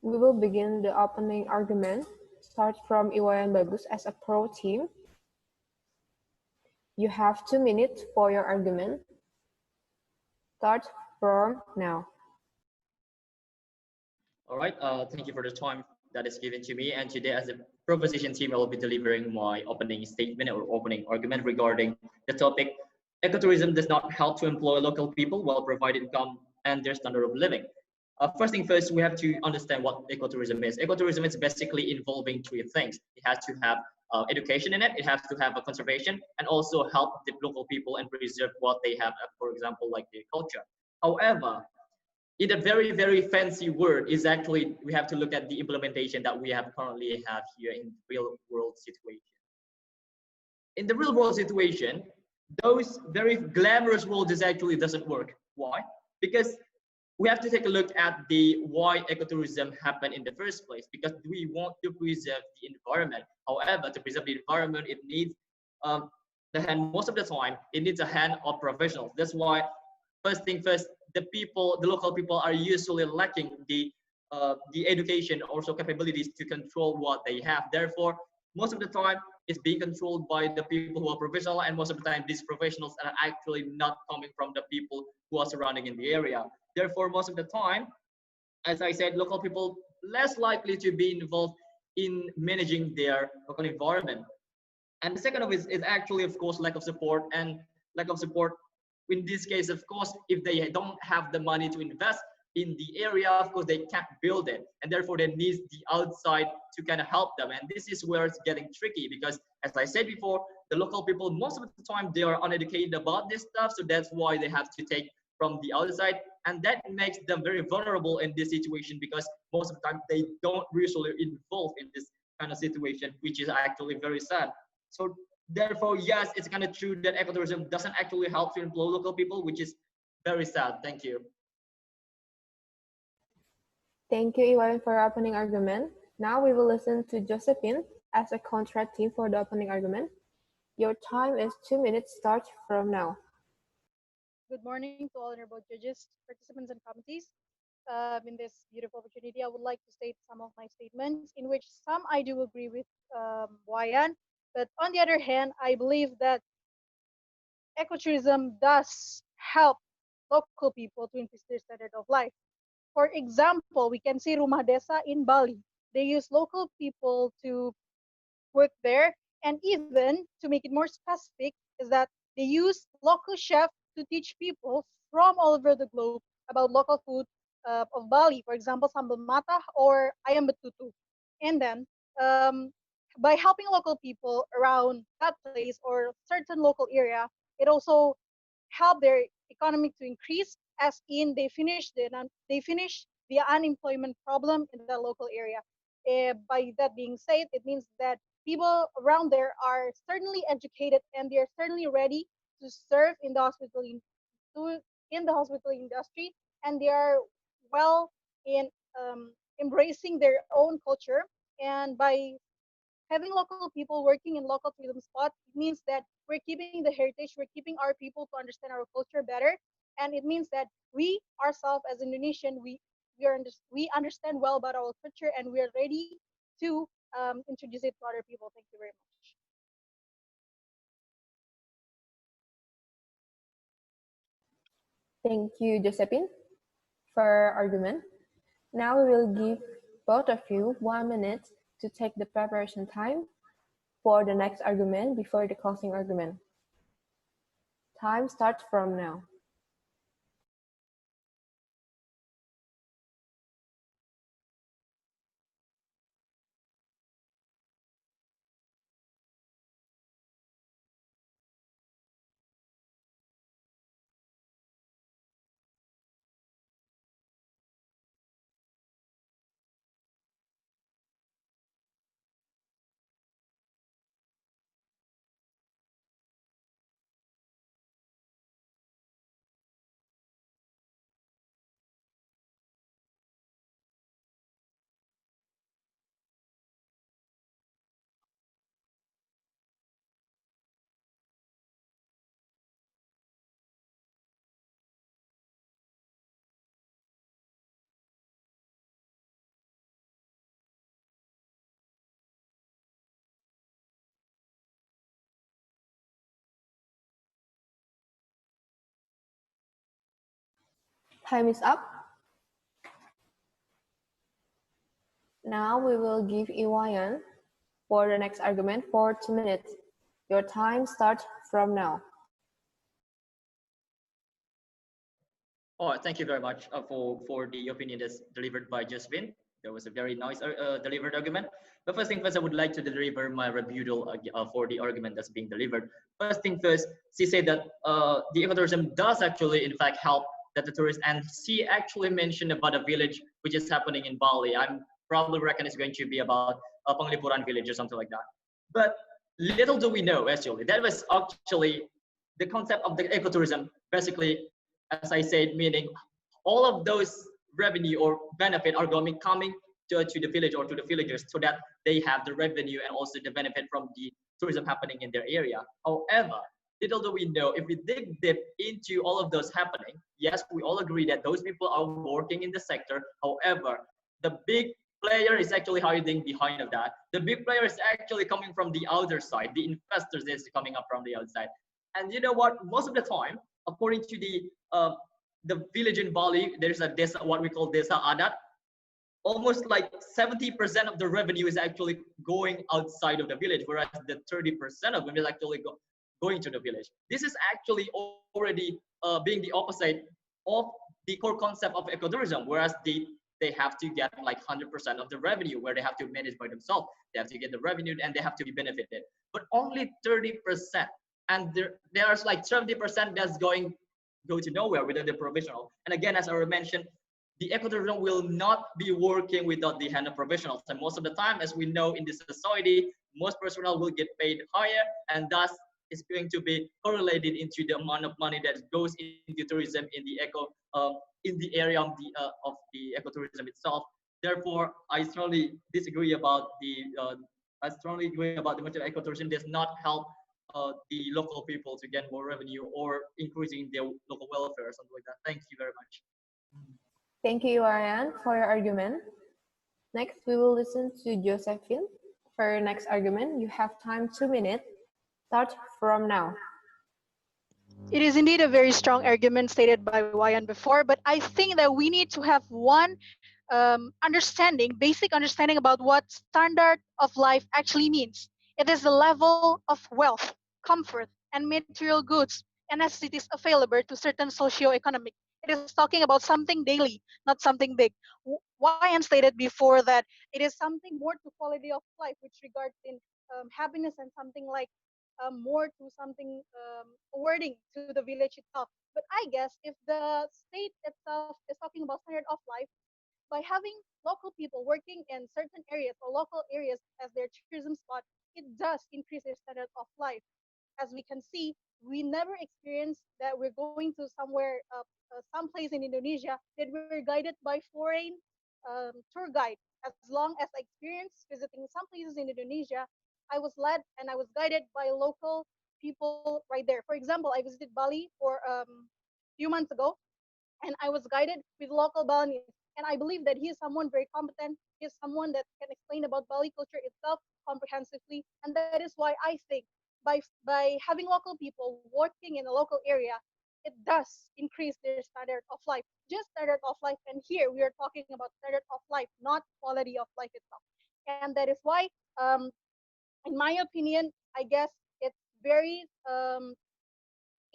We will begin the opening argument. Start from Iwayan Bagus as a pro team. You have 2 minutes for your argument. Start from now. All right, thank you for the time that is given to me. And today, as a proposition team, I will be delivering my opening statement or opening argument regarding the topic. Ecotourism does not help to employ local people while providing income and their standard of living. First thing first, we have to understand what ecotourism is. Ecotourism is basically involving three things. It has to have education in it, it has to have a conservation, and also help the local people and preserve what they have, for example, like their culture. However, in a very, very fancy word is actually, we have to look at the implementation that we have currently have here in real world situation. In the real world situation, those very glamorous world is actually doesn't work. Why? Because we have to take a look at the why ecotourism happened in the first place, because we want to preserve the environment. However, to preserve the environment, it needs the hand, most of the time it needs a hand of professionals. That's why first thing first, the local people are usually lacking the education, also capabilities to control what they have. Therefore, most of the time it's being controlled by the people who are professional, and most of the time these professionals are actually not coming from the people who are surrounding in the area. Therefore, most of the time, as I said, local people less likely to be involved in managing their local environment. And the second of it is actually, of course, lack of support. And lack of support in this case, of course, if they don't have the money to invest in the area, of course, they can't build it. And therefore, they need the outside to kind of help them. And this is where it's getting tricky because, as I said before, the local people, most of the time, they are uneducated about this stuff. So that's why they have to take from the outside. And that makes them very vulnerable in this situation because most of the time, they don't usually involve in this kind of situation, which is actually very sad. So therefore, yes, it's kind of true that ecotourism doesn't actually help to employ local people, which is very sad. Thank you. Thank you, Iwan, for your opening argument. Now we will listen to Josephine as a contract team for the opening argument. Your time is 2 minutes. Start from now. Good morning to all honorable judges, participants, and committees. In this beautiful opportunity, I would like to state some of my statements in which some I do agree with Wayan, but on the other hand, I believe that ecotourism does help local people to increase their standard of life. For example, we can see Rumah Desa in Bali. They use local people to work there, and even to make it more specific, is that they use local chefs to teach people from all over the globe about local food of Bali, for example, sambal matah or ayam betutu. And then by helping local people around that place or certain local area, it also help their economy to increase, as in they finish the unemployment problem in the local area. By that being said, it means that people around there are certainly educated and they are certainly ready to serve in the hospital industry, and they are well in embracing their own culture. And by having local people working in local tourism spot, it means that we're keeping the heritage, we're keeping our people to understand our culture better, and it means that we ourselves as Indonesian, we understand well about our culture and we are ready to introduce it to other people. Thank you very much. Thank you, Josephine, for your argument. Now we will give both of you 1 minute to take the preparation time for the next argument before the closing argument. Time starts from now. Time is up. Now we will give Iwayan for the next argument for 2 minutes. Your time starts from now. Oh, thank you very much for the opinion that's delivered by Josephine. That was a very nice delivered argument. But first thing first, I would like to deliver my rebuttal for the argument that's being delivered. First thing first, she said that the ecotourism does actually, in fact, help that the tourists, and she actually mentioned about a village which is happening in Bali. I'm probably reckon it's going to be about a Penglipuran village or something like that. But little do we know, actually, that was actually the concept of the ecotourism. Basically, as I said, meaning all of those revenue or benefit are coming to the village or to the villagers so that they have the revenue and also the benefit from the tourism happening in their area. However, little do we know, if we dig deep into all of those happening, yes, we all agree that those people are working in the sector. However, the big player is actually hiding behind of that. The big player is actually coming from the other side. The investors is coming up from the outside. And you know what? Most of the time, according to the village in Bali, there's a desa, what we call desa adat. Almost like 70% of the revenue is actually going outside of the village, whereas the 30% of them is actually going to the village. This is actually already being the opposite of the core concept of ecotourism, whereas they have to get like 100% of the revenue, where they have to manage by themselves. They have to get the revenue and they have to be benefited. But only 30%, and there's like 70% that's go to nowhere without the professional. And again, as I mentioned, the ecotourism will not be working without the hand of professionals. And most of the time, as we know in this society, most personnel will get paid higher, and thus is going to be correlated into the amount of money that goes into tourism in the in the area of the ecotourism itself. Therefore, I strongly disagree about I strongly agree about the method of ecotourism does not help the local people to get more revenue or increasing their local welfare or something like that. Thank you very much. Thank you, Ryan, for your argument. Next, we will listen to Josephine. For your next argument, you have time 2 minutes. Start from now. It is indeed a very strong argument stated by Wayan before, but I think that we need to have one basic understanding about what standard of life actually means. It is the level of wealth, comfort, and material goods and necessities available to certain socio-economic. It is talking about something daily, not something big. Wayan stated before that it is something more to quality of life, which regards in happiness and something like more to something wording to the village itself. But I guess if the state itself is talking about standard of life, by having local people working in certain areas or local areas as their tourism spot, it does increase their standard of life. As we can see, we never experienced that we're going to somewhere, some place in Indonesia that we're guided by foreign tour guide. As long as I experienced visiting some places in Indonesia, I was led and I was guided by local people right there. For example, I visited Bali for few months ago, and I was guided with local Balinese. And I believe that he is someone very competent. He is someone that can explain about Bali culture itself comprehensively, and that is why I think by having local people working in a local area, it does increase their standard of life. Just standard of life, and here we are talking about standard of life, not quality of life itself. And that is why, in my opinion, I guess it's very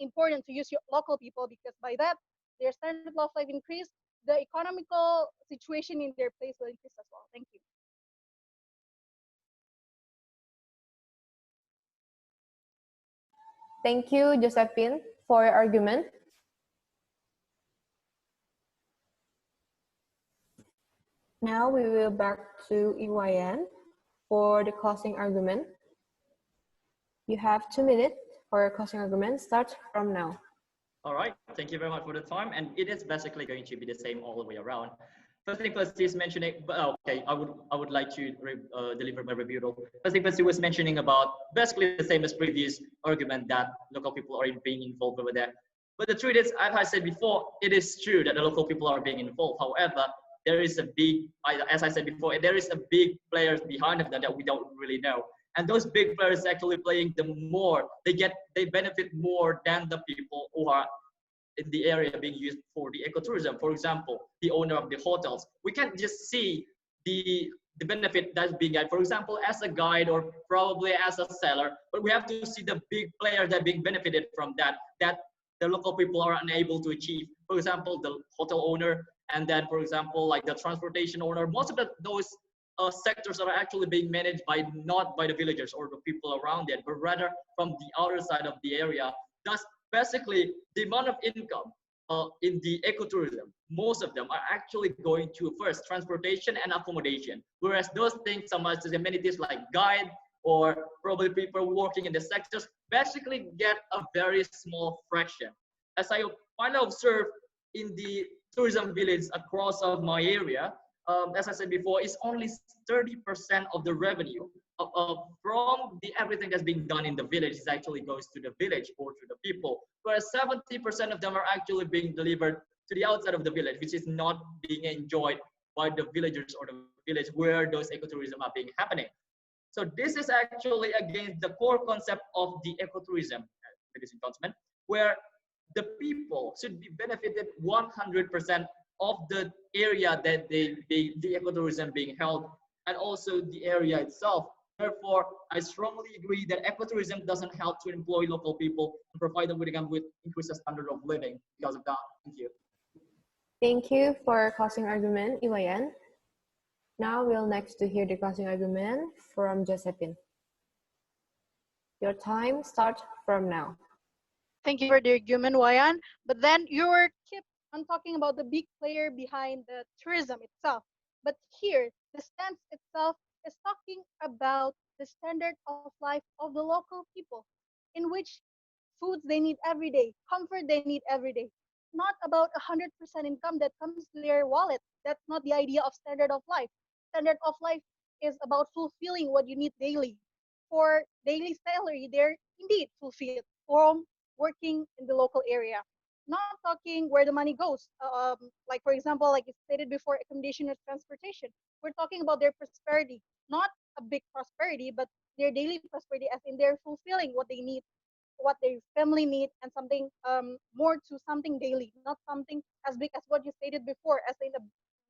important to use your local people, because by that their standard of life increase, the economical situation in their place will increase as well. Thank you. Thank you, Josephine, for your argument. Now we will back to EYN for the closing argument. You have 2 minutes for your closing argument. Start from now. All right, thank you very much for the time. And it is basically going to be the same all the way around. First thing first is mentioning, okay, I would like to deliver my rebuttal. First thing first, he was mentioning about basically the same as previous argument that local people are being involved over there. But the truth is, as I said before, it is true that the local people are being involved. However, there is a big, as I said before, there is a big players behind of that we don't really know. And those big players actually playing the more, they benefit more than the people who are in the area being used for the ecotourism. For example, the owner of the hotels. We can't just see the benefit that's being had, for example, as a guide or probably as a seller, but we have to see the big players that are being benefited from that the local people are unable to achieve. For example, the hotel owner, and then, for example, like the transportation owner. Most of those sectors are actually being managed by not by the villagers or the people around it, but rather from the outer side of the area. Thus, basically, the amount of income in the ecotourism, most of them are actually going to first transportation and accommodation, whereas those things, some as amenities like guide or probably people working in the sectors, basically get a very small fraction. As I finally observed in the tourism village across of my area, as I said before, it's only 30% of the revenue from the everything that's being done in the village is actually goes to the village or to the people, whereas 70% of them are actually being delivered to the outside of the village, which is not being enjoyed by the villagers or the village where those ecotourism are being happening. So this is actually against the core concept of the ecotourism, ladies and gentlemen, where the people should be benefited 100% of the area that the ecotourism being held, and also the area itself. Therefore, I strongly agree that ecotourism doesn't help to employ local people and provide them with increased standard of living because of that. Thank you. Thank you for closing argument, Iwayan. Now we'll next to hear the closing argument from Josephine. Your time starts from now. Thank you for the argument, Wayan. But then you were kept on talking about the big player behind the tourism itself. But here, the stance itself is talking about the standard of life of the local people, in which foods they need every day, comfort they need every day. Not about 100% income that comes to their wallet. That's not the idea of standard of life. Standard of life is about fulfilling what you need daily. For daily salary, they're indeed fulfilled from working in the local area. Not talking where the money goes. Like for example, like you stated before, accommodation or transportation. We're talking about their prosperity, not a big prosperity, but their daily prosperity, as in they're fulfilling what they need, what their family need, and something more to something daily, not something as big as what you stated before, as in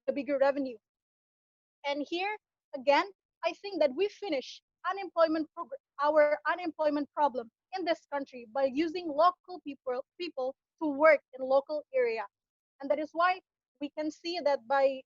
the bigger revenue. And here again, I think that we finish our unemployment problem in this country by using local people to work in local area, and that is why we can see that by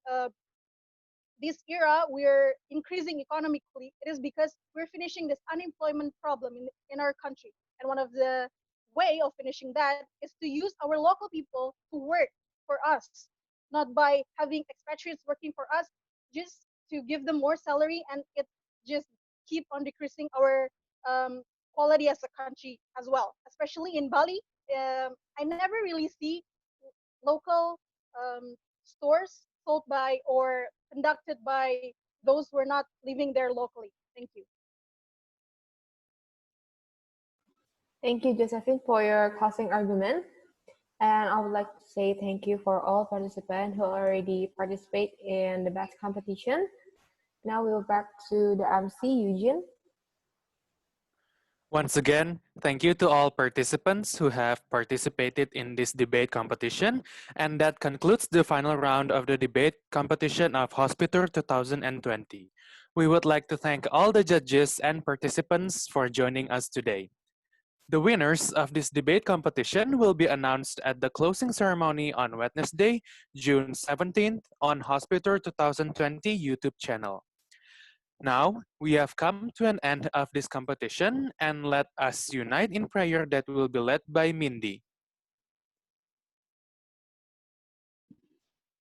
this era we're increasing economically. It is because we're finishing this unemployment problem in our country, and one of the way of finishing that is to use our local people to work for us, not by having expatriates working for us just to give them more salary, and it just keep on decreasing our quality as a country as well. Especially in Bali, I never really see local stores sold by or conducted by those who are not living there locally. Thank you. Thank you, Josephine, for your closing argument. And I would like to say thank you for all participants who already participate in the best competition. Now we'll back to the MC, Eugene. Once again, thank you to all participants who have participated in this debate competition. And that concludes the final round of the debate competition of Hospitour 2020. We would like to thank all the judges and participants for joining us today. The winners of this debate competition will be announced at the closing ceremony on Wednesday, June 17th on Hospitour 2020 YouTube channel. Now, we have come to an end of this competition, and let us unite in prayer that will be led by Mindy.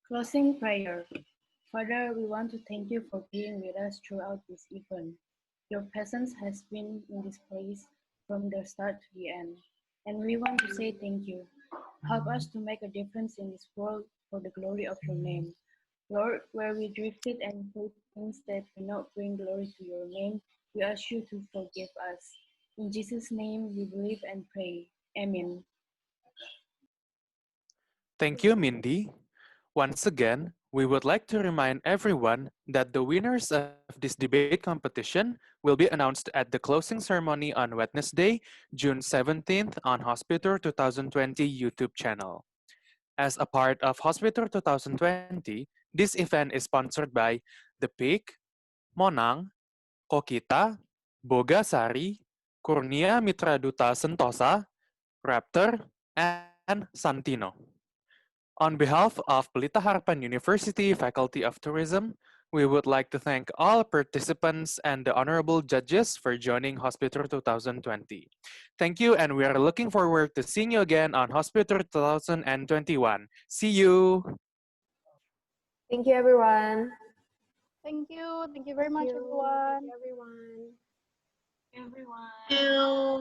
Closing prayer. Father, we want to thank you for being with us throughout this event. Your presence has been in this place from the start to the end, and we want to say thank you. Help us to make a difference in this world for the glory of your name. Lord, where we drifted and said things that do not bring glory to your name, we ask you to forgive us. In Jesus' name we believe and pray. Amen. Thank you, Mindy. Once again, we would like to remind everyone that the winners of this debate competition will be announced at the closing ceremony on Wednesday, June 17th on Hospitour 2020 YouTube channel. As a part of Hospitour 2020, this event is sponsored by The Peak, Monang, Kokita, Boga Sari, Kurnia Mitra Duta Sentosa, Raptor, and and Santino. On behalf of Pelita Harapan University Faculty of Tourism, we would like to thank all participants and the honorable judges for joining Hospitour 2020. Thank you, and we are looking forward to seeing you again on Hospitour 2021. See you! Thank you, everyone. Thank you. Thank you very much, Thank everyone. you, everyone. Thank you.